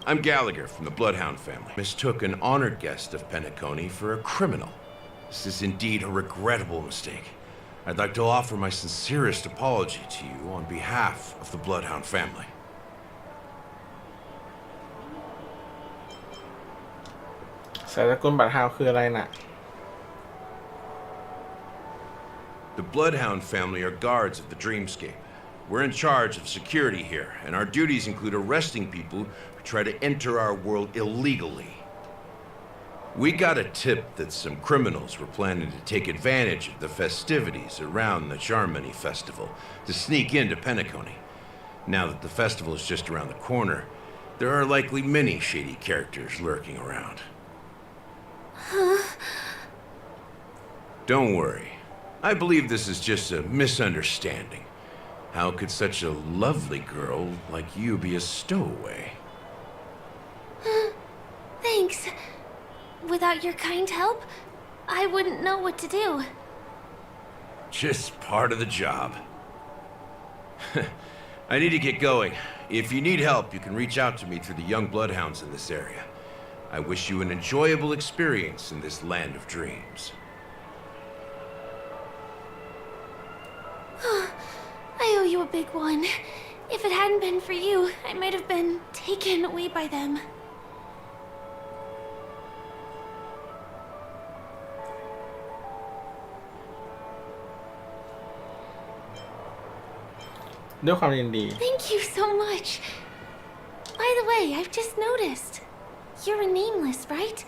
I'm Gallagher from the Bloodhound family. Mistook an honored guest of Penacony for a criminal. This is indeed a regrettable mistake. I'd like to offer my sincerest apology to you on behalf of the Bloodhound family. The Bloodhound family are guards of the Dreamscape. We're in charge of security here, and our duties include arresting people who try to enter our world illegally. We got a tip that some criminals were planning to take advantage of the festivities around the Charmony Festival to sneak into Penacony. Now that the festival is just around the corner, there are likely many shady characters lurking around. Huh? Don't worry. I believe this is just a misunderstanding. How could such a lovely girl like you be a stowaway? Thanks. Without your kind help, I wouldn't know what to do. Just part of the job. I need to get going. If you need help, you can reach out to me through the young bloodhounds in this area. I wish you an enjoyable experience in this land of dreams. I owe you a big one. If it hadn't been for you, I might have been taken away by them. ด้วยความยินดี Thank you so much. By the way, I've just noticed. You're a nameless, right?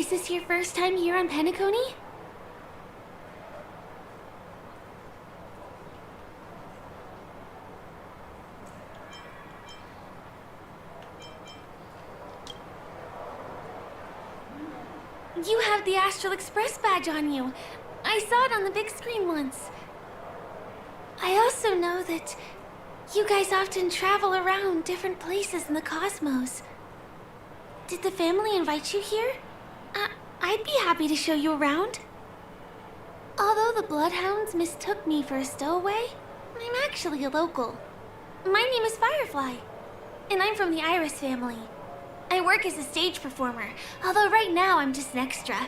Is this your first time here on Penacony? You have the Astral Express badge on you. I saw it on the big screen once. I also know that you guys often travel around different places in the cosmos. Did the family invite you here? I'd be happy to show you around. Although the Bloodhounds mistook me for a stowaway, I'm actually a local. My name is Firefly, and I'm from the Iris family. I work as a stage performer, although right now I'm just an extra.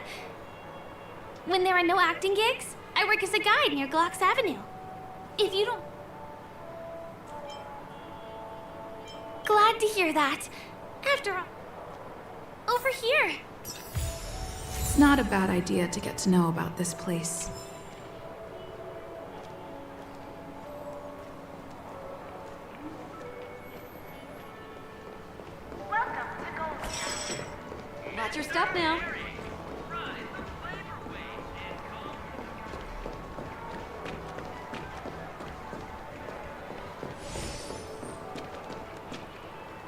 When there are no acting gigs, I work as a guide near Glocks Avenue. If you don't... Glad to hear that. After all... Over here. It's not a bad idea to get to know about this place. That's your stuff now.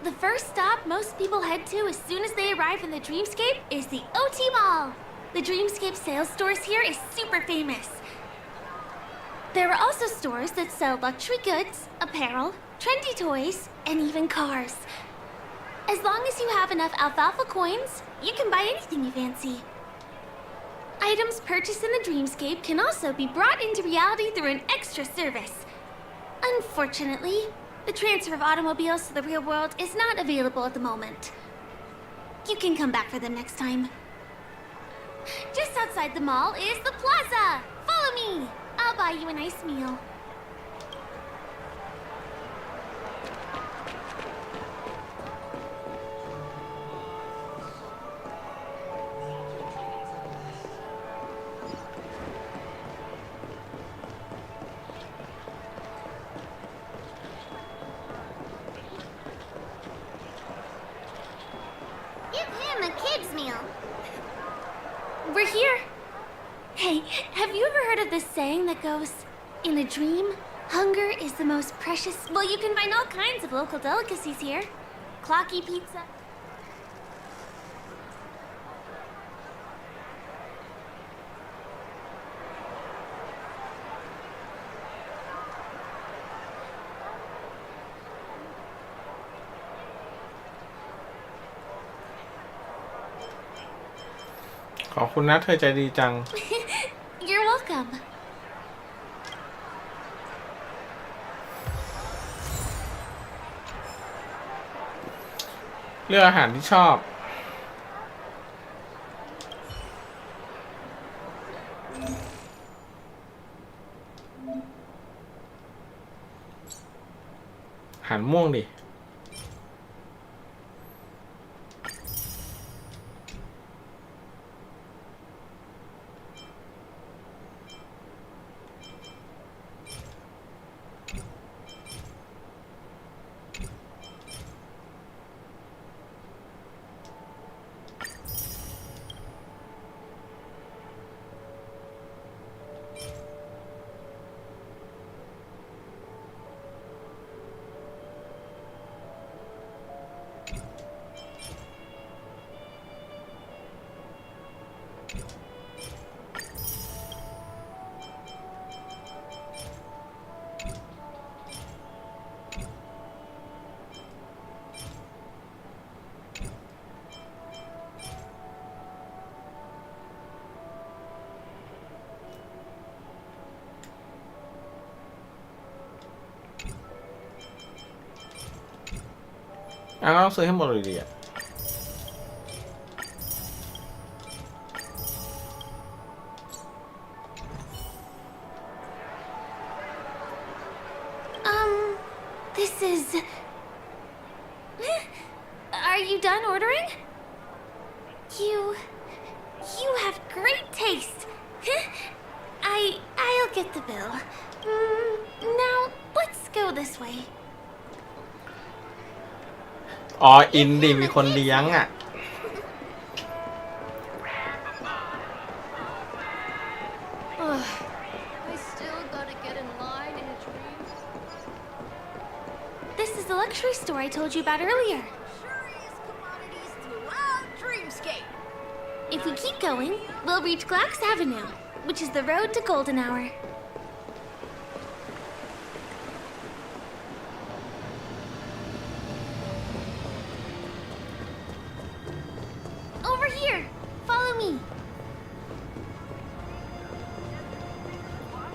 The first stop most people head to as soon as they arrive in the Dreamscape is the OT Mall. The Dreamscape sales stores here is super famous. There are also stores that sell luxury goods, apparel, trendy toys, and even cars. As long as you have enough alfalfa coins, you can buy anything you fancy. Items purchased in the Dreamscape can also be brought into reality through an extra service. Unfortunately, the transfer of automobiles to the real world is not available at the moment. You can come back for them next time. Just outside the mall is the plaza! Follow me! I'll buy you a nice meal. Give him a kid's meal. We're here. Hey, have you ever heard of this saying that goes, in a dream, hunger is the most precious... Well, you can find all kinds of local delicacies here. Clocky pizza.ขอบคุณนะเธอใจดีจัง You're welcome. เลือกอาหารที่ชอบ อาหารม่วงดิ ก็ต้องซื้อให้หมดเลยดีอ่ะ This ordering? You have great taste. I'll get the bill. Now, let's go this way. อ๋ออินดิมีคนเลี้ยงอ่ะ I still gotta get in line in a dream. This is the luxury store I told you about earlier. Throughout Dreamscape. If we keep going, we'll reach Glax Avenue, which is the road to Golden Hour. Over here! Follow me.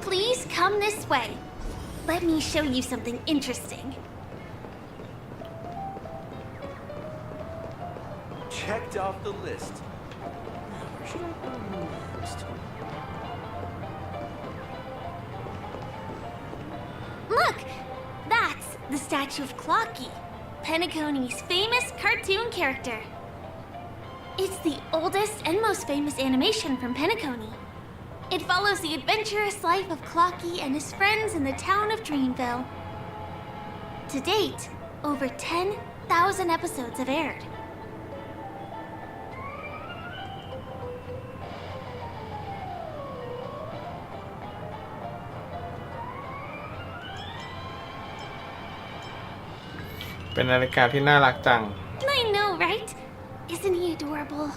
Please come this way. Let me show you something interesting. Checked off the list. Now, where should I go next? Look! That's the statue of Clocky, Penacony's famous cartoon character. It's the oldest and most famous animation from Penacony. It follows the adventurous life of Clocky and his friends in the town of Dreamville. To date, over 10,000 episodes have aired.เป็นนาฬิกาที่น่ารักจัง I know, right? Isn't he adorable?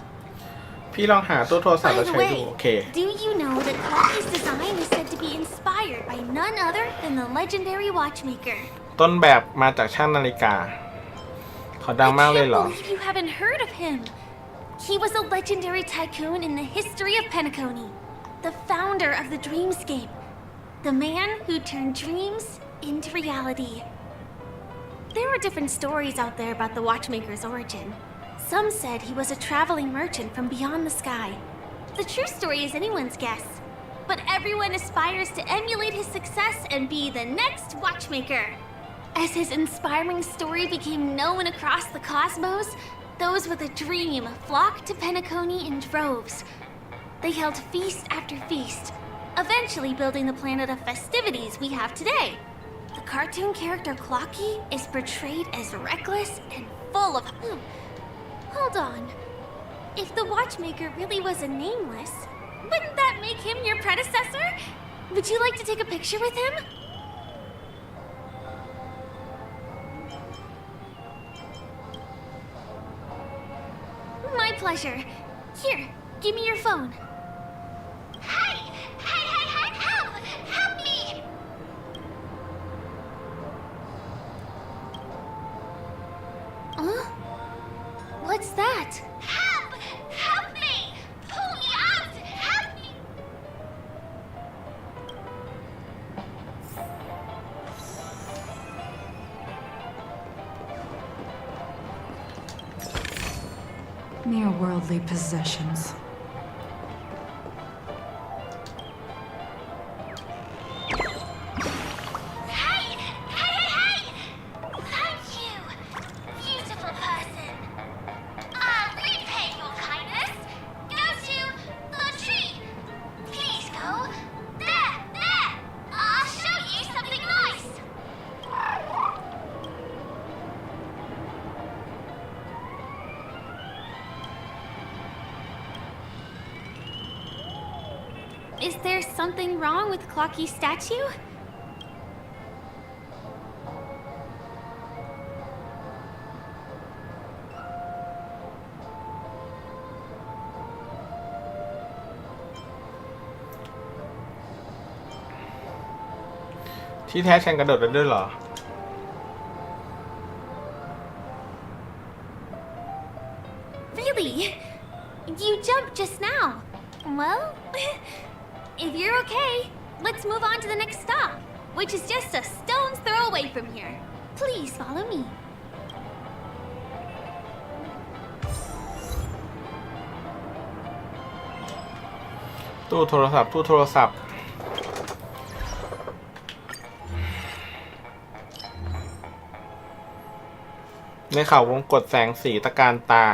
พี่ลองหาตู้โทรศัพท์ By แล้ว the ใช้ดู way, โอเค do you know that Clocky's design is said to be inspired by none other than the legendary watchmaker? ต้นแบบมาจากช่างนาฬิกาเขาดังมากเลยเหรอ I can't believe you haven't heard of him. He was a legendary tycoon in the history of Penacony, the founder of the Dreamscape, the man who turned dreams into reality. There are different stories out there about the watchmaker's origin. Some said he was a traveling merchant from beyond the sky. The true story is anyone's guess, but everyone aspires to emulate his success and be the next watchmaker. As his inspiring story became known across the cosmos, those with a dream flocked to Penacony in droves. They held feast after feast, eventually building the planet of festivities we have today. The cartoon character Clocky is portrayed as reckless and full of... Hold on. If the watchmaker really was a nameless, wouldn't that make him your predecessor? Would you like to take a picture with him? My pleasure. Here, give me your phone. Hey! Help! Help me! Huh? What's that? Help! Help me! Pull me out! Help me! Mere worldly possessions. Thank you, beautiful person. I'll repay your kindness. Go to the tree. Please go. There. I'll show you something nice. Is there something wrong with Clocky's statue?ที่แท้ฉันกระโดดได้ด้วยเหรอ Really? You jumped just now. Well, if you're okay, let's move on to the next stop, which is just a stone's throw away from here. Please follow me. ตู้โทรศัพท์ ในเขาวงกตแสงสีตะการตา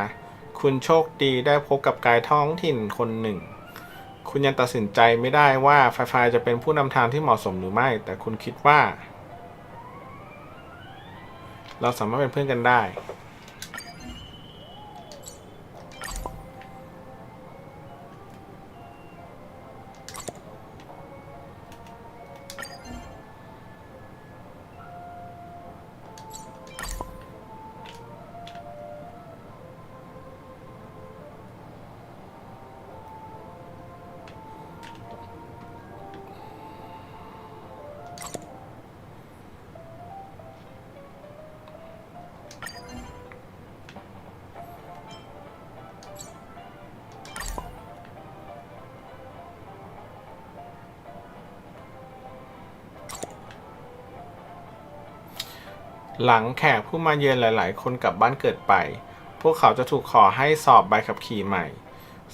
คุณโชคดีได้พบกับกายท้องถิ่นคนหนึ่งคุณยังตัดสินใจไม่ได้ว่าไฟจะเป็นผู้นำทางที่เหมาะสมหรือไม่แต่คุณคิดว่าเราสามารถเป็นเพื่อนกันได้หลังแขกผู้มาเยือนหลายๆคนกลับบ้านเกิดไปพวกเขาจะถูกขอให้สอบใบขับขี่ใหม่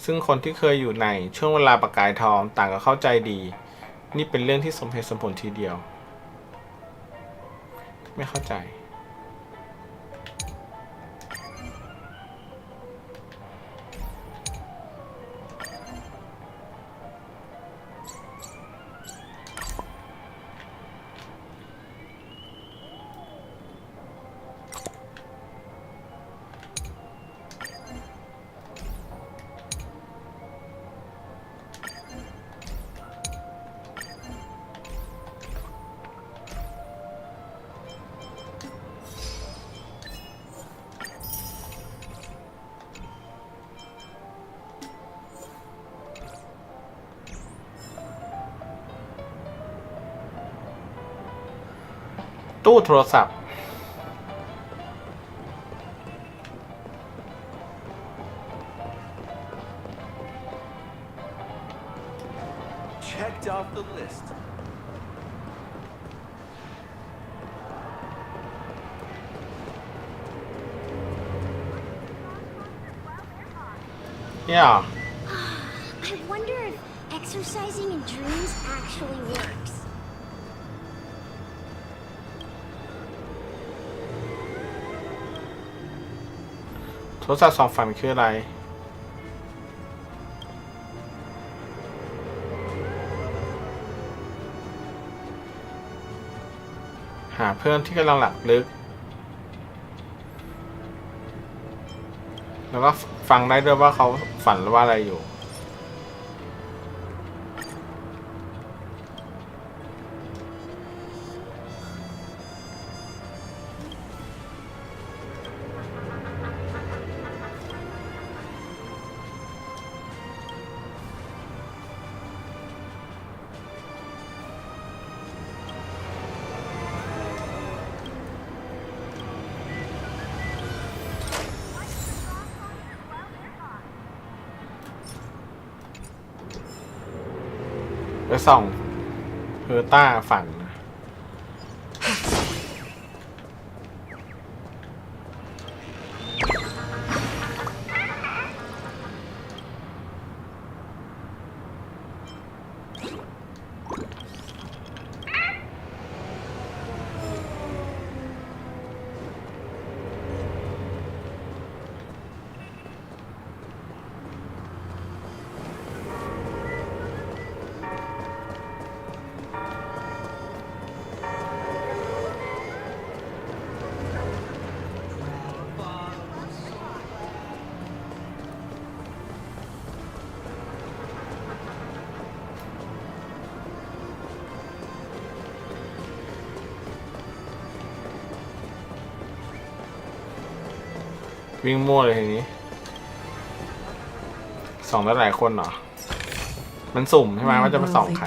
ซึ่งคนที่เคยอยู่ในช่วงเวลาประกายทองต่างก็เข้าใจดีนี่เป็นเรื่องที่สมเหตุสมผลทีเดียวไม่เข้าใจตู้โทรศัพท์ Checked off the list. เนี่ย I wonder if exercising in dreams actually works. โทรศัพท์สองฝันคืออะไรหาเพื่อนที่กำลังหลับลึกแล้วก็ฟังได้ด้วยว่าเขาฝันว่าอะไรอยู่ไปส่องเฮอร์ต้าฝันวิ่งมั่วเลยทีนี้ส่องได้หลายคนเหรอมันสุ่มใช่ไหมว่าจะมาส่องใคร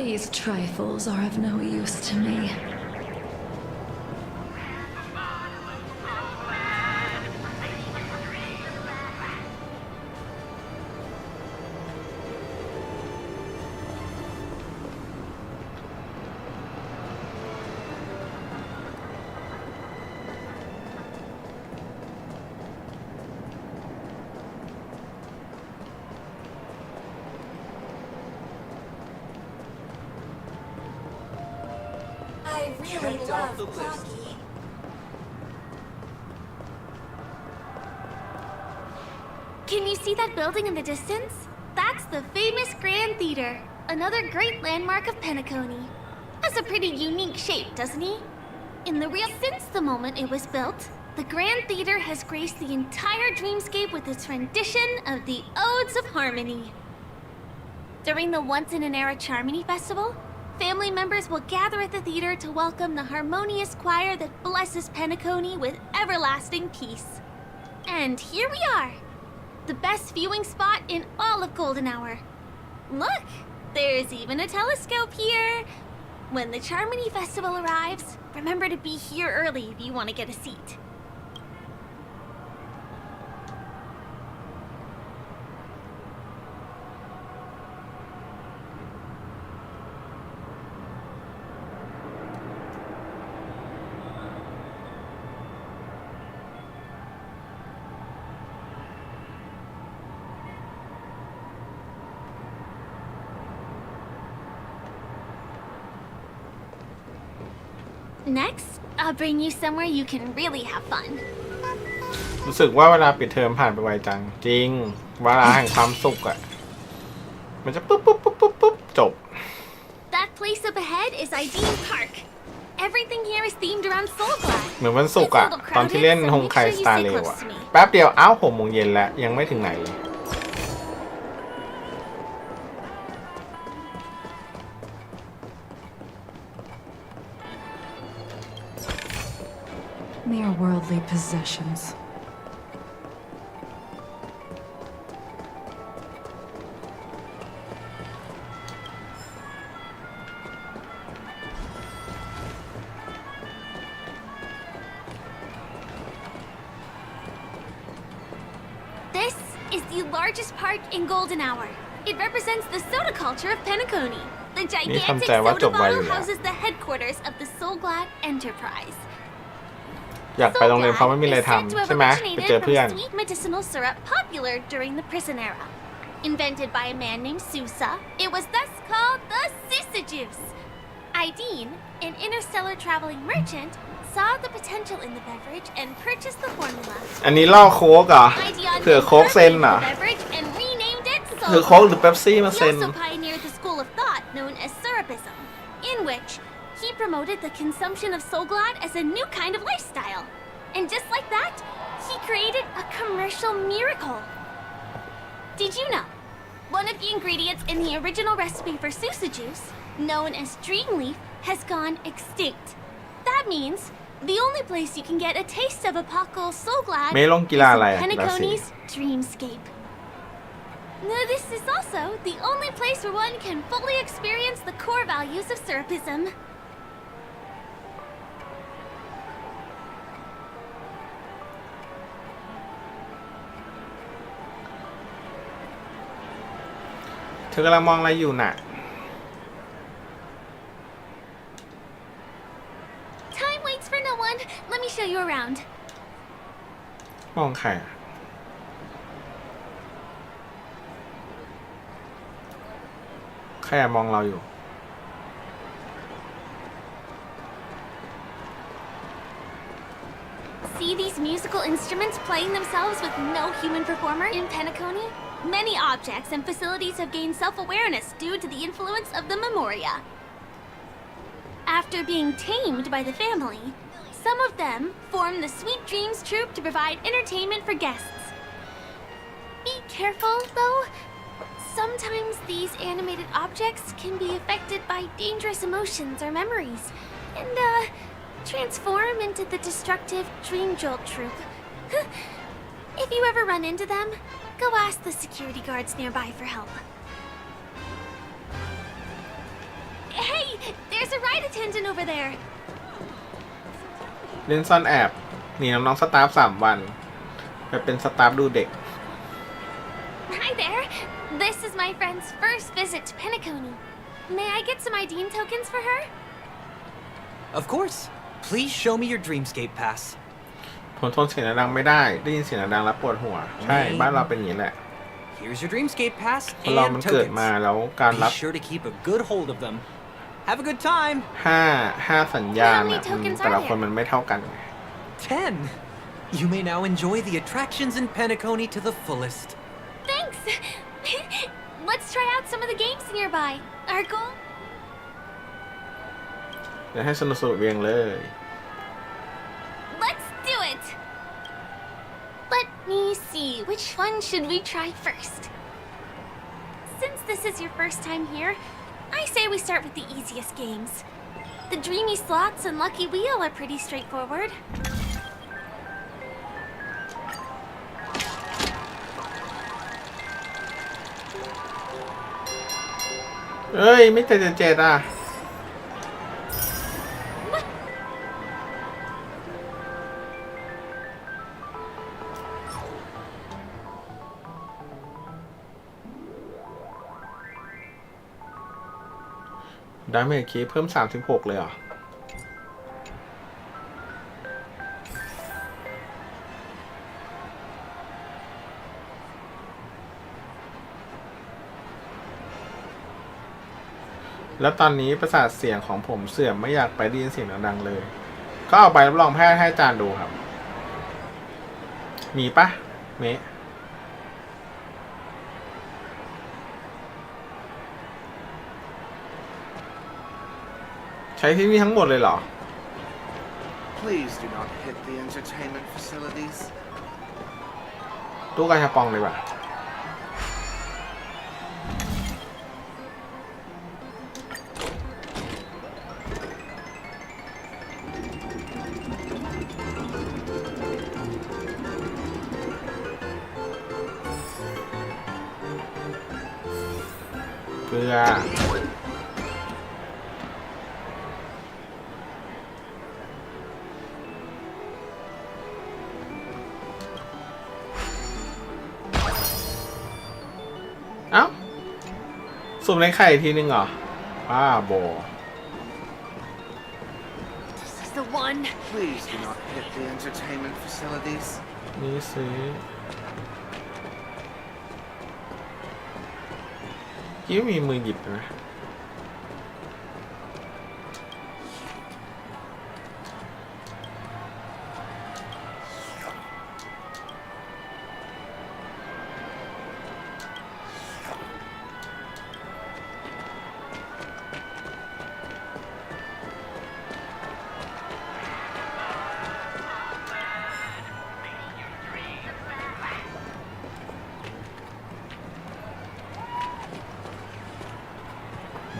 These trifles are of no use to me. really love Clocky. Can you see that building in the distance? That's the famous Grand Theater, another great landmark of Penacony. Has a pretty unique shape, doesn't he? Since the moment it was built, the Grand Theater has graced the entire dreamscape with its rendition of the Odes of Harmony. During the Once-in-an-Era Charmony Festival, family members will gather at the theater to welcome the harmonious choir that blesses Penacony with everlasting peace. And here we are, the best viewing spot in all of Golden Hour. Look, there's even a telescope here. When the Charmony Festival arrives, remember to be here early if you want to get a seat. Next, I'll bring you somewhere you can really have fun. รู้สึกว่าเวลาปิดเทอมผ่านไปไวจังจริงเวลาแห่งความสุขอะมันจะปุ๊บปุ๊บปุ๊บปุ๊บปุ๊บจบ That place up ahead is Idean Park. Everything here is themed around Soulglad. เหมือนวันศุกร์อะตอนที่เล่นฮงไคสตาร์เรลอะแป๊บเดียวอ้าว6 โมงเย็นแล้วยังไม่ถึงไหนเลย Mere worldly possessions. This is the largest park in Golden Hour. It represents the soda culture of Penacony. The gigantic soda bottle houses the headquarters of the Soulglad Enterprise. อยากไปโรงเรียนเพราะไม่มีอะไรทำใช่ไหมไปเจอเพื่อน Sweet medicinal syrup popular during the prison era. Invented by a man named Sousa, it was thus called the Sousa juice. Ideen, an interstellar traveling merchant, saw the potential in the beverage and purchased the formula. อันนี้ล่อโค้กเหรอเผื่อโค้กเซ็นเหรอ หรือโค้กหรือเป๊ปซี่มาเซ็น He also pioneered the school of thought known as Syrupism, in which he promoted the consumption of Soulglad as a new kind of lifestyle. And just like that, he created a commercial miracle. Did you know? One of the ingredients in the original recipe for Sousa juice, known as Dreamleaf, has gone extinct. That means the only place you can get a taste of Apocal Soulglad is in Penacony's Dreamscape. Now, this is also the only place where one can fully experience the core values of Syrupism. เธอกำลังมองอะไรอยู่น่ะ Time waits for no one. Let me show you around. มองใครอะใครอะมองเราอยู่ See these musical instruments playing themselves with no human performer in Penacony? Many objects and facilities have gained self-awareness due to the influence of the Memoria. After being tamed by the family, some of them form the Sweet Dreams Troupe to provide entertainment for guests. Be careful, though. Sometimes these animated objects can be affected by dangerous emotions or memories, and, transform into the destructive Dream Jolt Troupe. If you ever run into them, go ask the security guards nearby for help. Hey, there's a ride attendant over there. เล่นซ่อนแอบหนีน้องๆสตาฟ3 วันไปเป็นสตาฟดูเด็ก Hi there. This is my friend's first visit to Penacony. May I get some Ideen tokens for her? Of course. Please show me your Dreamscape pass. ผมทนเสียงดังไม่ได้ยินเสียงดังแล้วปวดหัวใช่บ้านเราเป็นอย่างนี้แหละ Here's your Dreamscape pass คนเรา and มันเกิด tokens. มาแล้วการรับ Be sure to keep a good hold of them. Have a good time. ห้าสัญญาณอะแต่ละคนมันไม่เท่ากัน 10. You may now enjoy the attractions in Penacony to the fullest. Thanks! Let's try out some of the games nearby. Argo? เดี๋ยวให้สนุกเวียงเลย Let's do it! Let me see, which one should we try first? Since this is your first time here, I say we start with the easiest games. The Dreamy Slots and Lucky Wheel are pretty straightforward. เอ้ยไม่เจ็ดอ่ะดาเมจคีเพิ่ม36เลยเหรอแล้วตอนนี้ประสาทเสียงของผมเสื่อมไม่อยากไปได้ยินเสียงดังๆเลยก็เอาใบรับรองแพทย์ให้อาจารย์ดูครับมีปะเมะใช้ที่นี่ทั้งหมดเลยเหรอ Please do not hit the entertainment facilities. ตู้กาชาปองเลยว่ะเกลือเอ้าสุ่มในไข่ทีนึงเหรอบ้าบอ This is the one. Please do not hit the entertainment facilities. นี่สิคิดว่ามีมือหยิบนะ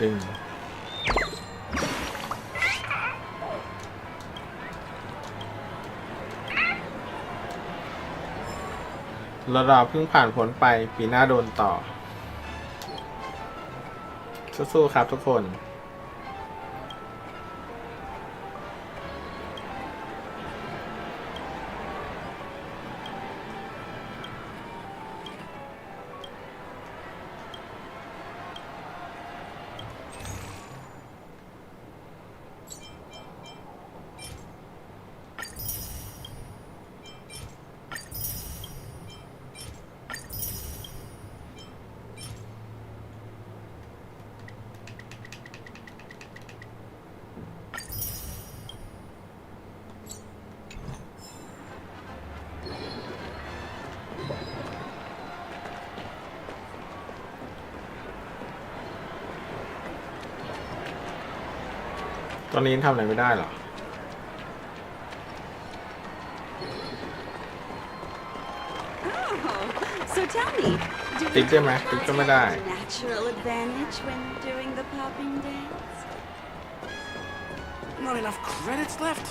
ดึงระดับเพิ่งผ่านพ้นไปปีหน้าโดนต่อสู้ๆครับทุกคนตอนนี้ทำอะไรไม่ได้หรอ So tell me, do ติ๊กได้ไหมติ๊กก็ไม่ได้ natural advantage when doing the popping dance? Not enough credits left?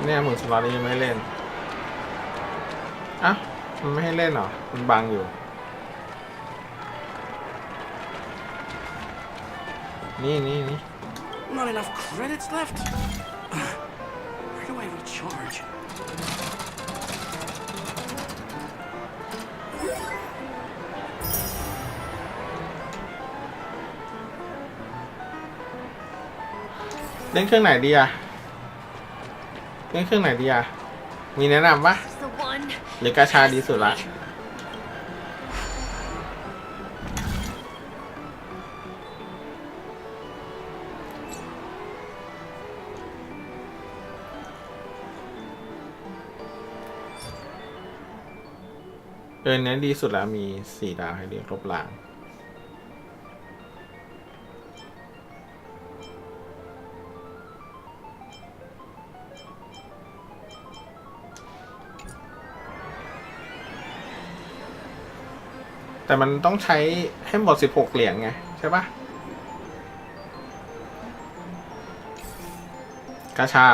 เนี่ยหมุนสล็อตนี้ยังไม่ให้เล่นอ่ะมันไม่ให้เล่นหรอมันบังอยู่นี่ Not enough credits left? Where do I recharge? เล่นเครื่องไหนดีอะเล่นเครื่องไหนดีอะมีแนะนำปะ This is the one. หรือกาชาดีสุดละ เนี้ยดีสุดแล้วมี4 ดาวให้เรียกลบล้าง แต่มันต้องใช้ให้หมด16 เหรียญไง ใช่ปะกาชา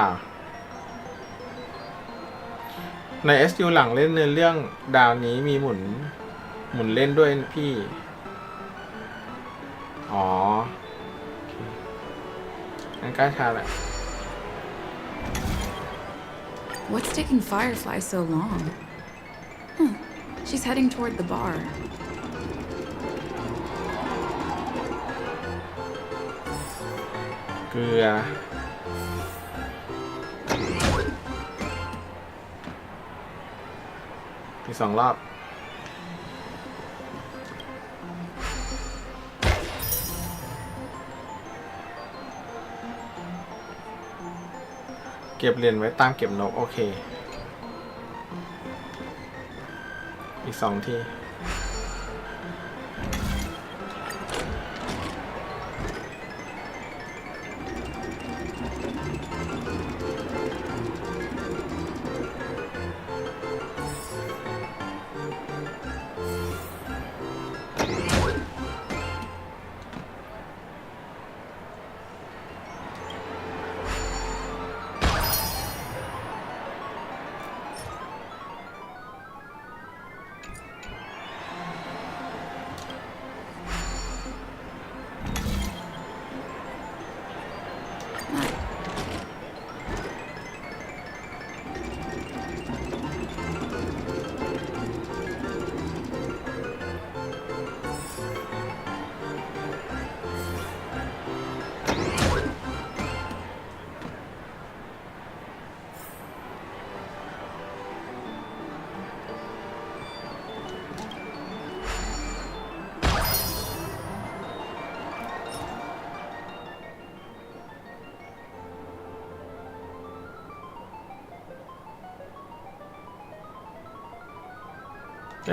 ใน SU หลังเล่นเนื้อเรื่องดาวนี้มีหมุนเล่นด้วยพี่ อ๋องั้นกาชาแหละ What's taking Firefly so long? Huh. She's heading toward the bar. เกลือ อีก2 รอบ เก็บเหรียญไว้ตามเก็บนก โอเค อีก2 ที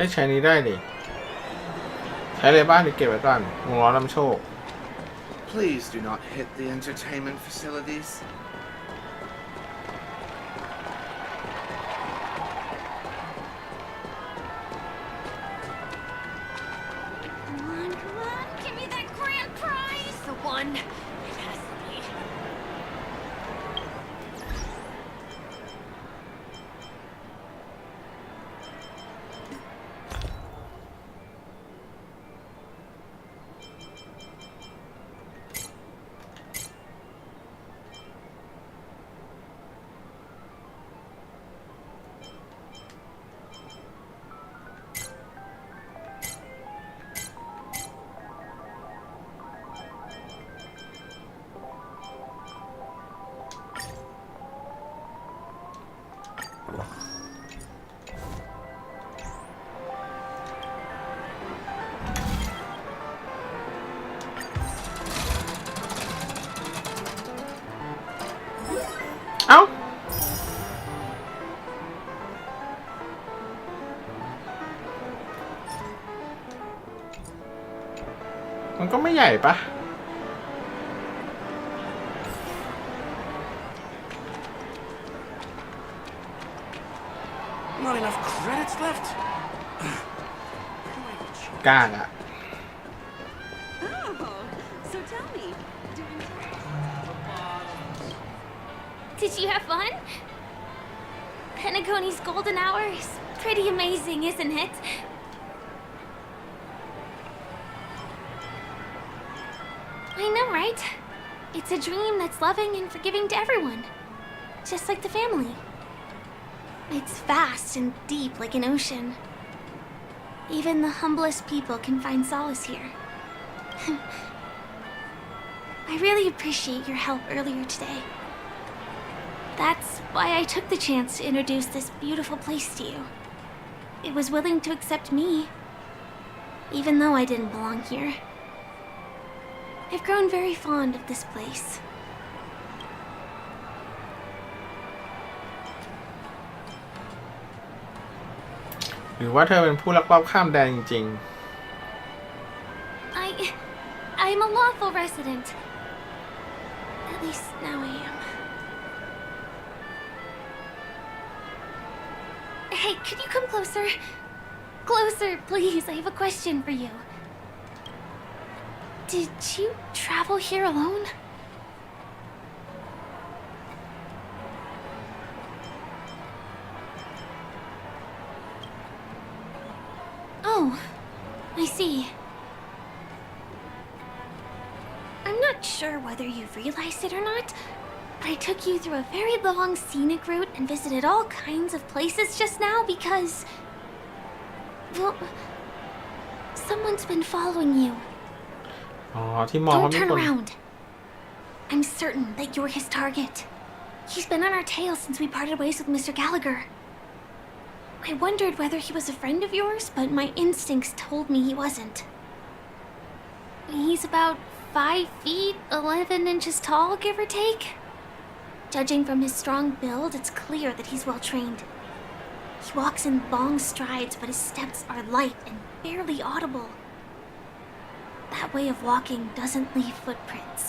ได้ใช้นี้ได้ดิ ใช้เลยบ้างหรือเก็บไว้ก่อนวงล้อนำโชค Please do not hit the entertainment facilities. Come on, give me that grand prize! The one. It has to be. เอ้า มันก็ไม่ใหญ่ปะ Not enough credits left? กล้าอะ Oh, so tell me, Did you have fun? Penacony's golden hour is pretty amazing, isn't it? I know, right? It's a dream that's loving and forgiving to everyone. Just like the family. It's vast and deep like an ocean. Even the humblest people can find solace here. I really appreciate your help earlier today. That's why I took the chance to introduce this beautiful place to you. It was willing to accept me, even though I didn't belong here. I've grown very fond of this place. หรือว่าเธอเป็นผู้ลักลอบข้ามแดนจริง I'm a lawful resident. At least now I am. Hey, could you come closer? Closer, please. I have a question for you. Did you travel here alone? Oh, I see. I'm not sure whether you've realized it or not, but I took you through a very long scenic route and visited all kinds of places just now because... well, someone's been following you. อ๋อที่มองว่า Don't มี turn คน around. I'm certain that you're his target. He's been on our tail since we parted ways with Mr. Gallagher. I wondered whether he was a friend of yours, but my instincts told me he wasn't. He's about 5 feet, 11 inches tall, give or take. Judging from his strong build, it's clear that he's well trained. He walks in long strides, but his steps are light and barely audible. That way of walking doesn't leave footprints.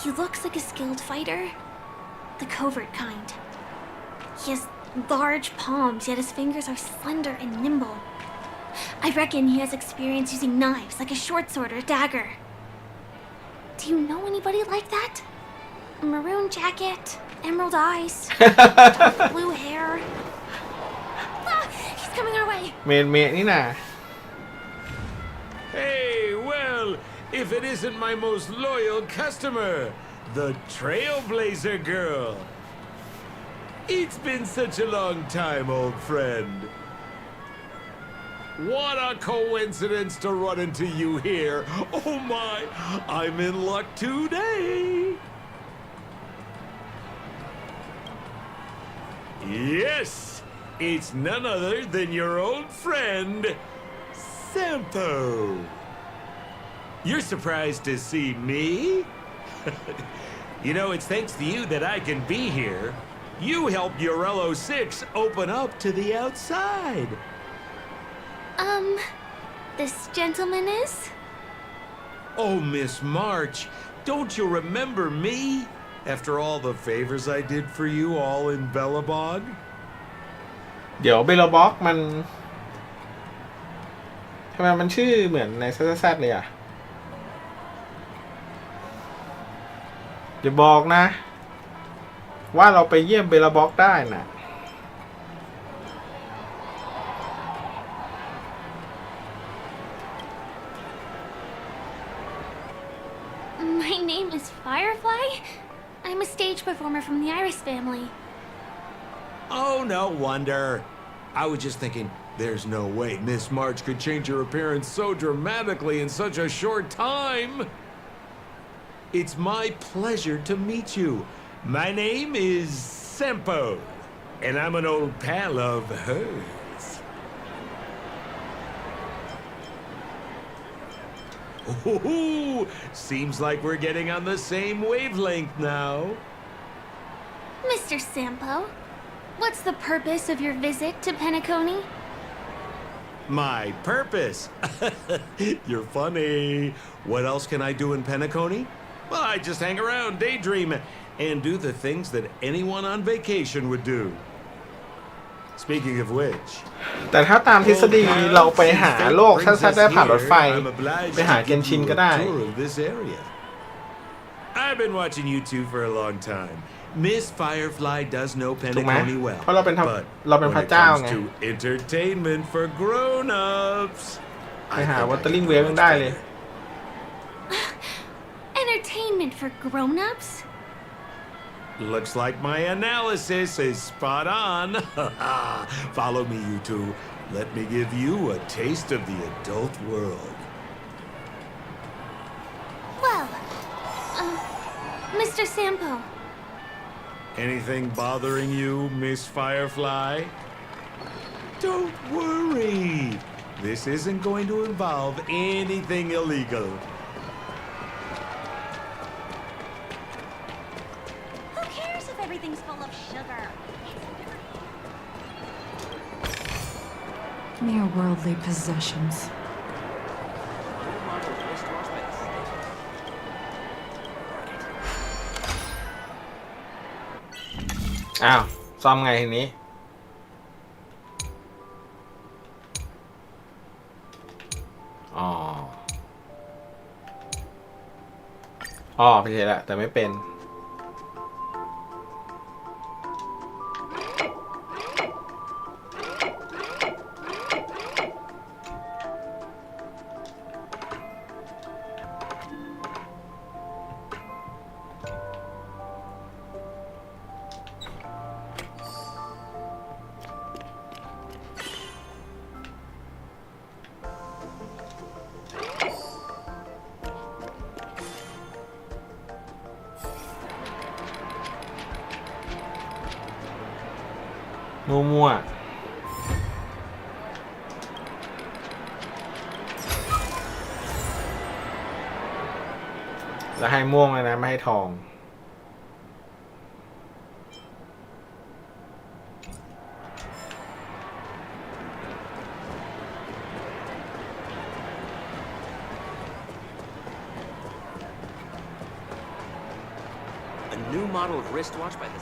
He looks like a skilled fighter, the covert kind. He has large palms, yet his fingers are slender and nimble. I reckon he has experience using knives, like a short sword or dagger. Do you know anybody like that? A maroon jacket, emerald eyes, blue hair. Ah, he's coming our way. เมนนี่น่ะ Hey, well, if it isn't my most loyal customer, the Trailblazer girl. It's been such a long time, old friend. What a coincidence to run into you here. Oh my, I'm in luck today. Yes, it's none other than your old friend, Sampo. You're surprised to see me? You know, it's thanks to you that I can be here. You helped Urello 6 open up to the outside. This gentleman is? Oh, Miss March, don't you remember me? After all the favors I did for you all in Bellabog? เดี๋ยวเบลบ็อกมันทำไมมันชื่อเหมือนในแซดเลยอ่ะอย่าบอกนะว่าเราไปเยี่ยมเบลบ็อกได้น่ะ My name is Firefly. I'm a stage performer from the Iris family. Oh, no wonder. I was just thinking, there's no way Miss March could change her appearance so dramatically in such a short time. It's my pleasure to meet you. My name is Sampo, and I'm an old pal of hers. Ooh, seems like we're getting on the same wavelength now. Mr. Sampo, what's the purpose of your visit to Penacony? My purpose? You're funny. What else can I do in Penacony? Well, I just hang around, daydream, and do the things that anyone on vacation would do. Speaking of which, แต่ถ้าตามทฤษฎีเราไปหาโลกแซดได้ผ่านรถไฟไปหาเกนชินก็ได้ I've been watching you two for a long time. Miss Firefly does know ถูกไหม Penacony well. เพราะเราเป็น But พระ when it เจ้า comes ไง to entertainment for grown-ups, ไปหาวัตเตอร์ลิงเวฟยังได้เลย Entertainment for grown-ups? looks like my analysis is spot on. Follow me, you two. Let me give you a taste of the adult world. Well, Mr. Sampo. Anything bothering you, Miss Firefly? Don't worry. This isn't going to involve anything illegal. Who cares if everything's full of sugar? Mere worldly possessions. อ้าวซ่อมไงทีนี้ไปเฉยแหละแต่ไม่เป็น มั่วๆแล้วให้ม่วงเลยนะไม่ให้ทอง A new model of wristwatch by the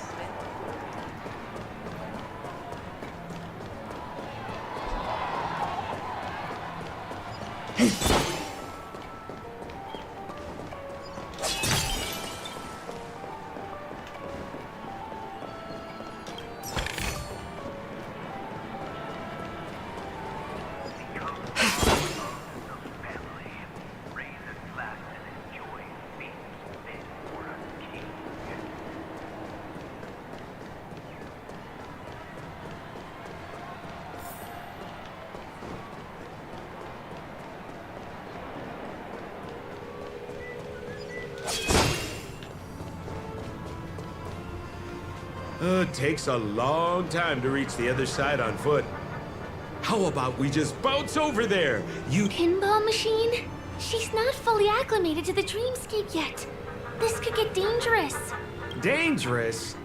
It takes a long time to reach the other side on foot. How about we just bounce over there? You Pinball machine? She's not fully acclimated to the dreamscape yet. This could get dangerous. Dangerous?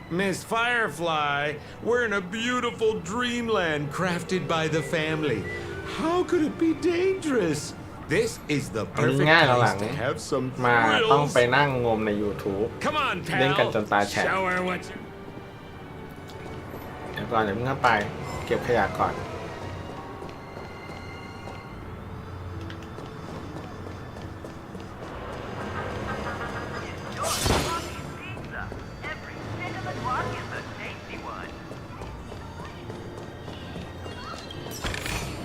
Miss Firefly, we're in a beautiful dreamland crafted by the family. How could it be dangerous? This is the อันนี้ perfect ง่ายแล้วหลั place ง to have some มาต้อง thrills. ไปนั่งงมใน YouTube Come on, เล่นกัน pal. จนตาแฉะ Show her what เดี๋ยวก่อนเดี๋ยวเพิ่งเข้าไปเก็บขยะก่อน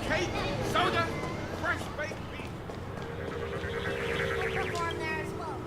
Cake, soda, fresh baked beans. Perform there as well.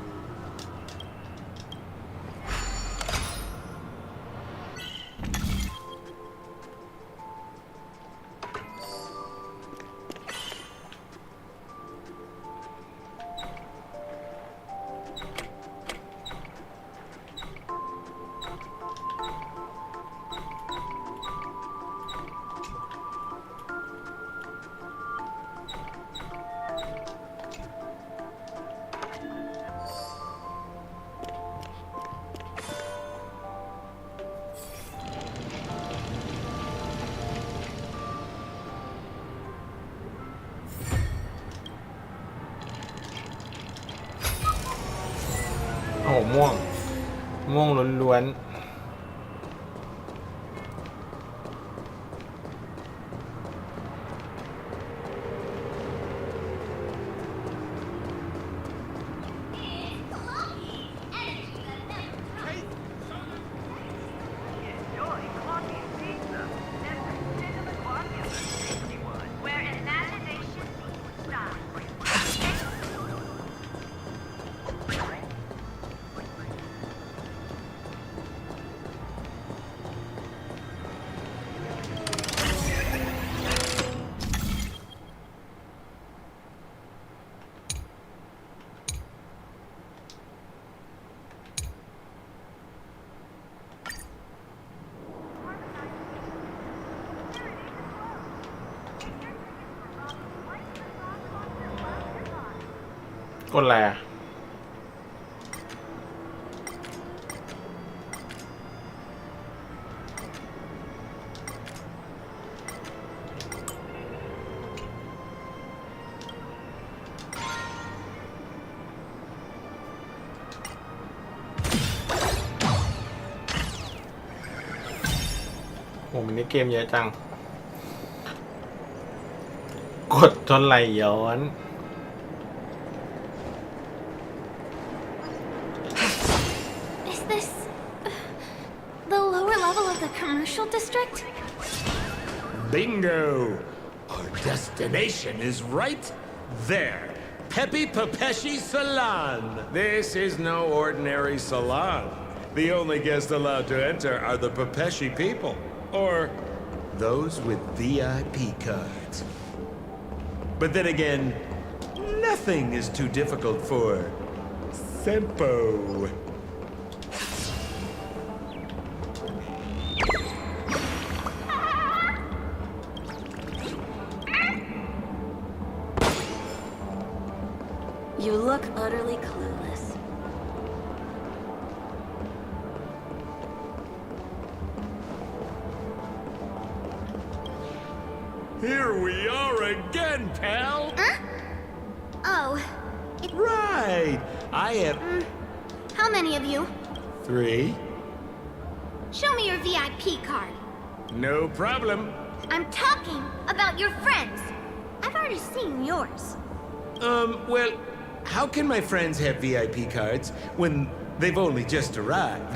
โอ้โหม่วงล้วนๆกดอะไรอ่ะ มินิเกมเยอะจัง กดจนไหลย้อน Is this the lower level of the commercial district? Bingo! Our destination is right there. Pepe Papeshi Salon. This is no ordinary salon. The only guests allowed to enter are the Papeshi people, or those with VIP cards. But then again, nothing is too difficult for Sempo. You look utterly clueless. Here we are again, pal. Huh? Oh. Right. I have How many of you? 3. Show me your VIP card. No problem. I'm talking about your friends. I've already seen yours. Well, how can my friends have VIP cards when they've only just arrived?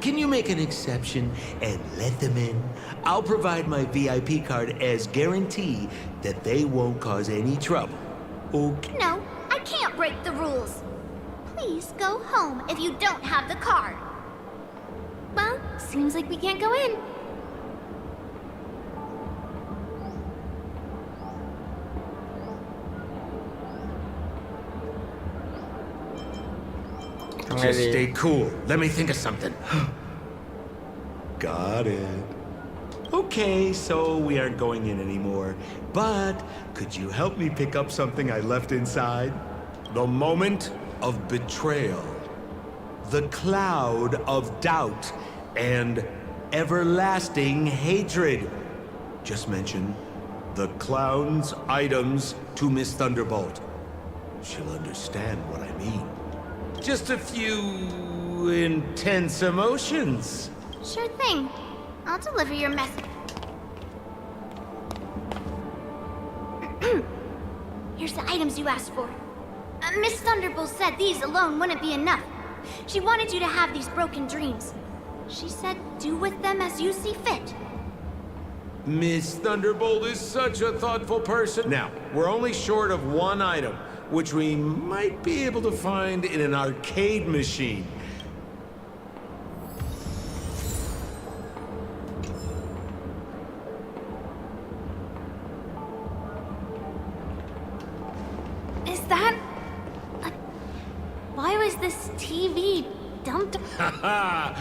Can you make an exception and let them in? I'll provide my VIP card as guarantee that they won't cause any trouble. Okay? No, I can't break the rules. Please go home if you don't have the card. Well, seems like we can't go in. Just stay cool. Let me think of something. Got it. Okay, so we aren't going in anymore. But could you help me pick up something I left inside? The moment of betrayal. The cloud of doubt and everlasting hatred. Just mention the clown's items to Miss Thunderbolt. She'll understand what I mean. Just a few intense emotions. Sure thing. I'll deliver your message. Here's the items you asked for. Miss Thunderbolt said these alone wouldn't be enough. She wanted you to have these broken dreams. She said do with them as you see fit. Miss Thunderbolt is such a thoughtful person. Now, we're only short of one item, which we might be able to find in an arcade machine. Is that... Why was this TV dumped? Haha!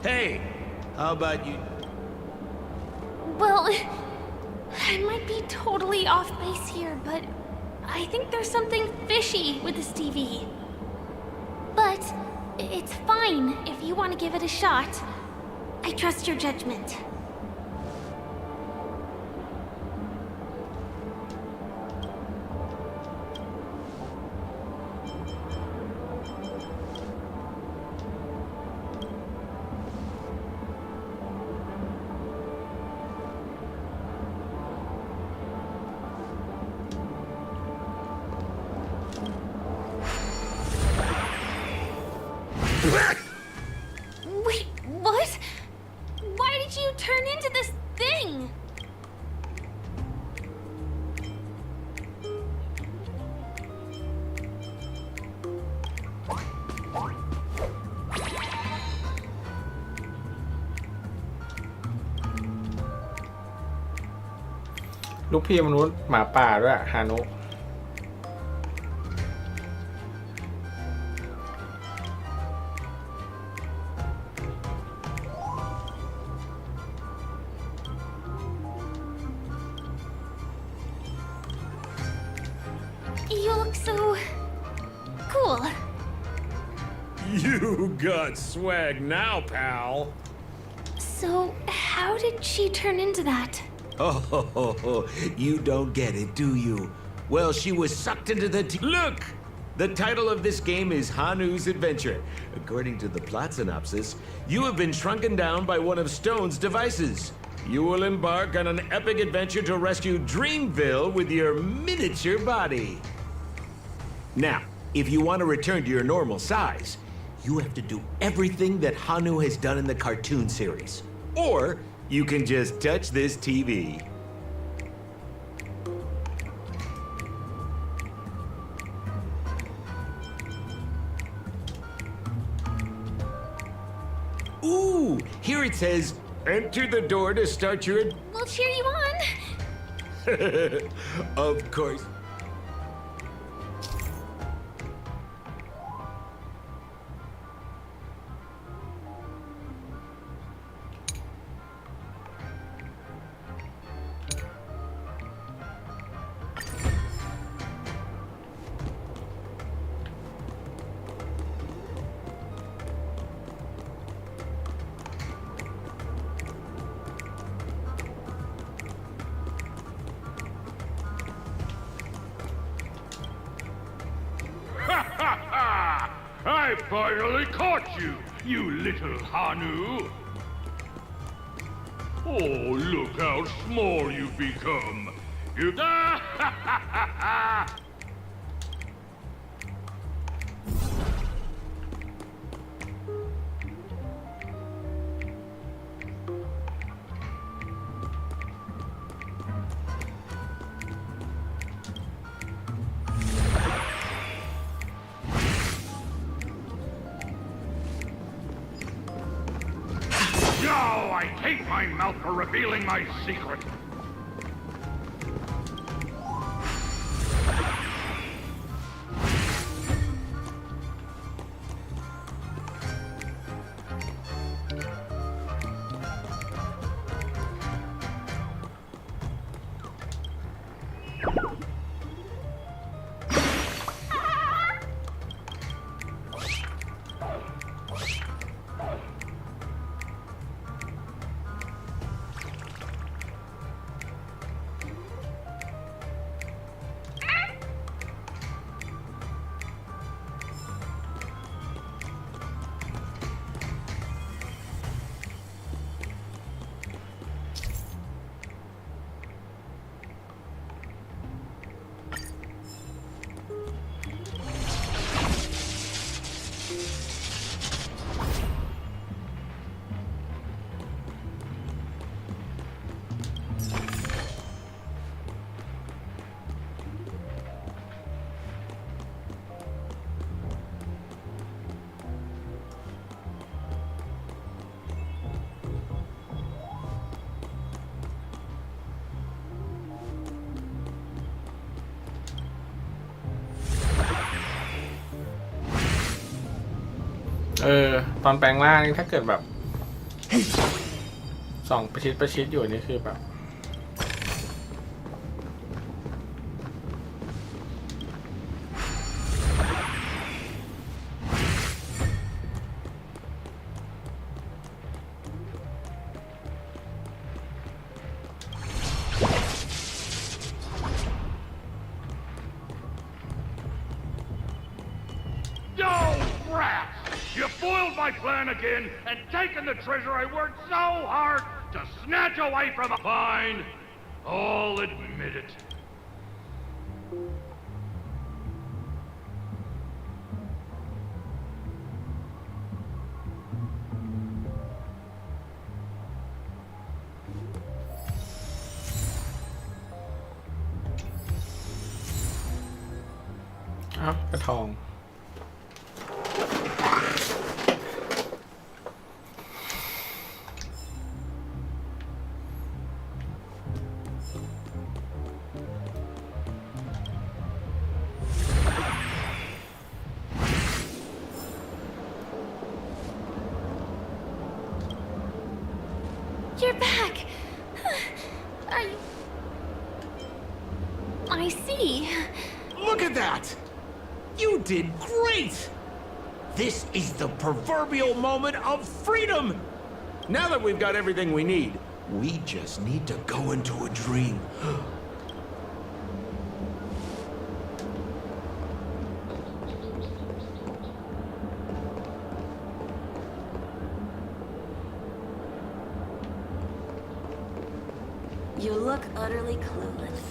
Hey, how about you? Well, I might be totally off base here, but I think there's something fishy with this TV. But it's fine if you want to give it a shot. I trust your judgment. Wait, what? Why did you turn into this thing? "ลูกพี่มนุษย์หมาป่าด้วยฮานุ" You look so cool. You got swag now, pal. So, how did she turn into that? Oh, you don't get it, do you? Well, she was sucked into the Look! The title of this game is Hanu's Adventure. According to the plot synopsis, you have been shrunken down by one of Stone's devices. You will embark on an epic adventure to rescue Dreamville with your miniature body. Now, if you want to return to your normal size, you have to do everything that Hanu has done in the cartoon series. Or you can just touch this TV. Ooh, here it says, enter the door to start your... We'll cheer you on. Of course. I finally caught you, you little Hanu! Oh, look how small you've become! You... No, I hate my mouth for revealing my secret. ตอนแปลงร่างนี่ถ้าเกิดแบบส่องประชิดอยู่นี่คือแบบYou foiled my plan again and taken the treasure I worked so hard to snatch away from a... Fine. I'll admit it. Ah, กระทอง You're back! Are you... I see. Look at that! You did great! This is the proverbial moment of freedom! Now that we've got everything we need, we just need to go into a dream. You look utterly clueless.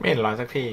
ไม่เห็นร้อนสักที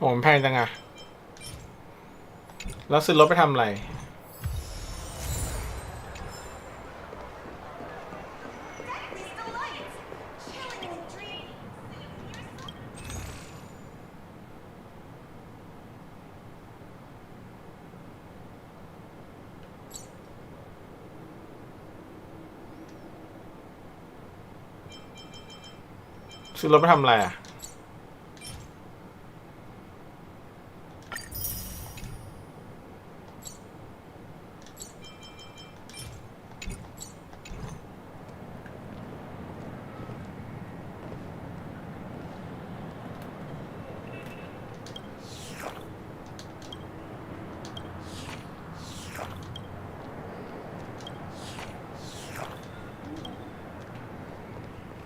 โหมันแพงจังอะแล้วซื้อรถไปทำอะไรซื้อรถไปทำอะไรอะ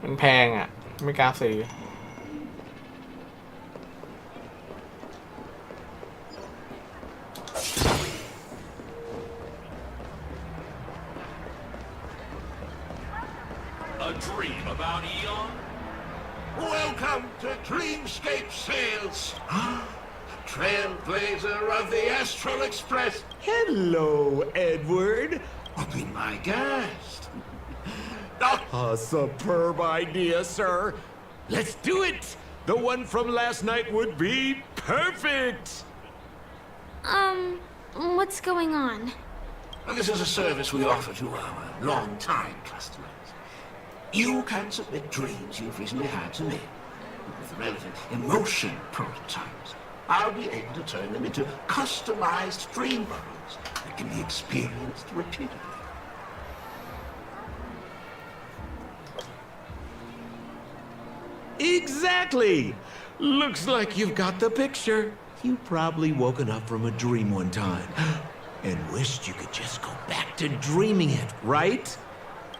มันแพงอ่ะไม่กล้าซื้อ A dream about Eon? Welcome to Dreamscape Sales, trailblazer of the Astral Express. Hello, Edward. Be my guest. A superb idea, sir. Let's do it. The one from last night would be perfect. What's going on? This is a service we offer to our long-time customers. You can submit dreams you've recently had to me with the relevant emotion prototypes. I'll be able to turn them into customized dream worlds that can be experienced repeatedly. Exactly. Looks like you've got the picture. You've probably woken up from a dream one time and wished you could just go back to dreaming it, right?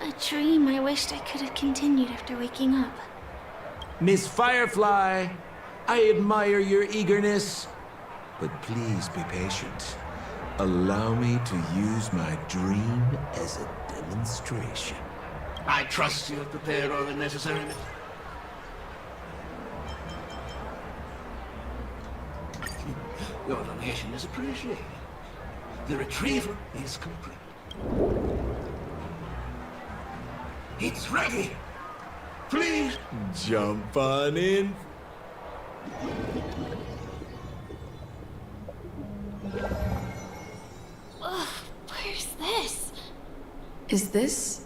A dream I wished I could have continued after waking up. Miss Firefly, I admire your eagerness, but please be patient. Allow me to use my dream as a demonstration. I trust you have prepared all the necessary. Your donation is appreciated. The retrieval is complete. It's ready. Please jump on in. Ugh, where's this? Is this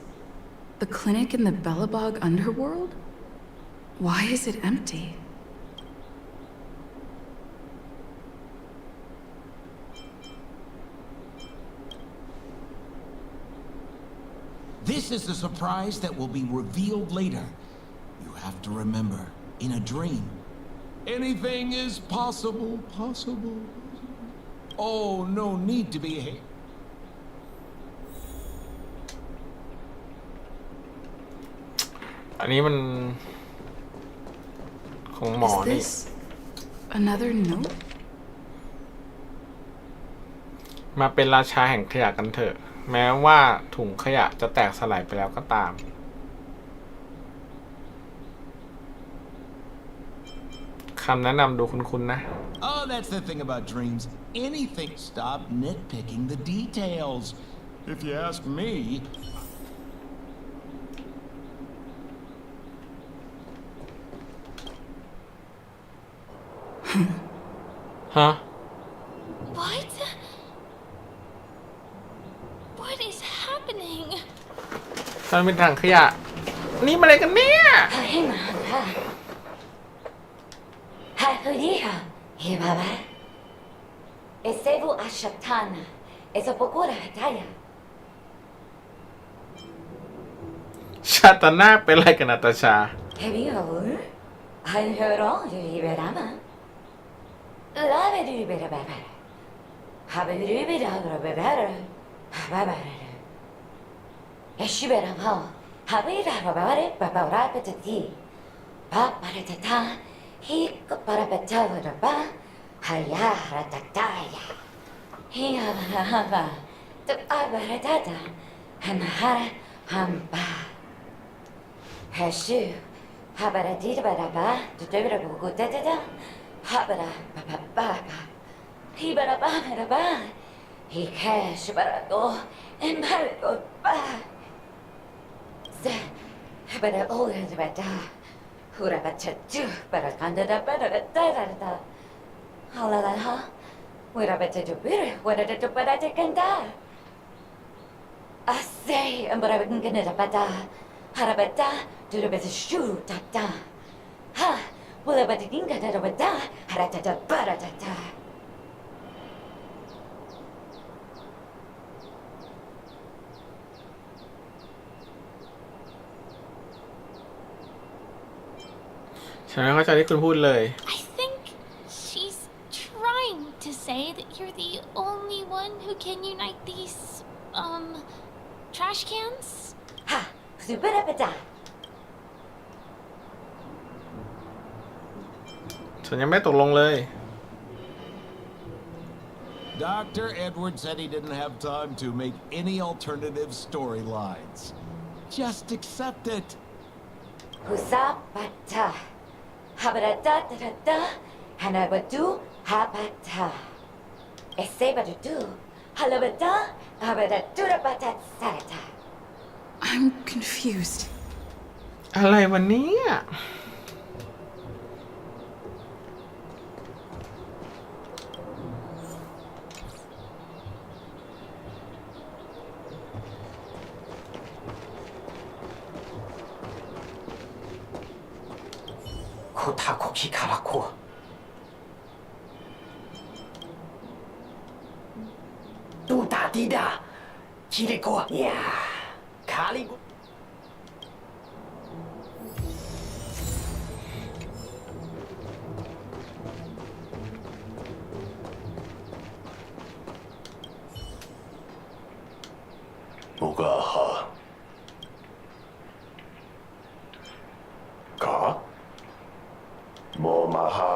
the clinic in the Bellabog underworld? Why is it empty? This is the surprise that will be revealed later. You have to remember, in a dream, anything is possible. Oh, no need to be... อันนี้มันของหมอ Is นี่ this another note? มาเป็นราชาแห่งขยะกันเถอะ แม้ว่าถุงขยะจะแตกสลายไปแล้วก็ตามคำแนะนำดูคุ้นๆนะ Oh, that's the thing about dreams. Anything. Stop nitpicking the details. If you ask me... Huh? What? What is happening? มันเป็นถังขยะ นี่มาอะไรกันเนี่ย Hapuriha, Hibaba. Esevu Ashatana, Esopokura Hataya. ชาตาน่าเป็นอะไรกันนาตาชา Have you heard? I heard all you Iberama. Love it, Iberababa. Have you Iberababa? Baba. Eshiberama. Have you Iberababa? Baba Rapatati. Papa Ratata. He Parapatava. Haya Ratataya. He Hava. The Abaratata. And Hara Hamba. Hashu. Habaradita Baraba. The Deborah Gutata. Habara Baba. He Baraba. He cash Barado. And Barado. But I always better. Hurabachatu, Barakanda, Barakanda. Halalaha. Hurabachatu, what did you put at a kanda? I say, and but I wouldn't get a bada. Harabata, to the best shoe, tata. Ha, will I but think that a bada, haratata, baratata.ฉันไม่เข้าใจที่คุณพูดเลย I think she's trying to say that you're the only one who can unite these, trash cans? Ha, superabada. ฉันยังไม่ตกลงเลย Dr. Edwards said he didn't have time to make any alternative storylines. Just accept it. Husapata. Habarata, Hanabatu, Habata. Esebatu, Halabata, Habadaturabata Sata. I'm confused. อะไรวันนี้ 코타코 키카라코. 뚜다디다. 기리코. 야, 가리고. โมมาฮา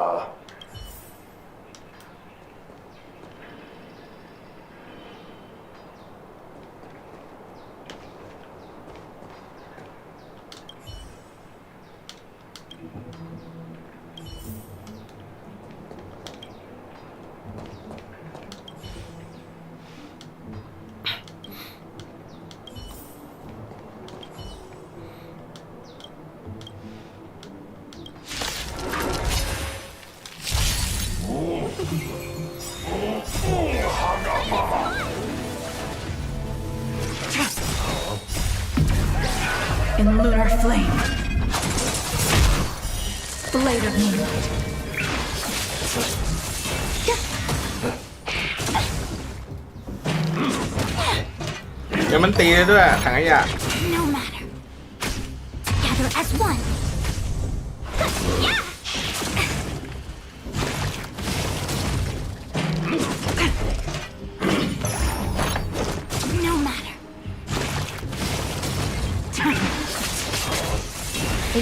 In lunar flame. Blade of moonlight. เดี๋ยวมันตีได้ด้วยถังขยะ No matter. Together as one. Yeah. No matter.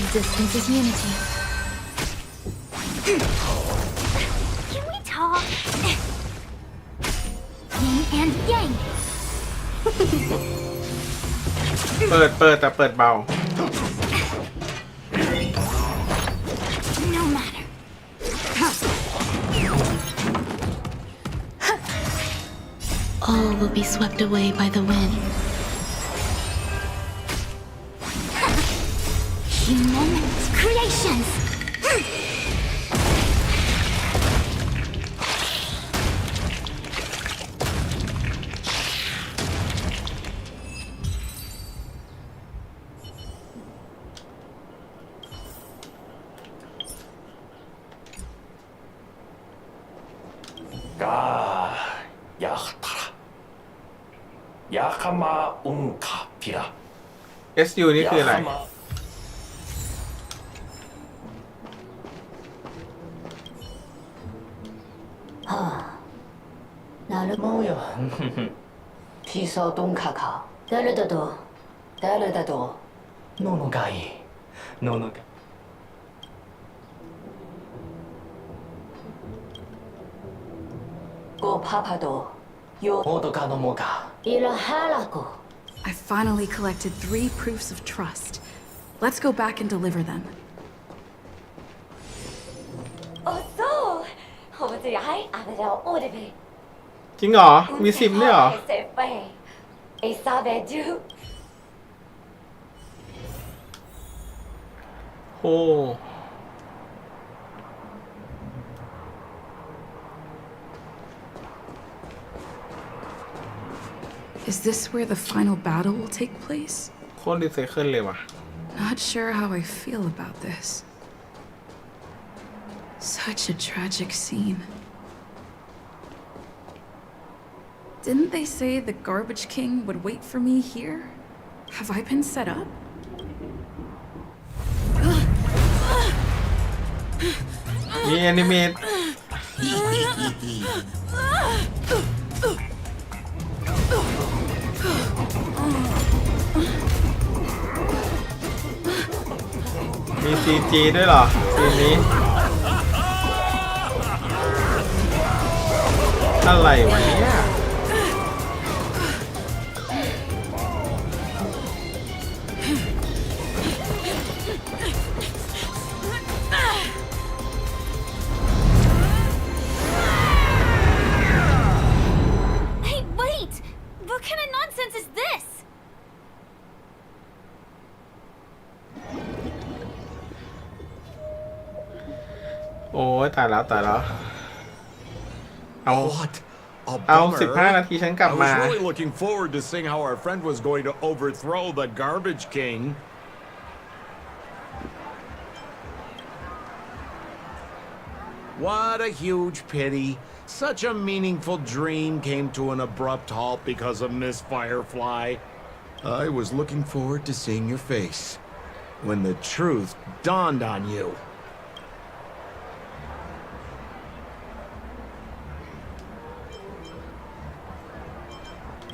Existence is unity. Can we talk? Yin and yang. เปิดแต่เปิดเบา No matter. All will be swept away by the wind. Human creations. Ga yahtara. Yakama unka pira. SU นี่คืออะไร なるもよ。ピソドンカカ。誰だと。誰だと。ののがいい。ののが。ごパパと。よ。もどかのもが。いらはらこ。 I finally collected 3 proofs of trust. Let's go back and deliver them. おそう。ほぼつやはいあべらおでべ。 จริงเหรอ มี10ด้วยเหรอ เซเฟ่ไอซาเบจู โอ้ Is this where the final battle will take place? โคตรรีไซเคิลเลยว่ะ Not sure how I feel about this. Such a tragic scene. Didn't they say the Garbage King would wait for me here? Have I been set up? มีแอนิเมต มี CG ด้วยเหรอซีนนี้ อะไรวะเนี่ย Hey, wait! What kind of nonsense is this? โอ้ยตายแล้ว เอา What? A เอา bummer. 15 นาทีฉันกลับ I มา was really looking forward to seeing how our friend was going to overthrow the Garbage King. What a huge pity. Such a meaningful dream came to an abrupt halt because of Miss Firefly. I was looking forward to seeing your face when the truth dawned on you.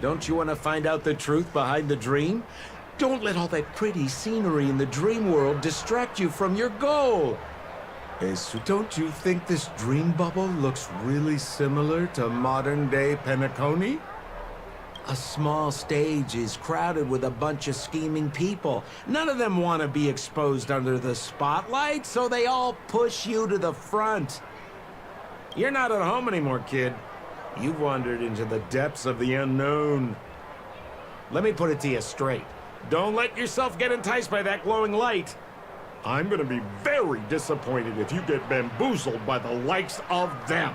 Don't you want to find out the truth behind the dream? Don't let all that pretty scenery in the dream world distract you from your goal. Don't you think this dream bubble looks really similar to modern-day Penacony? A small stage is crowded with a bunch of scheming people. None of them want to be exposed under the spotlight, so they all push you to the front. You're not at home anymore, kid. You've wandered into the depths of the unknown. Let me put it to you straight. Don't let yourself get enticed by that glowing light. I'm gonna be very disappointed if you get bamboozled by the likes of them.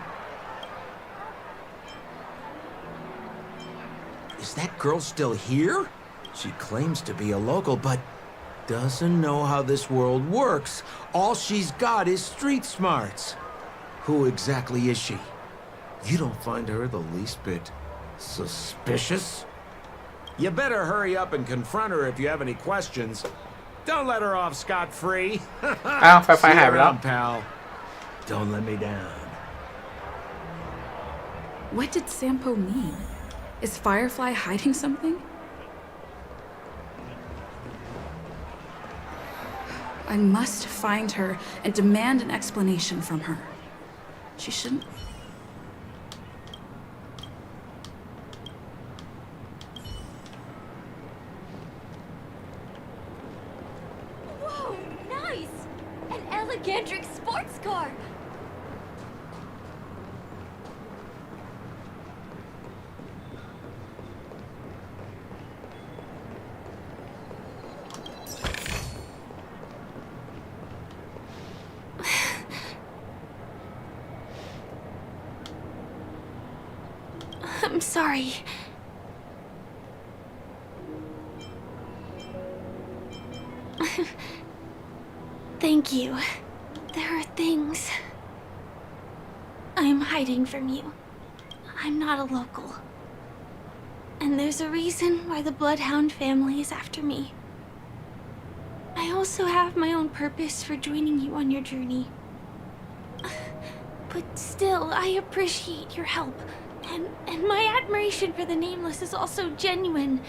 Is that girl still here? She claims to be a local, but doesn't know how this world works. All she's got is street smarts. Who exactly is she? You don't find her the least bit suspicious? You better hurry up and confront her if you have any questions. Don't let her off scot-free. อ้าวไฟหายไปแล้ว pal. Don't let me down. What did Sampo mean? Is Firefly hiding something? I must find her and demand an explanation from her. She shouldn't... Whoa, nice! An Elegantric sports car! I'm sorry. Thank you. There are things I'm hiding from you. I'm not a local. And there's a reason why the Bloodhound family is after me. I also have my own purpose for joining you on your journey. But still, I appreciate your help. And my admiration for the Nameless is also genuine.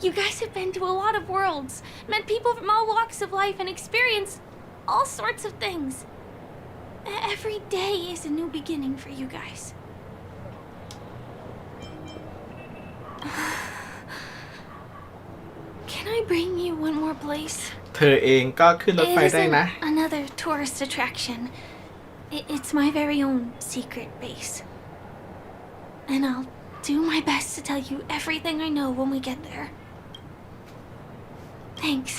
You guys have been to a lot of worlds, met people from all walks of life, and experienced all sorts of things. Every day is a new beginning for you guys. Can I bring you one more place? เธอเองก็ขึ้นรถไฟ It ได้ isn't นะ another tourist attraction. It's my very own secret base. And I'll do my best to tell you everything I know when we get there. Thanks.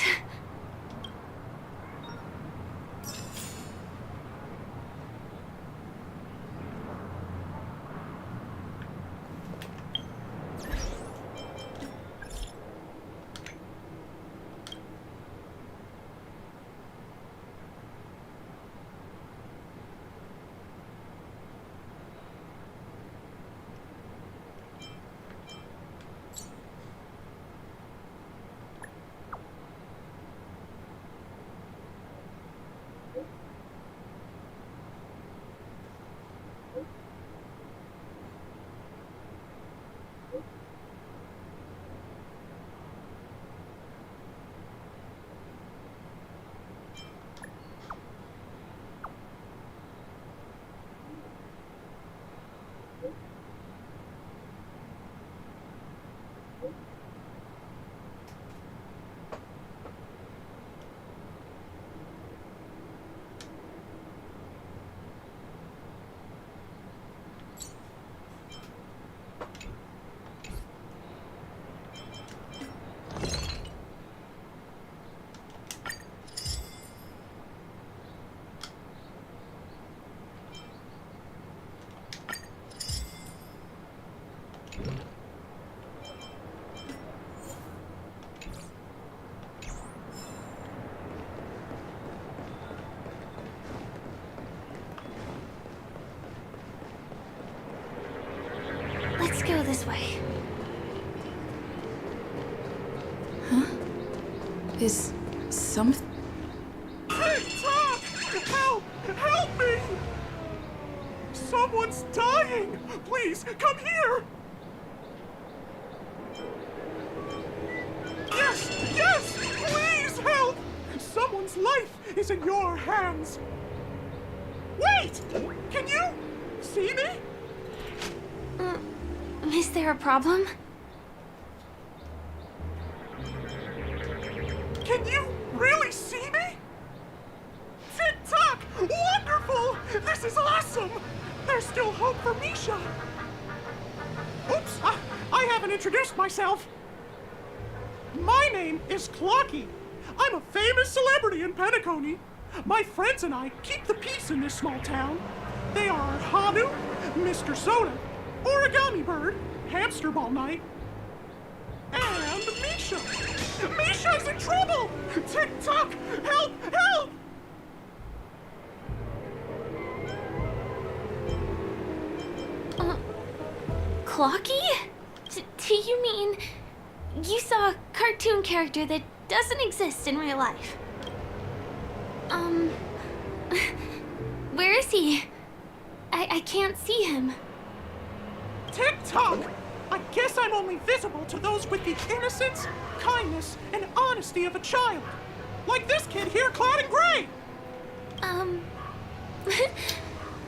Let's go this way. Huh? Is some... Hey, Tom! Help! Help me! Someone's dying! Please, come here! Yes! Yes! Please help! Someone's life is in your hands! Wait! Can you see me? Is there a problem? Can you really see me? Tick-tock! Wonderful! This is awesome! There's still hope for Misha! Oops! I haven't introduced myself! My name is Clocky. I'm a famous celebrity in Penacony. My friends and I keep the peace in this small town. They are Hanu, Mr. Soda, Origami Bird, Hamster Ball Night, and Misha. Misha's in trouble! Tick-tock! Help! Help! Clocky? Do you mean you saw a cartoon character that doesn't exist in real life? Where is he? I can't see him. Tick-tock! I guess I'm only visible to those with the innocence, kindness, and honesty of a child. Like this kid here clad in gray!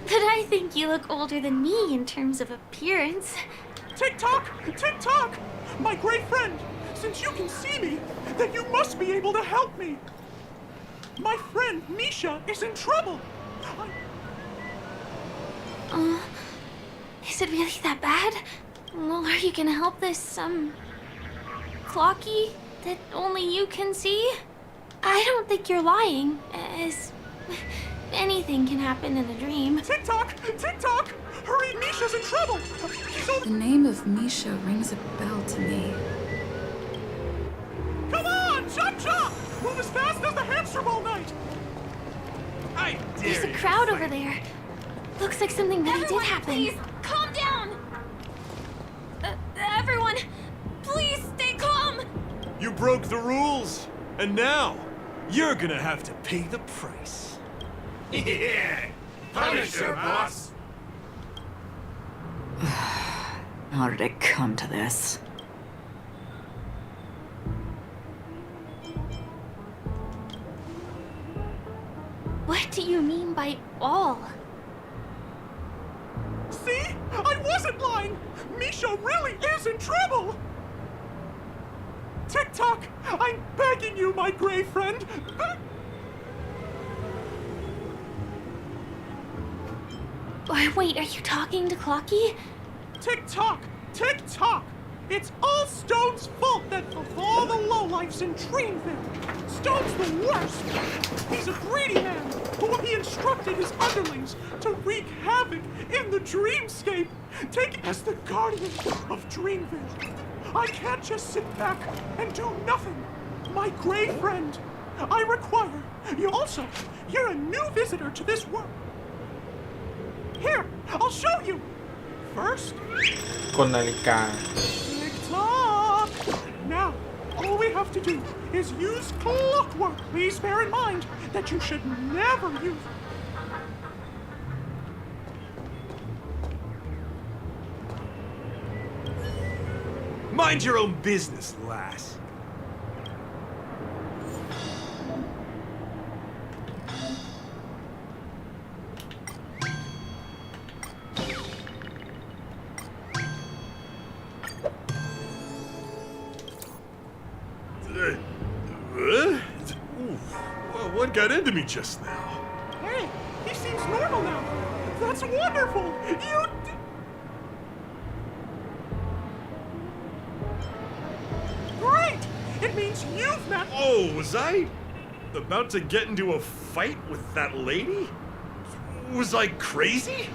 But I think you look older than me in terms of appearance. Tick-tock! Tick-tock! My great friend, since you can see me, then you must be able to help me. My friend Misha is in trouble. Is it really that bad? Well, are you gonna help this, Clocky that only you can see? I don't think you're lying, as anything can happen in a dream. Tick-tock! Tick-tock! Hurry, Misha's in trouble! The name of Misha rings a bell to me. Come on, Chop Chop! Move as fast as the Hamster Ball Night! I dare There's a crowd over there. Looks like something really did happen. Please, calm down! Everyone, please stay calm! You broke the rules, and now you're gonna have to pay the price. Yeah! Punisher, boss! How did it come to this? What do you mean by all? See? I wasn't lying! Misha really is in trouble! Tick-tock! I'm begging you, my gray friend! Wait, are you talking to Clocky? Tick-tock! Tick-tock! It's all Stone's fault that of all the lowlifes in Dreamville, Stone's the worst! He's a greedy man who he instructed his underlings to wreak havoc in the dreamscape, taking as the guardian of Dreamville. I can't just sit back and do nothing. My gray friend, I require you also. You're a new visitor to this world. Here, I'll show you. First, กลนาฬิกา tick-tock. Now, all we have to do is use clockwork. Please bear in mind that you should never use. Mind your own business, lass. What got into me just now? Hey, he seems normal now. That's wonderful. Great! It means you've met. Oh, was I about to get into a fight with that lady? Was I crazy?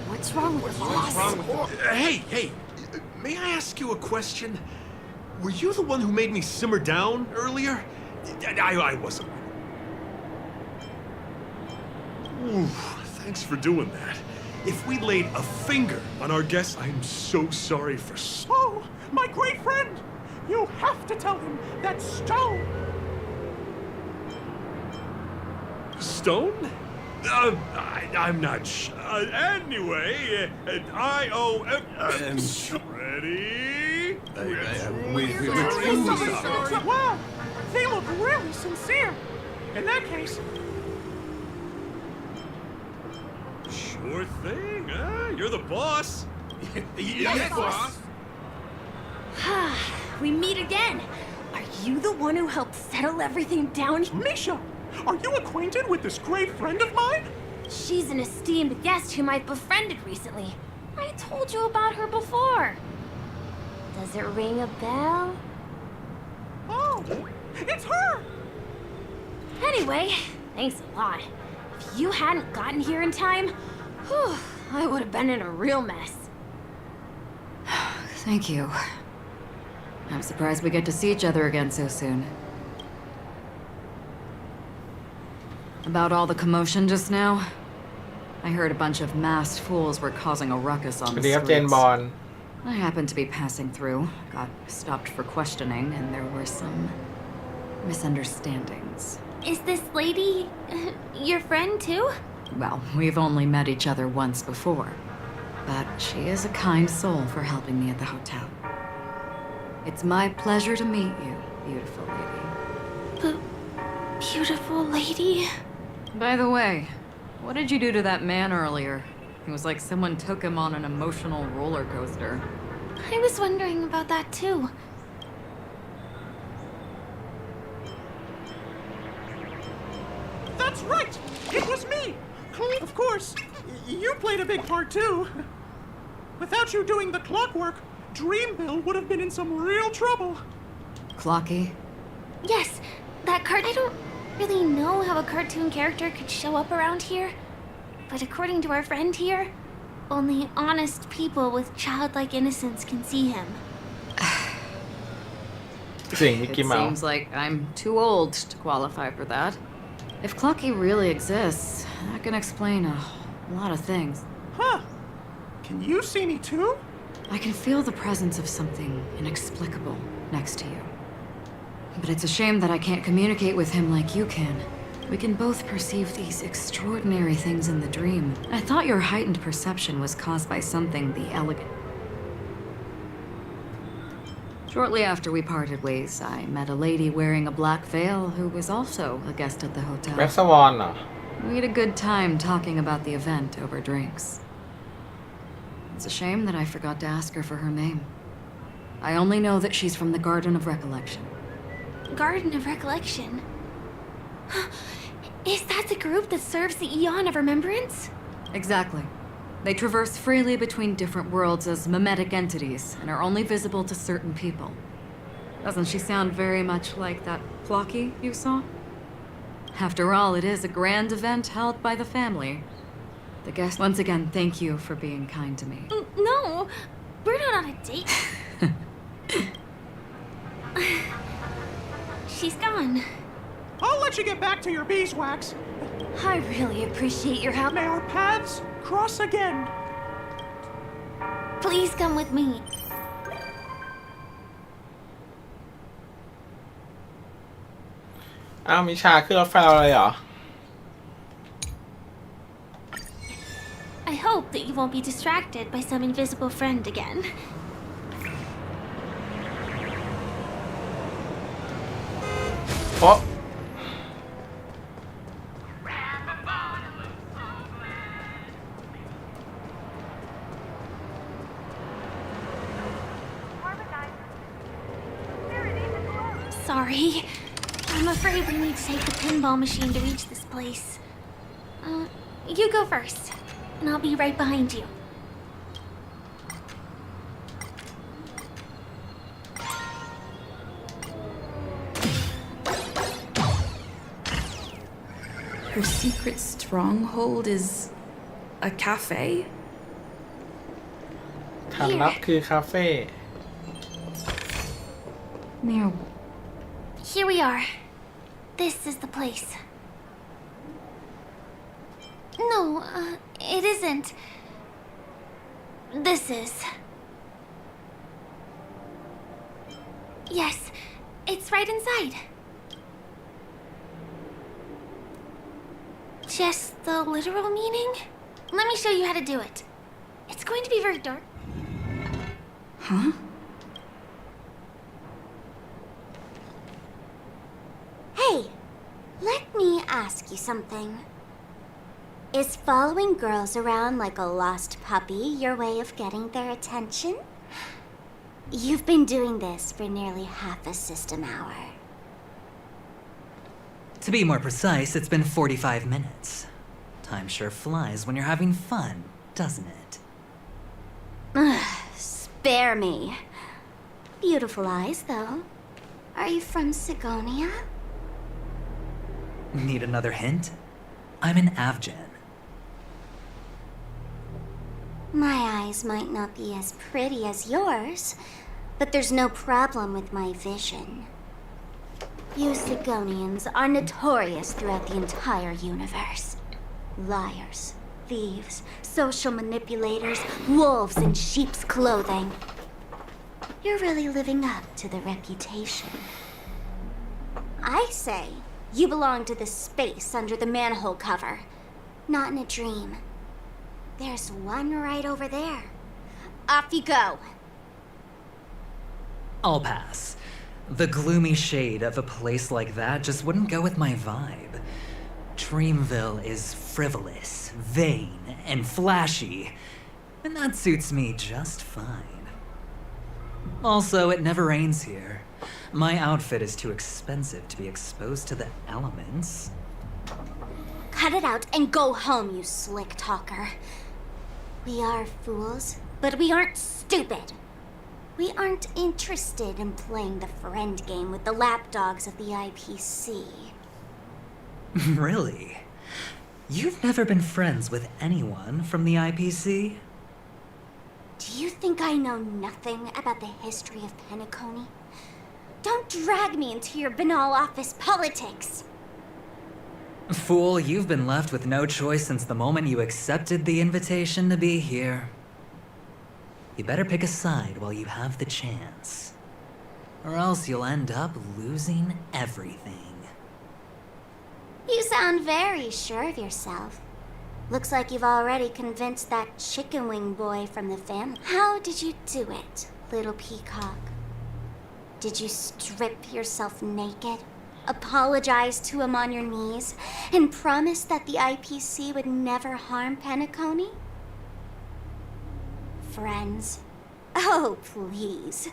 What's wrong with us? Hey, may I ask you a question? Were you the one who made me simmer down earlier? I wasn't. Ooh, thanks for doing that. If we laid a finger on our guest, I'm so sorry for... Oh, my great friend! You have to tell him that Stone... Stone? I'm not anyway, I-O-M... Ready? Wow, they look really sincere. In that case... Sure thing, You're the boss. Yes, boss. We meet again. Are you the one who helped settle everything down? Misha, are you acquainted with this great friend of mine? She's an esteemed guest whom I've befriended recently. I told you about her before. Does it ring a bell? Oh, it's her! Anyway, thanks a lot. If you hadn't gotten here in time, whew, I would have been in a real mess. Thank you. I'm surprised we get to see each other again so soon. About all the commotion just now? I heard a bunch of masked fools were causing a ruckus on สวั the สดีครับเจน streets. บอล I happened to be passing through, got stopped for questioning, and there were some misunderstandings. Is this lady your friend too? Well, we've only met each other once before, but she is a kind soul for helping me at the hotel. It's my pleasure to meet you, beautiful lady. Beautiful lady? By the way, what did you do to that man earlier? It was like someone took him on an emotional roller coaster. I was wondering about that too. That's right! It was me! Of course, you played a big part too. Without you doing the clockwork, Dreamville would have been in some real trouble. Clocky? Yes, that card. I don't really know how a cartoon character could show up around here. But according to our friend here, only honest people with childlike innocence can see him. สิ่งมิก It กี้เมาส์ seems like I'm too old to qualify for that. If Clocky really exists, that can explain a lot of things. Huh. Can you see me too? I can feel the presence of something inexplicable next to you. But it's a shame that I can't communicate with him like you can. We can both perceive these extraordinary things in the dream. I thought your heightened perception was caused by something the elegant. Shortly after we parted ways, I met a lady wearing a black veil who was also a guest at the hotel. แบ็กสวอนเหรอ We had a good time talking about the event over drinks. It's a shame that I forgot to ask her for her name. I only know that she's from the Garden of Recollection. Garden of Recollection? Is that the group that serves the Eon of Remembrance? Exactly. They traverse freely between different worlds as mimetic entities and are only visible to certain people. Doesn't she sound very much like that Clocky you saw? After all, it is a grand event held by the family. The guest, once again, thank you for being kind to me. No, we're not on a date. She's gone. I'll let you get back to your beeswax. I really appreciate your help. May our paths cross again. Please come with me. อ้าวมิชาขึ้นรถไฟเราเลยเหรอ I hope that you won't be distracted by some invisible friend again. โอ๊ะ Sorry. I'm afraid we need to take the pinball machine to reach this place. You go first, and I'll be right behind you. Her secret stronghold is a cafe? ทางลับคือคาเฟ่ Near. Here we are. This is the place. No, it isn't. This is. Yes, it's right inside. Just the literal meaning? Let me show you how to do it. It's going to be very dark. Huh? Hey, let me ask you something. Is following girls around like a lost puppy your way of getting their attention? You've been doing this for nearly half a system hour. To be more precise, it's been 45 minutes. Time sure flies when you're having fun, doesn't it? Spare me. Beautiful eyes, though. Are you from Sigonia? Need another hint? I'm an Avgen. My eyes might not be as pretty as yours, but there's no problem with my vision. You Sigonians are notorious throughout the entire universe. Liars, thieves, social manipulators, wolves in sheep's clothing. You're really living up to the reputation. I say, you belong to the space under the manhole cover, not in a dream. There's one right over there. Off you go. I'll pass. The gloomy shade of a place like that just wouldn't go with my vibe. Dreamville is frivolous, vain, and flashy, and that suits me just fine. Also, it never rains here. My outfit is too expensive to be exposed to the elements. Cut it out and go home, you slick talker. We are fools, but we aren't stupid. We aren't interested in playing the friend game with the lapdogs of the IPC. Really? You've never been friends with anyone from the IPC? Do you think I know nothing about the history of Penacony? Don't drag me into your banal office politics! Fool, you've been left with no choice since the moment you accepted the invitation to be here. You better pick a side while you have the chance. Or else you'll end up losing everything. You sound very sure of yourself. Looks like you've already convinced that chicken wing boy from the family. How did you do it, little peacock? Did you strip yourself naked, apologize to him on your knees, and promise that the IPC would never harm Penacony? Friends? Oh, please.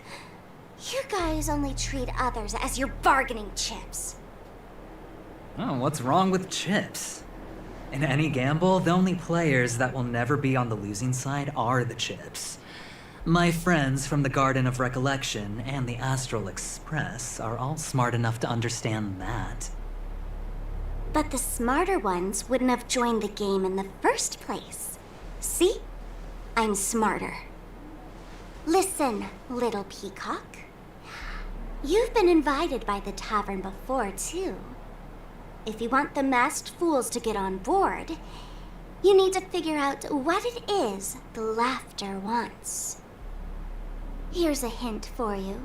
You guys only treat others as your bargaining chips. Oh, what's wrong with chips? In any gamble, the only players that will never be on the losing side are the chips. My friends from the Garden of Recollection and the Astral Express are all smart enough to understand that. But the smarter ones wouldn't have joined the game in the first place. See? I'm smarter. Listen, little peacock. You've been invited by the tavern before, too. If you want the masked fools to get on board, you need to figure out what it is the laughter wants. Here's a hint for you.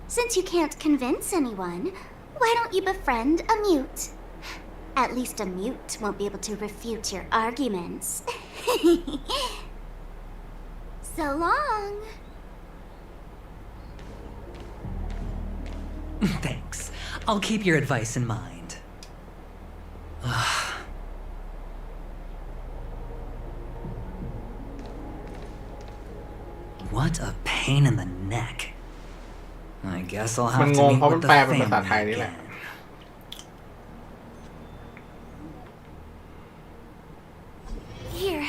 Since you can't convince anyone, why don't you befriend a mute? At least a mute won't be able to refute your arguments. So long. Thanks. I'll keep your advice in mind. What a pain in the neck. I guess I'll มัน have ง to ง meet เพราะมัน with the แปลเป็นภาษาไทย family นี่แหละ again. Here.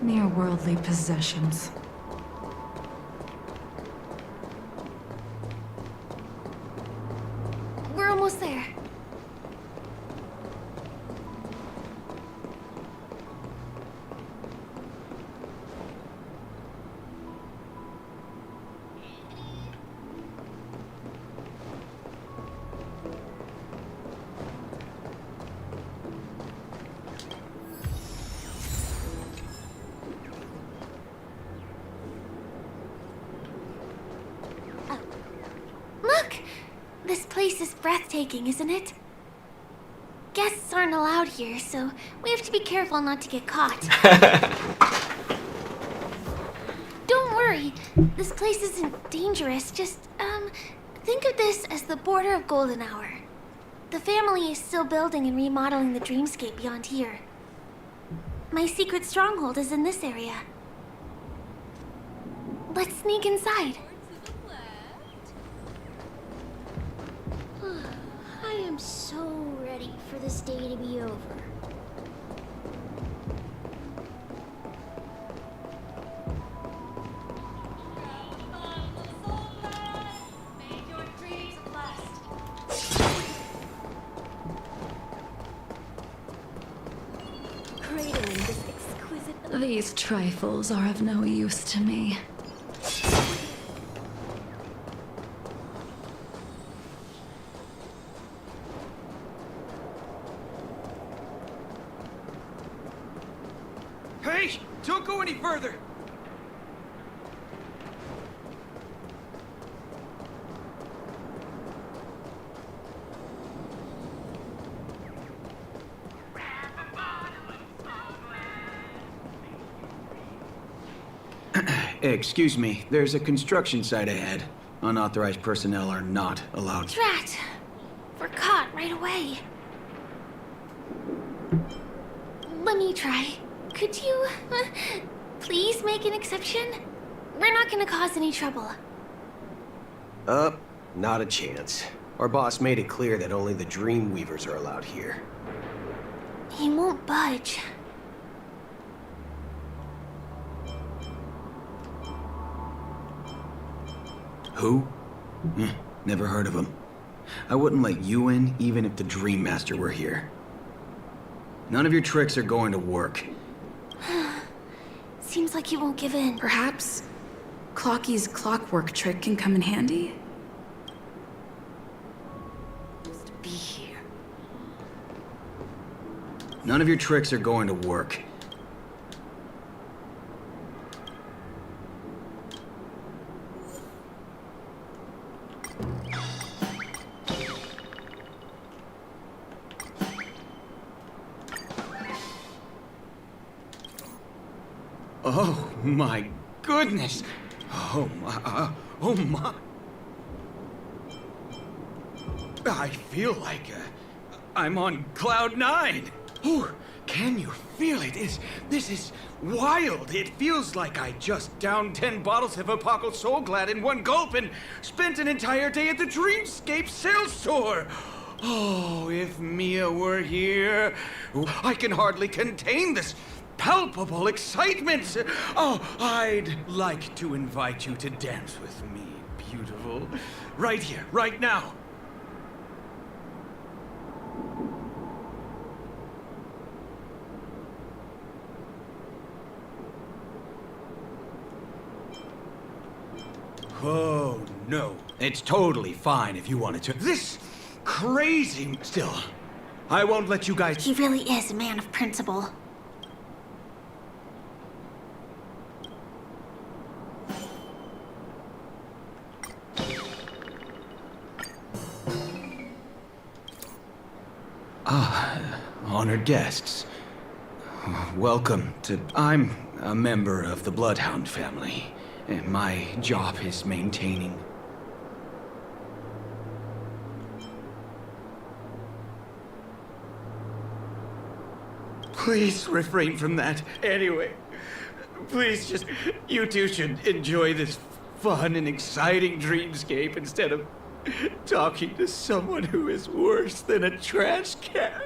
Mere worldly possessions. We're almost there. Look! This place is breathtaking, isn't it? guests aren't allowed here, so we have to be careful not to get caught. Don't worry, this place isn't dangerous. Just, think of this as the border of Golden Hour. The family is still building and remodeling the dreamscape beyond here. My secret stronghold is in this area. Let's sneak inside. I am so ready for this day to be over. These trifles are of no use to me. Hey! Don't go any further! Excuse me, there's a construction site ahead. Unauthorized personnel are not allowed. Drat! We're caught right away. Let me try. Could you, please make an exception? We're not gonna cause any trouble. Not a chance. Our boss made it clear that only the Dreamweavers are allowed here. He won't budge. Who? Never heard of him. I wouldn't let you in, even if the Dream Master were here. None of your tricks are going to work. Seems like you won't give in. Perhaps Clocky's clockwork trick can come in handy? Just be here. None of your tricks are going to work. Oh my goodness! Oh my! I feel like I'm on cloud 9. Oh, can you feel it? This is wild. It feels like I just downed 10 bottles of Apocal Soul Glad in one gulp and spent an entire day at the Dreamscape sales store. Oh, if Mia were here, I can hardly contain this palpable excitement. Oh, I'd like to invite you to dance with me, beautiful. Right here, right now. Oh, no. It's totally fine if you wanted to. This crazy... Still, I won't let you guys... He really is a man of principle. Honored guests. Welcome to... I'm a member of the Bloodhound family, and my job is maintaining... Please refrain from that. Anyway, please just... You two should enjoy this fun and exciting dreamscape instead of talking to someone who is worse than a trash can.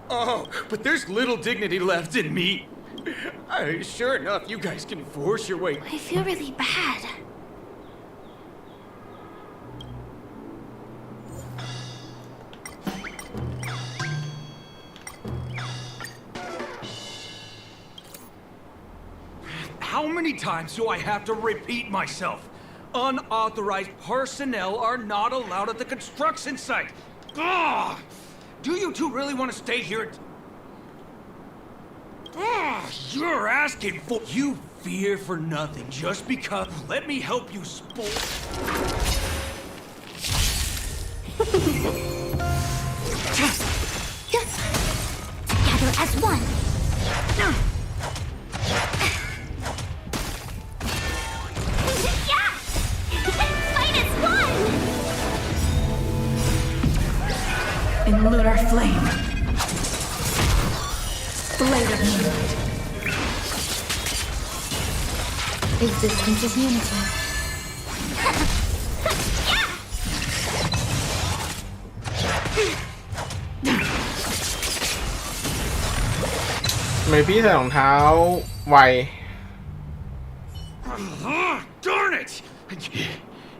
Oh, but there's little dignity left in me. Sure enough, you guys can force your way. I feel really bad. How many times do I have to repeat myself? Unauthorized personnel are not allowed at the construction site. Ugh! Do you two really want to stay here? Ugh, you're asking for... You fear for nothing just because... Let me help you, sport. In lunar flame. Blade of moonlight. Existence is unity.ทำไมพี่ใส่รองเท้าไว Darn it!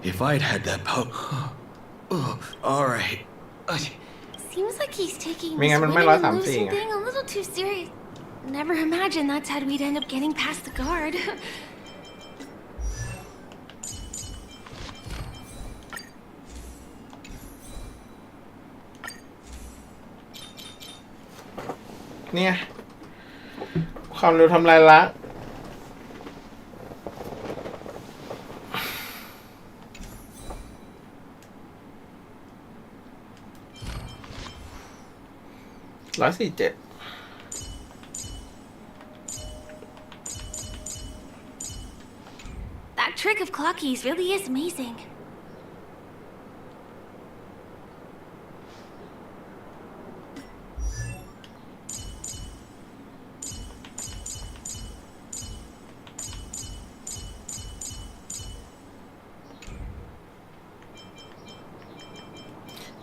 If I'd had that all right. Seems like he's taking ไม่ this งั้นมันไม่ winning and 134 losing ไง thing a little too serious. Never imagined that's how we'd end up getting past the guard. เนี่ย ความเร็วทำลายล้าง147 That trick of Clocky's really is amazing.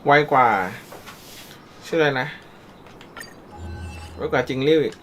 ไวกว่าชื่ออะไรนะไวกว่าจริงริ้วอีก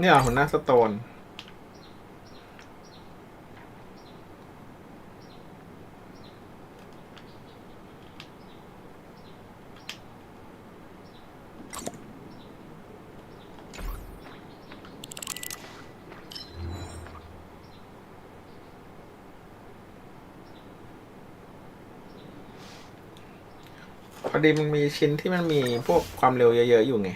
เนี่ยหัวหน้าสโตนพอดีมันมีชิ้นที่มันมีพวกความเร็วเยอะๆอยู่ไง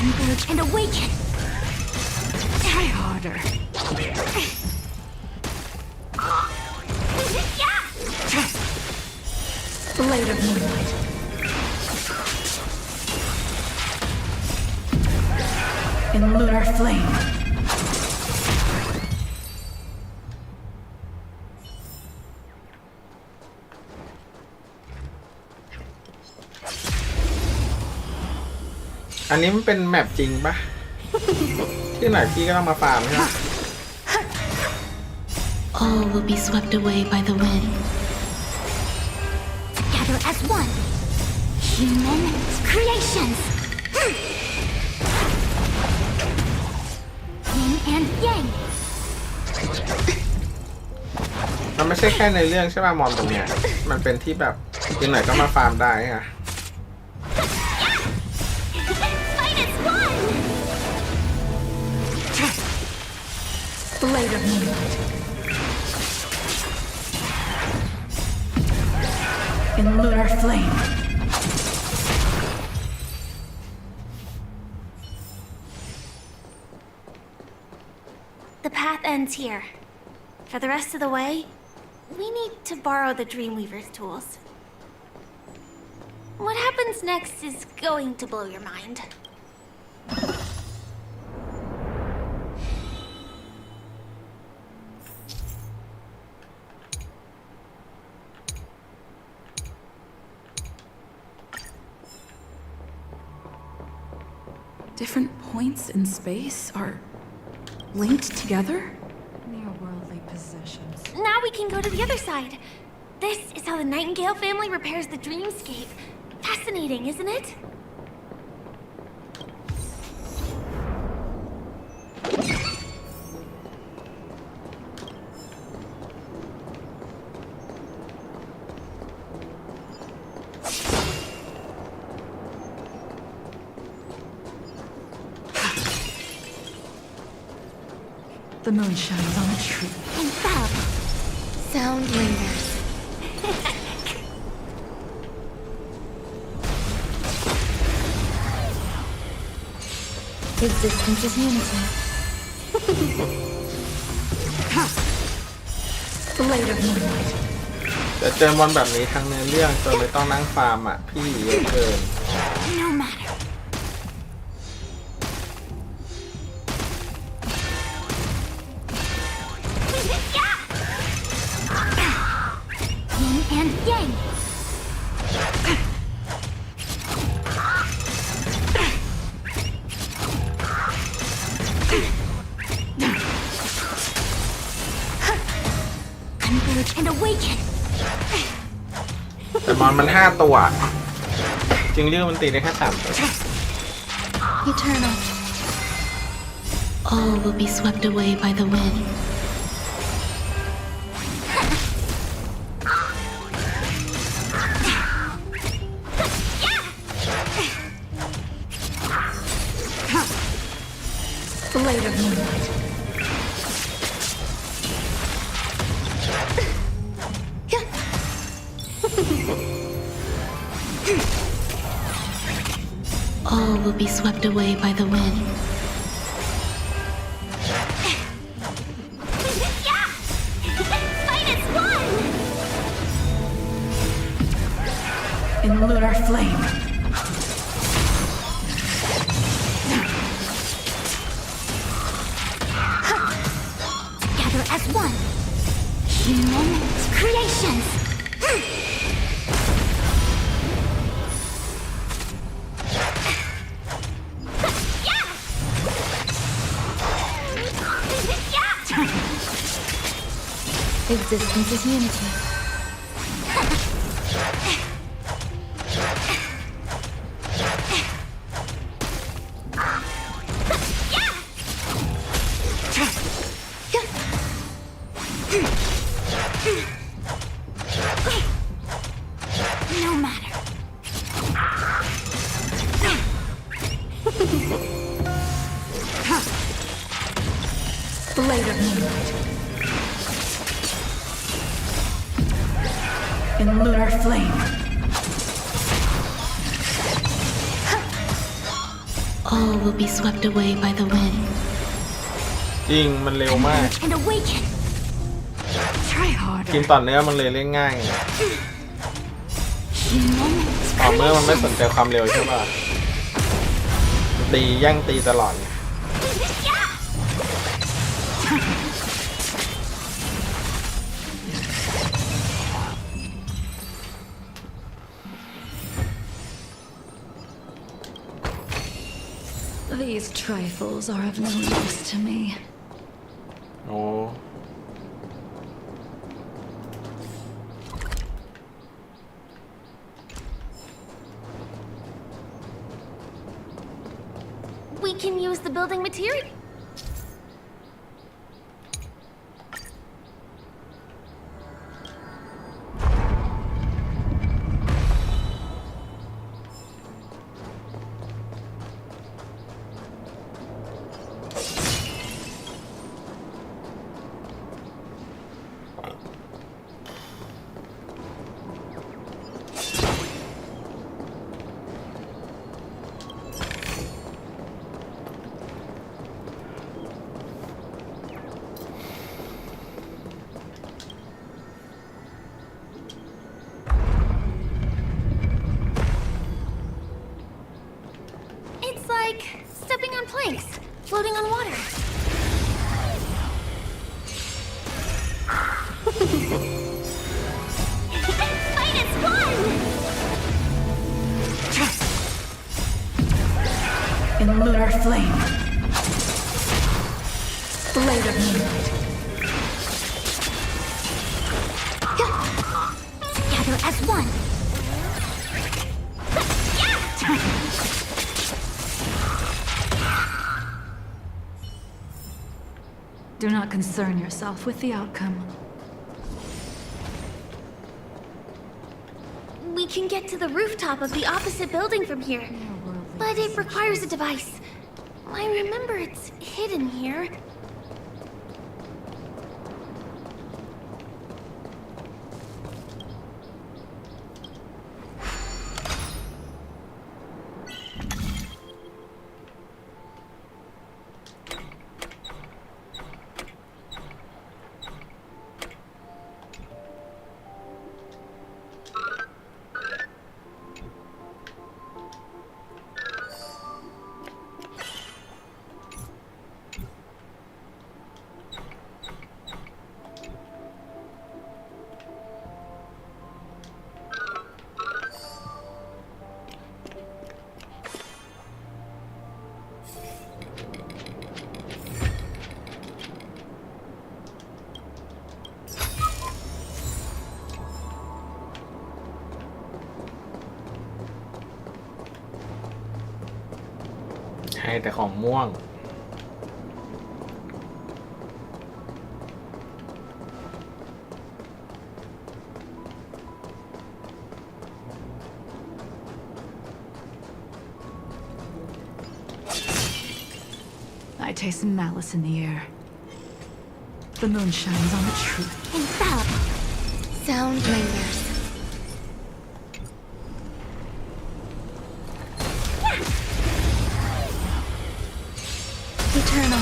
Converge and awaken. Try harder. Blade of moonlight. In lunar flame.อันนี้มันเป็นแมปจริงปะ ที่ไหนพี่ก็ต้องมาฟาร์มใช่ไหม All will be swept away by the wind. Together as one. Human creations. Yin and yang. มันไม่ใช่แค่ในเรื่องใช่ป่ะมอนตรงเนี้ย มันเป็นที่แบบที่ไหนก็มาฟาร์มได้ค่ะ Blade of moonlight. In lunar flame. The path ends here. For the rest of the way, we need to borrow the Dreamweaver's tools. What happens next is going to blow your mind. Different points in space are linked together? mere worldly possessions. Now we can go to the other side. This is how the Nightingale family repairs the dreamscape. Fascinating, isn't it? The moon shines on a tree. And Bob. Sound lingers. Existence is unity. Blade of moonlight. แต่เจอมอนแบบนี้ทั้งเนื้อเรื่องจนไม่ต้องนั่งฟาร์มอ่ะพี่เยอะเกิน No matter. Yin and yang. Converge and awaken. แต่มอนมัน5 ตัว จริงเรื่องมันตีได้แค่3 ตัว Eternal. All will be swept away by the wind. Blade of moonlight. All will be swept away by the wind. Fight is one! In lunar flame. Together as one. Human creations. Existence is unity. No matter. Blade of moonlight. In lunar flame. All will be swept away by the wind. จริงมันเร็วมาก And awaken. Try กิน harder. ต่อเนื้อมันเลยเล่นง่ายไง Human ต่อเมื่อมันไม่สนใจความเร็วใช่ป่ะตีแย่งตีตลอดไง These trifles are of no use to me. โอ้ We can use the building material. It's like stepping on planks, floating on water. Fight is one! In lunar flame. Blade of moonlight. together as one. Do not concern yourself with the outcome. We can get to the rooftop of the opposite building from here, but it requires a device. I remember it's hidden here.ให้แต่ของม่วงI taste some malice in the air. The moon shines on the truth. Infallible. Sound lingers. Eternal.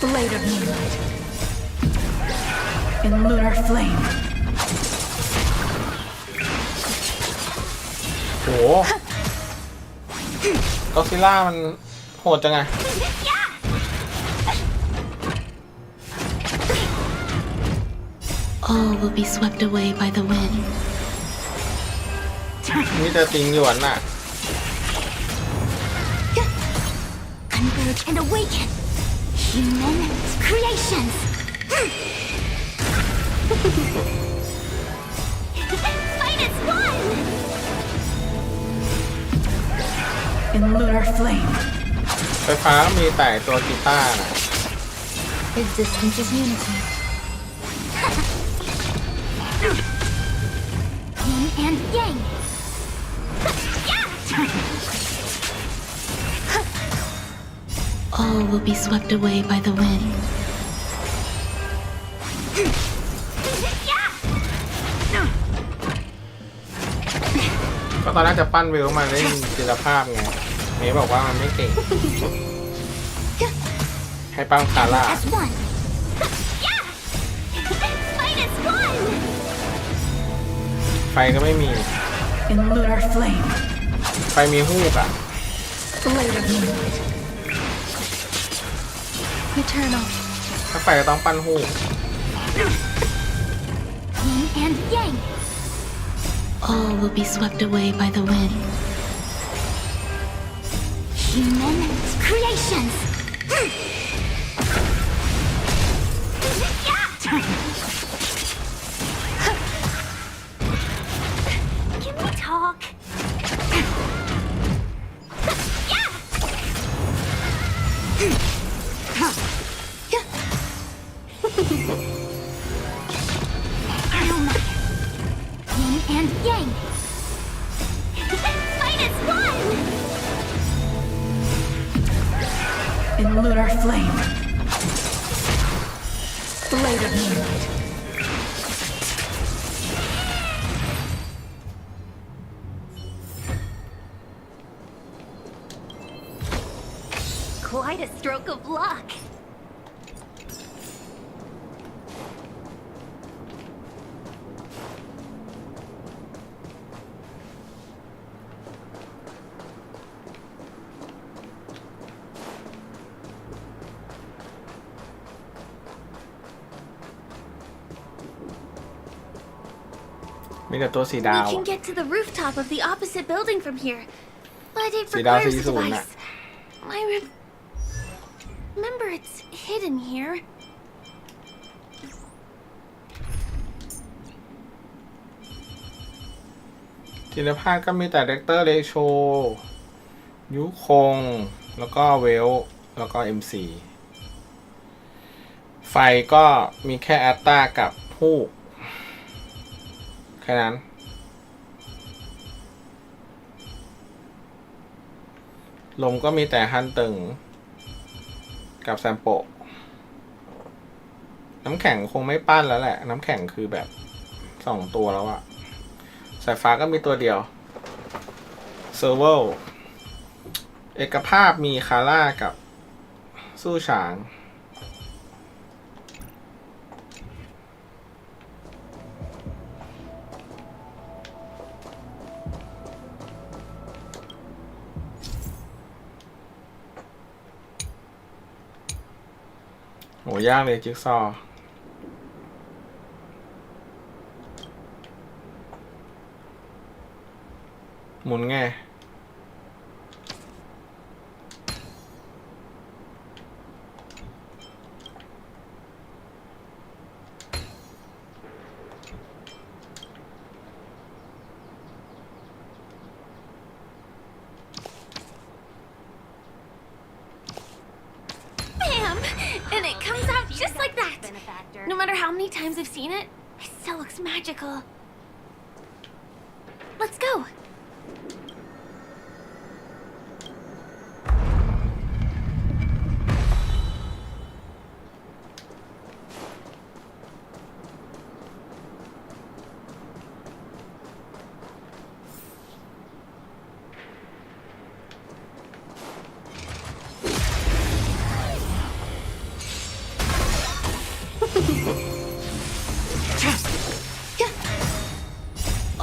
Blade of moonlight. In lunar flame. โหก็ซิล่ามันโหดจังไง All will be swept away by the wind. นี่จะติงหยวนน่ะ Converge and awaken. Human creations. Fight as one. In lunar flame. ไฟฟ้ามีแต่ตัวกีตาร์น่ะ Existence is unity. Yin and yang. All will be swept away by the wind. ก็ตอนแรกจะปั้นวิวมาเล่นศิลภาพไงเมย์บอกว่ามันไม่เก่ง ให้ปั้นคาร่า As one. Fight as one. ไฟก็ไม่มี In lunar flame. ไฟมีฮูกอ่ะ Blade of moonlight. Eternal. ถ้าไฟก็ต้องปั้นฮูก Yin and yang. All will be swept away by the wind. Human creations. Can we talk? Yin and yang. Fight as one. In lunar flame. Blade of moonlight. Quite a stroke of luck.มีแต่ตัวสีดาว We can get to the rooftop of the opposite building from here, but it สีดาว requires สี a ศูนย์น่ะ device. Remember, it's hidden here. ศิลปะก็มีแต่เดเตอร์เลโชยุคงแล้วก็เวลแล้วก็ MC ไฟก็มีแค่แอตตากับผู้แค่นั้นลมก็มีแต่ฮันตึงกับแซมโปน้ำแข็งคงไม่ปั้นแล้วแหละน้ำแข็งคือแบบ2 ตัวแล้วอะสายฟ้าก็มีตัวเดียวเซอร์เวลเอกภาพมีคาร่ากับสู้ฉางโหยากเลยจิ๊กซอว์หมุนไงBam! And it comes out just like that. No matter how many times I've seen it, it still looks magical. Let's go.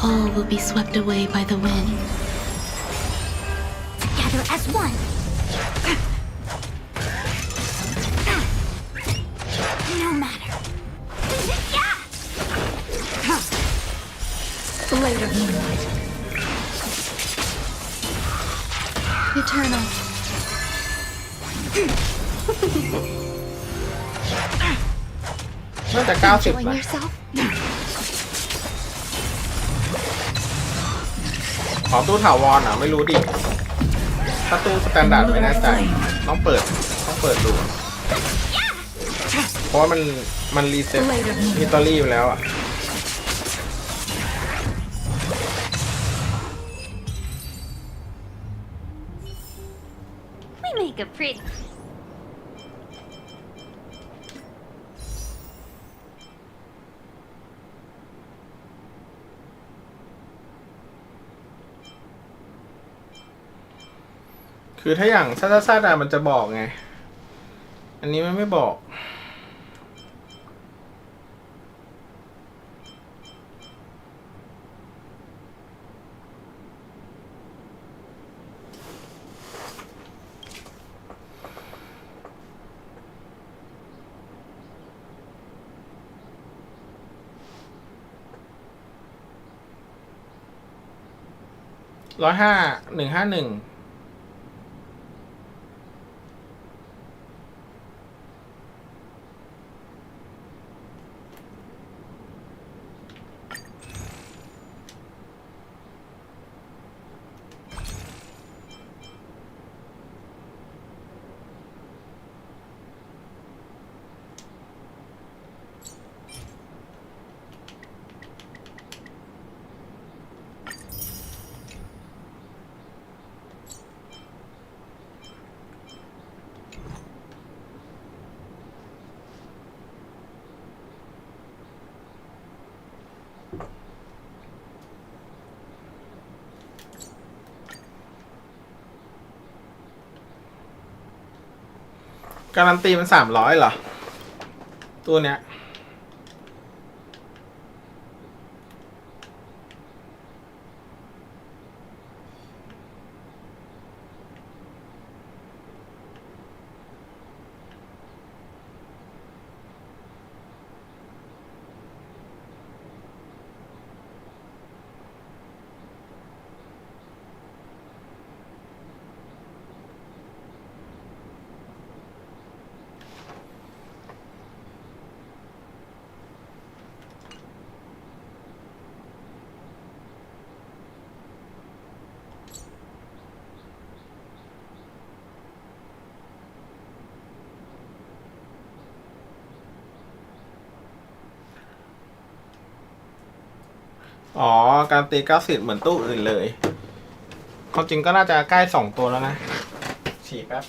All will be swept away by the wind. Together as one. No matter. Blade of moonlight. Eternal. น่าจะ90 Enjoying นะ yourself? ขอตู้ถาวรไม่รู้ดิถ้าตู้สแตนดาร์ดไม่แน่ใจต้องเปิดดูเพราะว่ามันรีเซ็ตฮิตตอรี่อยู่แล้วอ่ะ We make a pretty. คือถ้าอย่างซ่ามันจะบอกไง อันนี้มันไม่บอก 151การันตีมัน300เหรอตัวเนี้ย อ๋อการตี90เหมือนตู้อื่นเลยความจริงก็น่าจะใกล้2ตัวแล้วนะฉีดแป๊บ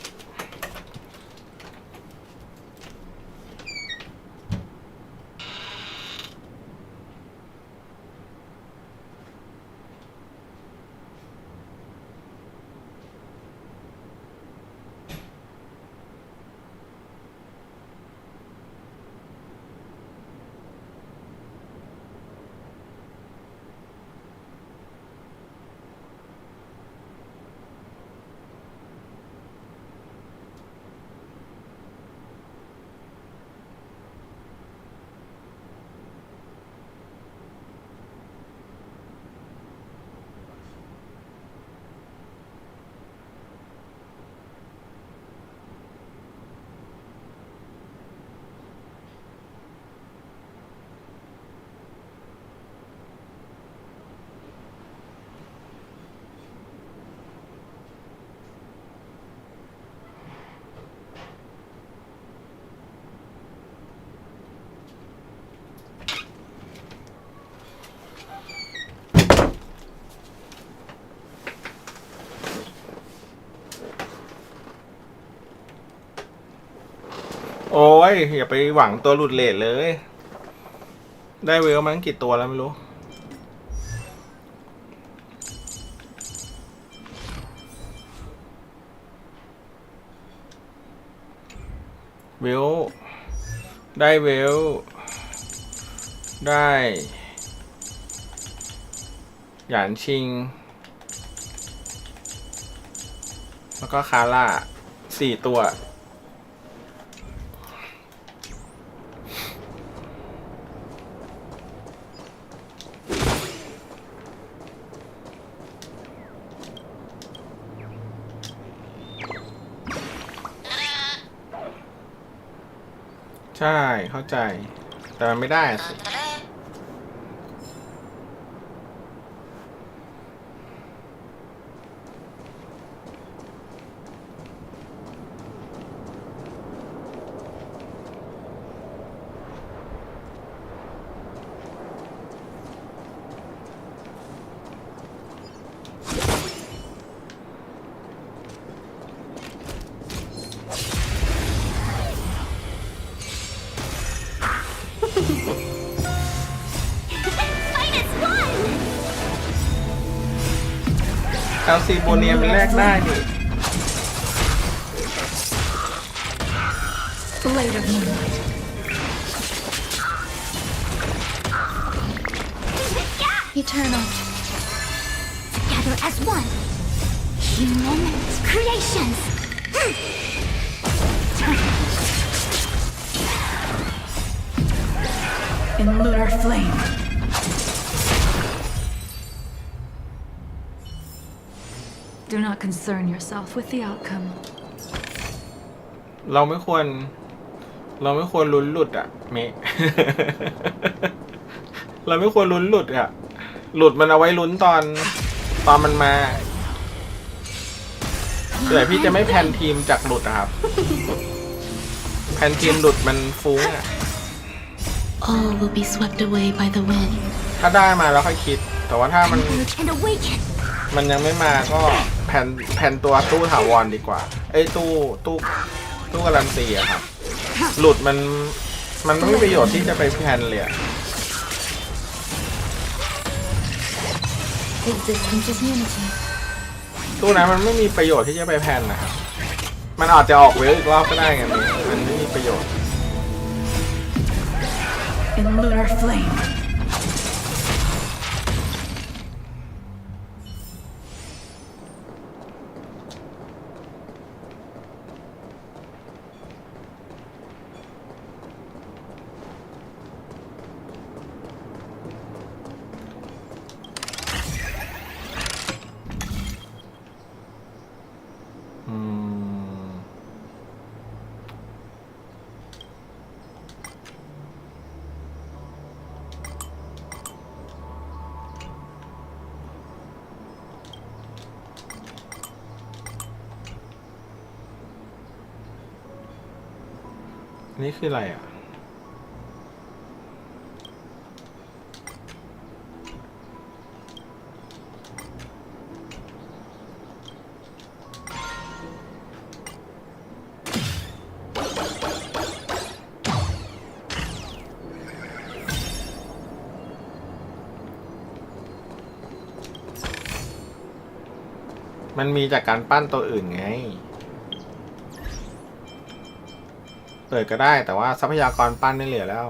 โอ้ยอย่าไปหวังตัวหลุดเลทเลยได้เวลมาตั้งกี่ตัวแล้วไม่รู้เวลได้เวลได้หยานชิงแล้วก็คาร่า4 ตัวใช่เข้าใจแต่มันไม่ได้สิแคลซีโบเนียมแลกได้ดิ Blade of moonlight. Eternal. Together as one. Human creations. In lunar flame. Do not concern yourself with the outcome. เราไม่ควรลุ้นหลุดอ่ะเม เราไม่ควรลุ้นหลุดอ่ะหลุดมันเอาไว้ลุ้นตอนมันมาเดี๋ยวพี่จะไม่แพนทีมจากหลุดอะครับแพนทีมหลุดมันฟุ้งอ่ะ All will be swept away by the wind. ถ้าได้มาแล้วค่อยคิดแต่ว่าถ้ามันยังไม่มาก็แพนตัวตู้ถาวรดีกว่าเอ้ยตู้การันตีอะครับหลุดมันไม่มีประโยชน์ที่จะไปแพนเลย Existence is unity. ตู้นั้นมันไม่มีประโยชน์ที่จะไปแพนนะครับมันอาจจะออกเวลอีกรอบก็ได้ไงมันไม่มีประโยชน์ In lunar flame. นี่คืออะไรอ่ะ มันมีจากการปั้นตัวอื่นไงเปิดก็ได้แต่ว่าทรัพยากรปั้นไม่เหลือแล้ว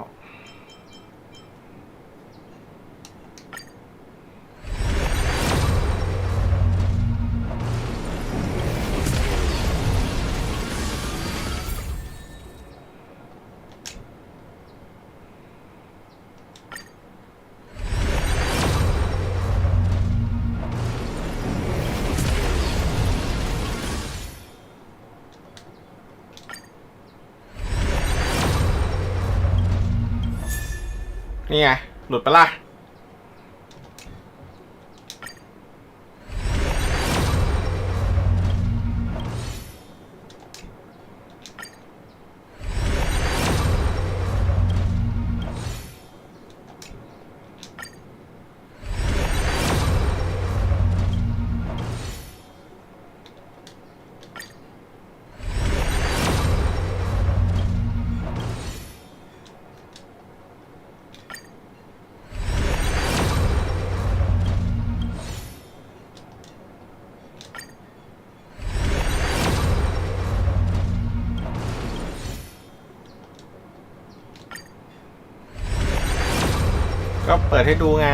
นี่ไงหลุดไปละก็เปิดให้ดูไง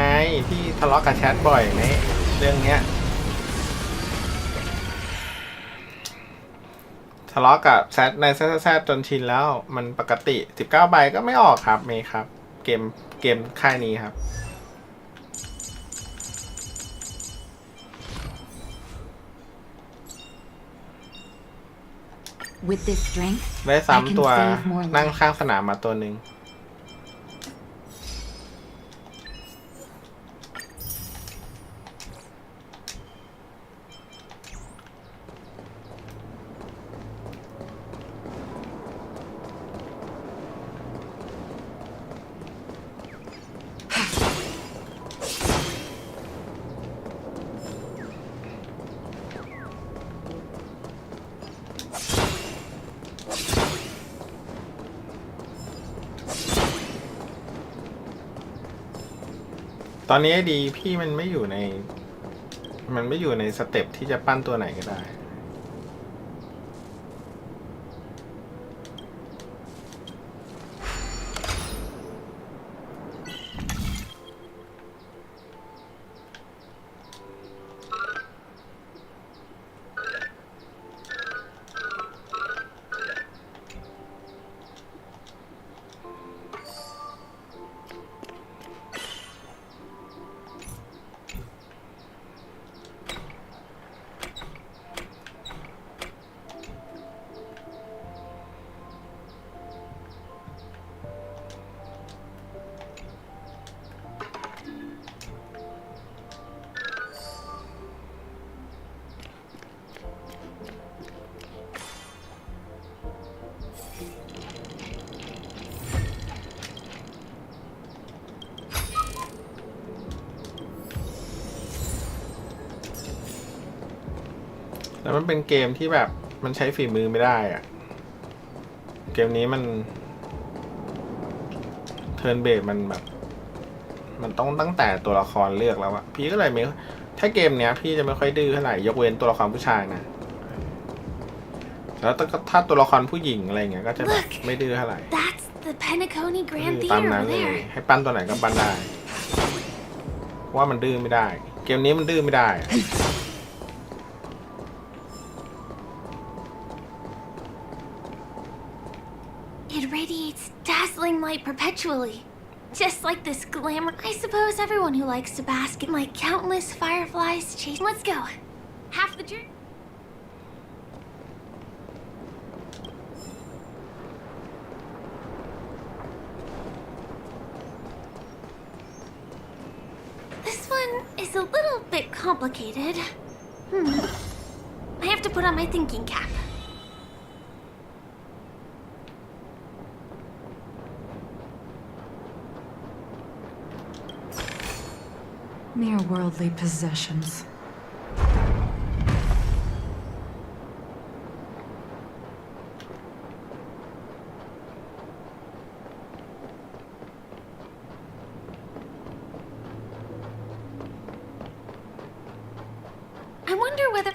ที่ทะเลาะกับแชทบ่อยในเรื่องเนี้ยทะเลาะกับแชทในแซดจนชินแล้วมันปกติ19 ใบก็ไม่ออกครับเมย์ครับเกมค่ายนี้ครับ With this strength, ได้ I 3 can ตัว save more นั่ง lives. ข้างสนามมาตัวหนึ่งตอนนี้ดีพี่มันไม่อยู่ในสเต็ปที่จะปั้นตัวไหนก็ได้แล้วมันเป็นเกมที่แบบมันใช้ฝีมือไม่ได้อะเกมนี้มันเทิร์นเบสมันแบบมันต้องตั้งแต่ตัวละครเลือกแล้วอะพี่ก็เลยไม่ถ้าเกมเนี้ยพี่จะไม่ค่อยดื้อเท่าไหร่ยกเว้นตัวละครผู้ชายนะแล้วถ้าตัวละครผู้หญิงอะไรเงี้ยก็จะแบบไม่ดื้อเท่าไหร่ That's the Penacony Grand ตาม Theater นั้น over เลย there. ให้ปั้นตัวไหนก็ปั้นได้ว่ามันดื้อไม่ได้เกมนี้มันดื้อไม่ได้ It radiates dazzling light perpetually. Just like this glamour. I suppose everyone who likes to bask in like countless fireflies chase. Let's go. Half the journey. This one is a little bit complicated. I have to put on my thinking cap. Mere worldly possessions. I wonder whether...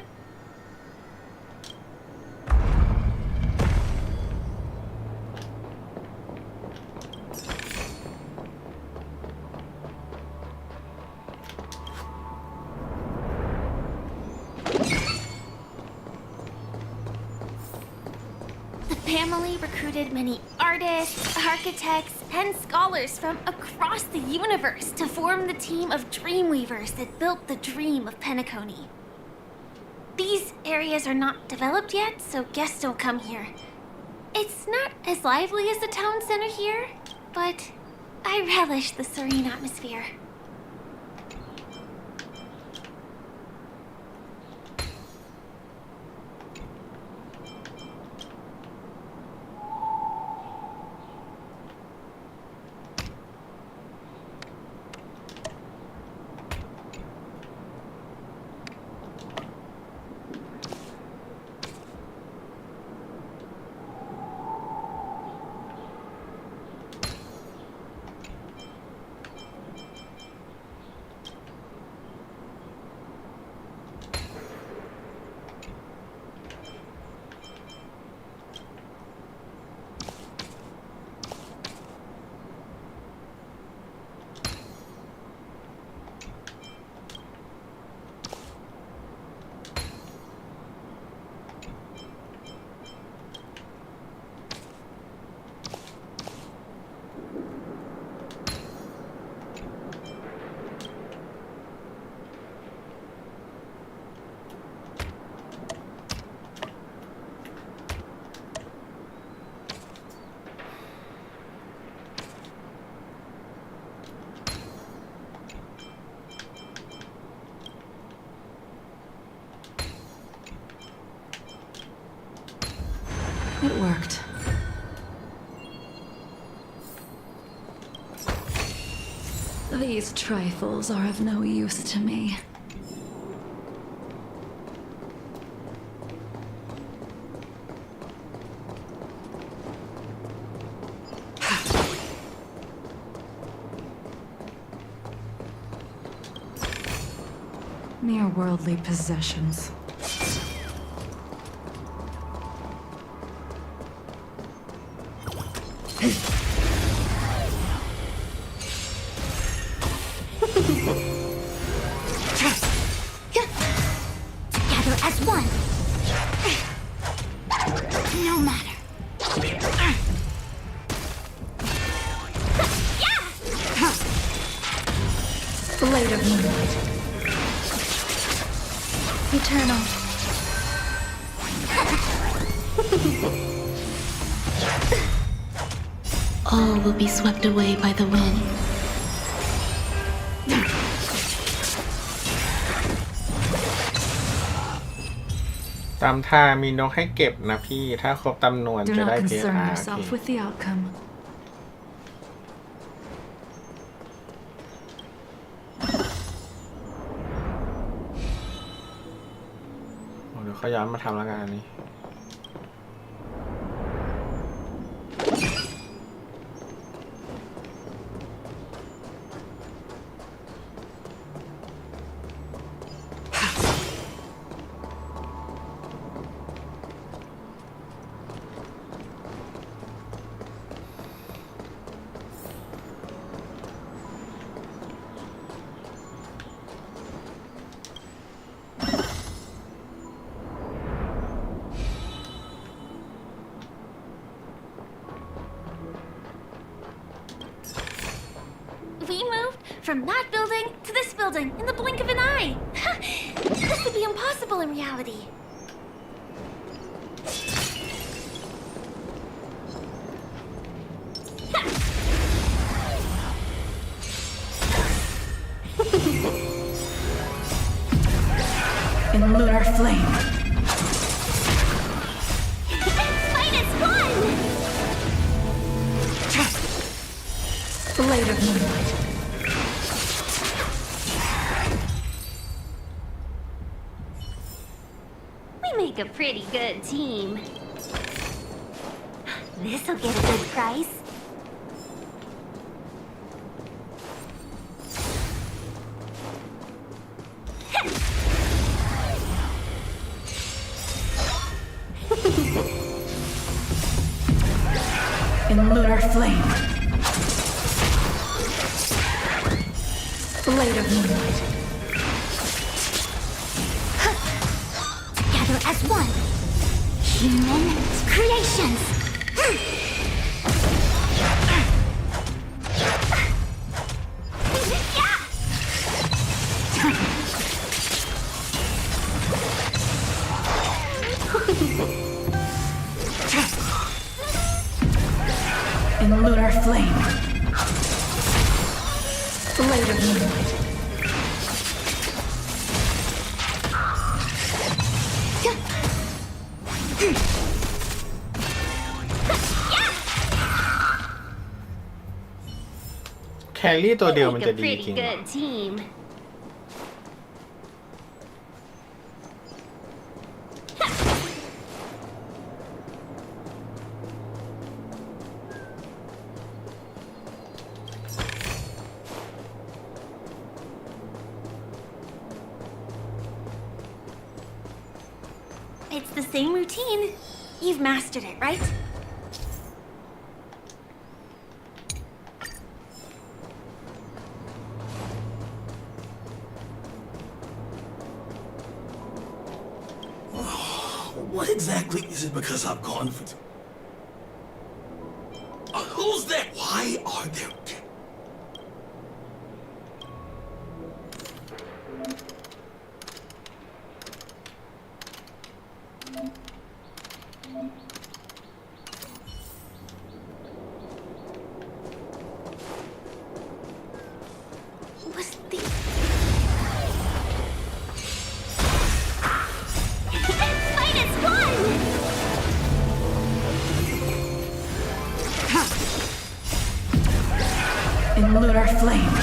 The family recruited many artists, architects, and scholars from across the universe to form the team of Dreamweavers that built the dream of Penacony. These areas are not developed yet, so guests don't come here. It's not as lively as the town center here, but I relish the serene atmosphere. It worked. These trifles are of no use to me. Mere worldly possessions. Together as one. No matter. Blade of moonlight. Eternal. All will be swept away by the wind.ตามท่ามีนกให้เก็บนะพี่ถ้าครบจำนวน Do จะ not ได้ concern PSR yourself with the outcome. เดี๋ยวเขาย้อนมาทำแล้วกันอันนี้ We moved from that building to this building in the blink of an eye. This would be impossible in reality. In lunar flame. Fight is one! Blade of moonlight. We make a pretty good team. This'll get a good price. In lunar flame. Blade of moonlight. Together as one. Human creations. In lunar flame. Blade of moonlight.แครี่ตัวเดียวมัน Make จะ a ดีจ pretty ริงเหรอ good team. It's the same routine. You've mastered it, right? What exactly is it because I've gone for... Who's that? Why are there... Was the... Fight is one! In lunar flame.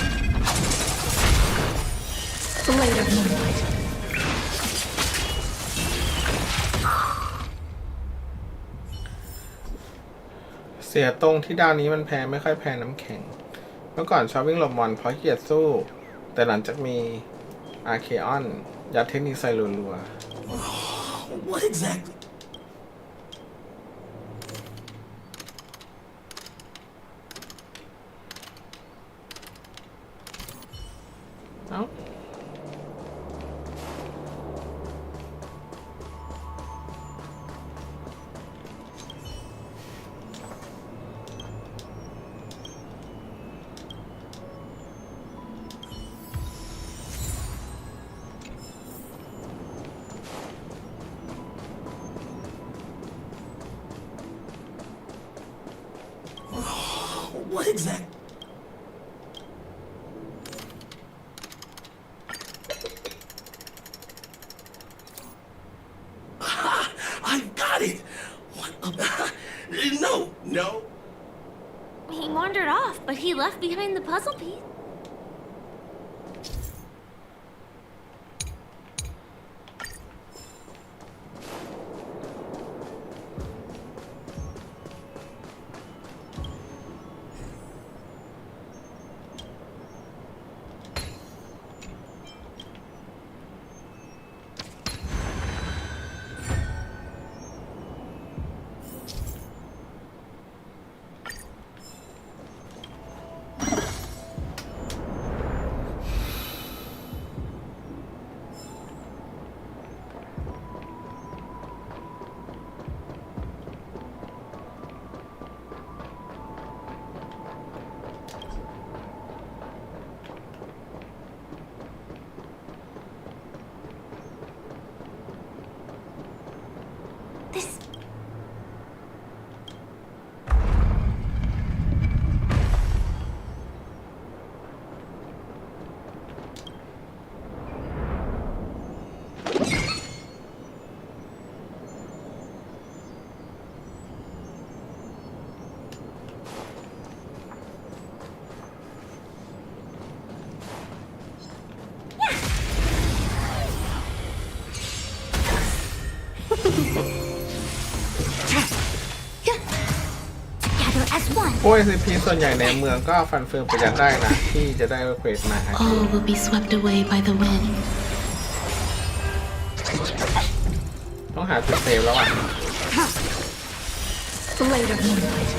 Blade of moonlight. เสียตรงที่ดาวนี้มันแพ้ไม่ค่อยแพ้น้ำแข็ง เมื่อก่อนชอบวิ่งหลบมอนเพราะเกลียดสู้ แต่หลังจากมีอาร์เคออนยัดเทคนิคใส่รัว What exactly? ๆเอ้า What exactly? I've got it! What about... No. He wandered off, but he left behind the puzzle piece. This... Together as one. พวก SCP ส่วนใหญ่ในเมืองก็ฟันเฟืองประหยัดได้นะ ที่จะได้เควสมา All will be swept away by the wind. ต้องหาจุดเซฟแล้วอ่ะ Blade of moonlight.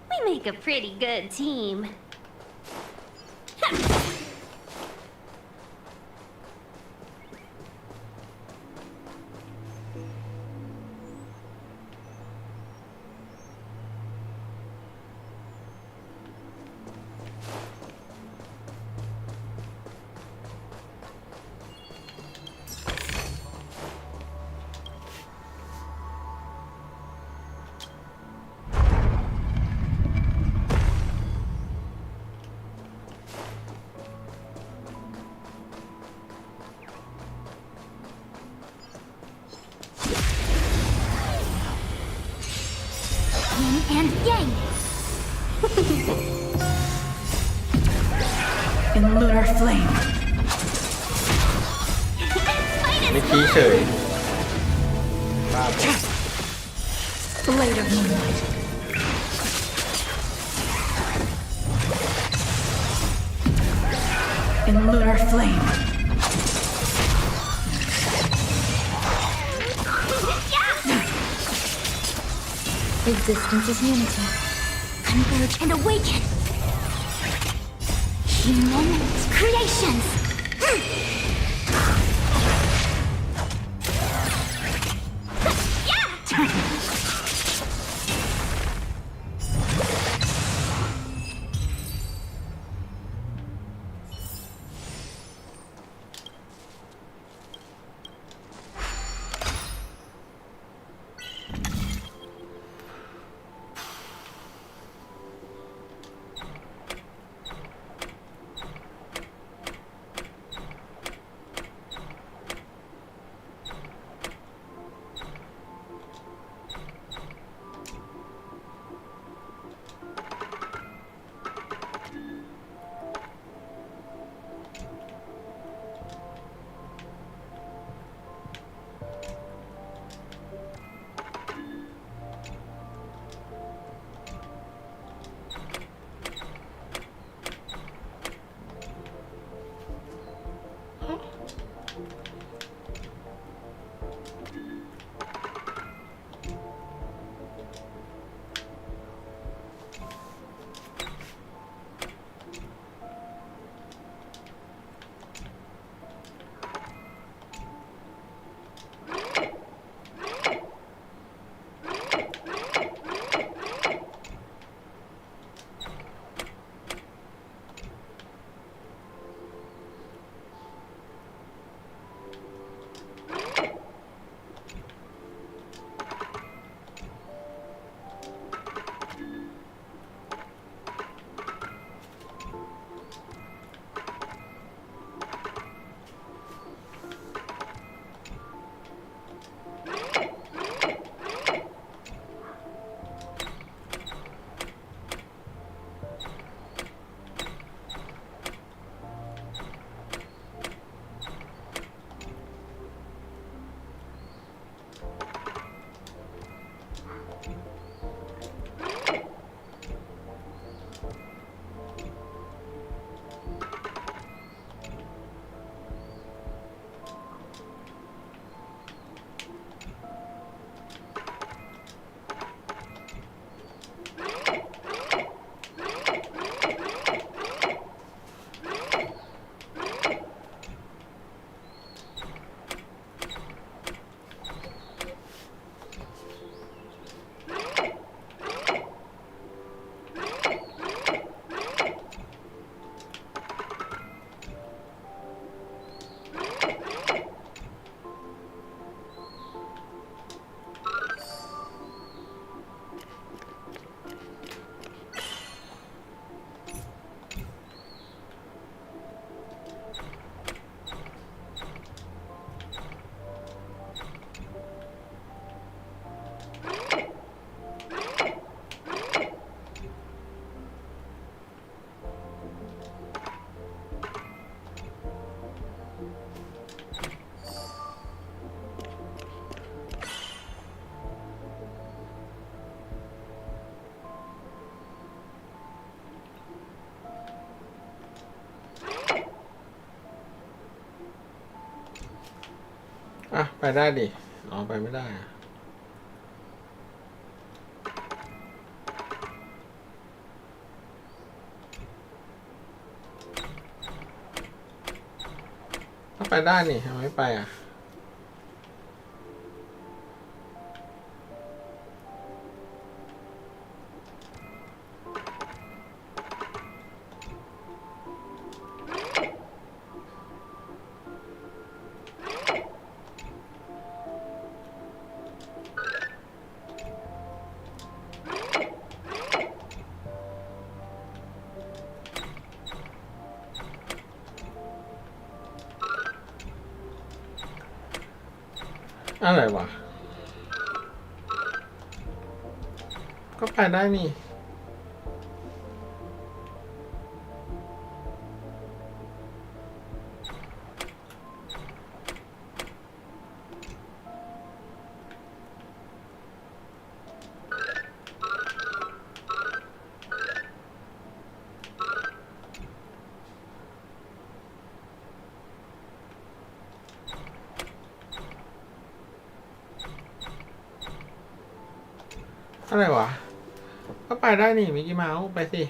We make a pretty good team. and yang. In lunar flame. ไม่ขี้เฉยบ้าบอ Blade of moonlight. In lunar flame. Existence is unity. Converge and awaken. Human creations.อ่ะไปได้ดิอ๋อไปไม่ได้อะก็ไปได้นี่ทำไมไม่ไปอ่ะอะไรวะ ก็ไปได้นี่อะไรวะก็ไปได้นี่มิกกี้เมาส์ไปสิ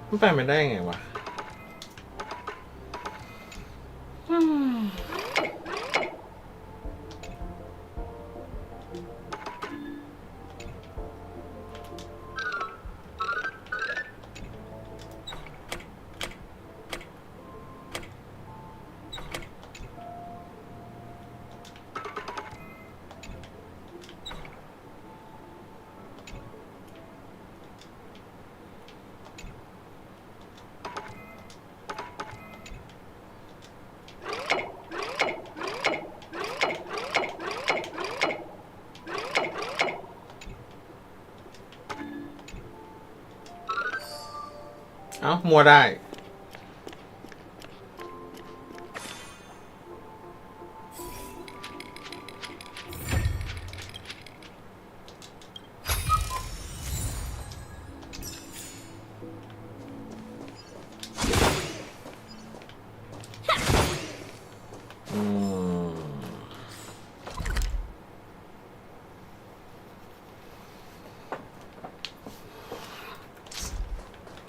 มันไปไม่ได้ไงวะเอ้ามัวได้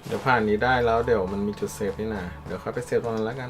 เดี๋ยวผ่านนี้ได้แล้วเดี๋ยวมันมีจุดเซฟนี่นะเดี๋ยวค่อยไปเซฟตรงนั้นแล้วกัน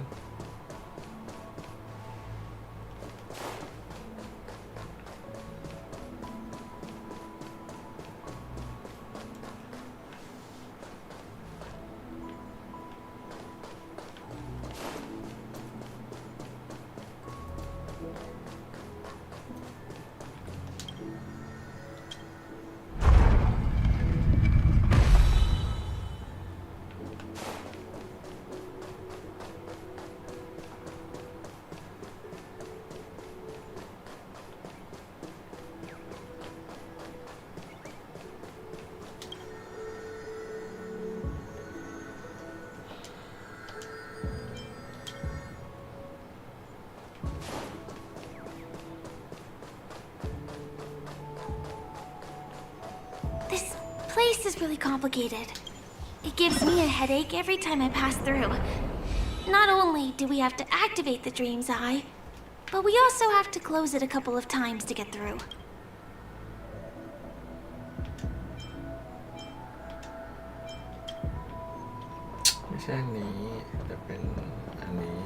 This place is really complicated. It gives me a headache every time I pass through. Not only do we have to activate the Dream's Eye, but we also have to close it a couple of times to get through. ไม่ใช่อันนี้จะเป็นอันนี้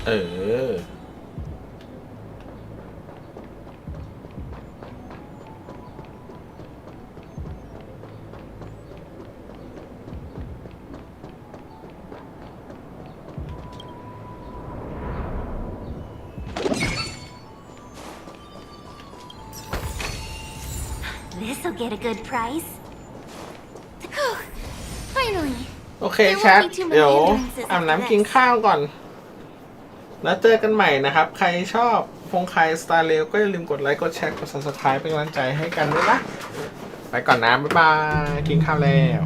เออThis'll get a good price. Finally. โอเคแชทเดี๋ยวอาบน้ำกินข้าวก่อน แล้วเจอกันใหม่นะครับ ใครชอบพงไคสตาร์เรลก็อย่าลืมกดไลค์กดแชร์กด subscribe เป็นกำลังใจให้กันด้วยนะ ไปก่อนนะ บ๊ายบาย กินข้าวแล้ว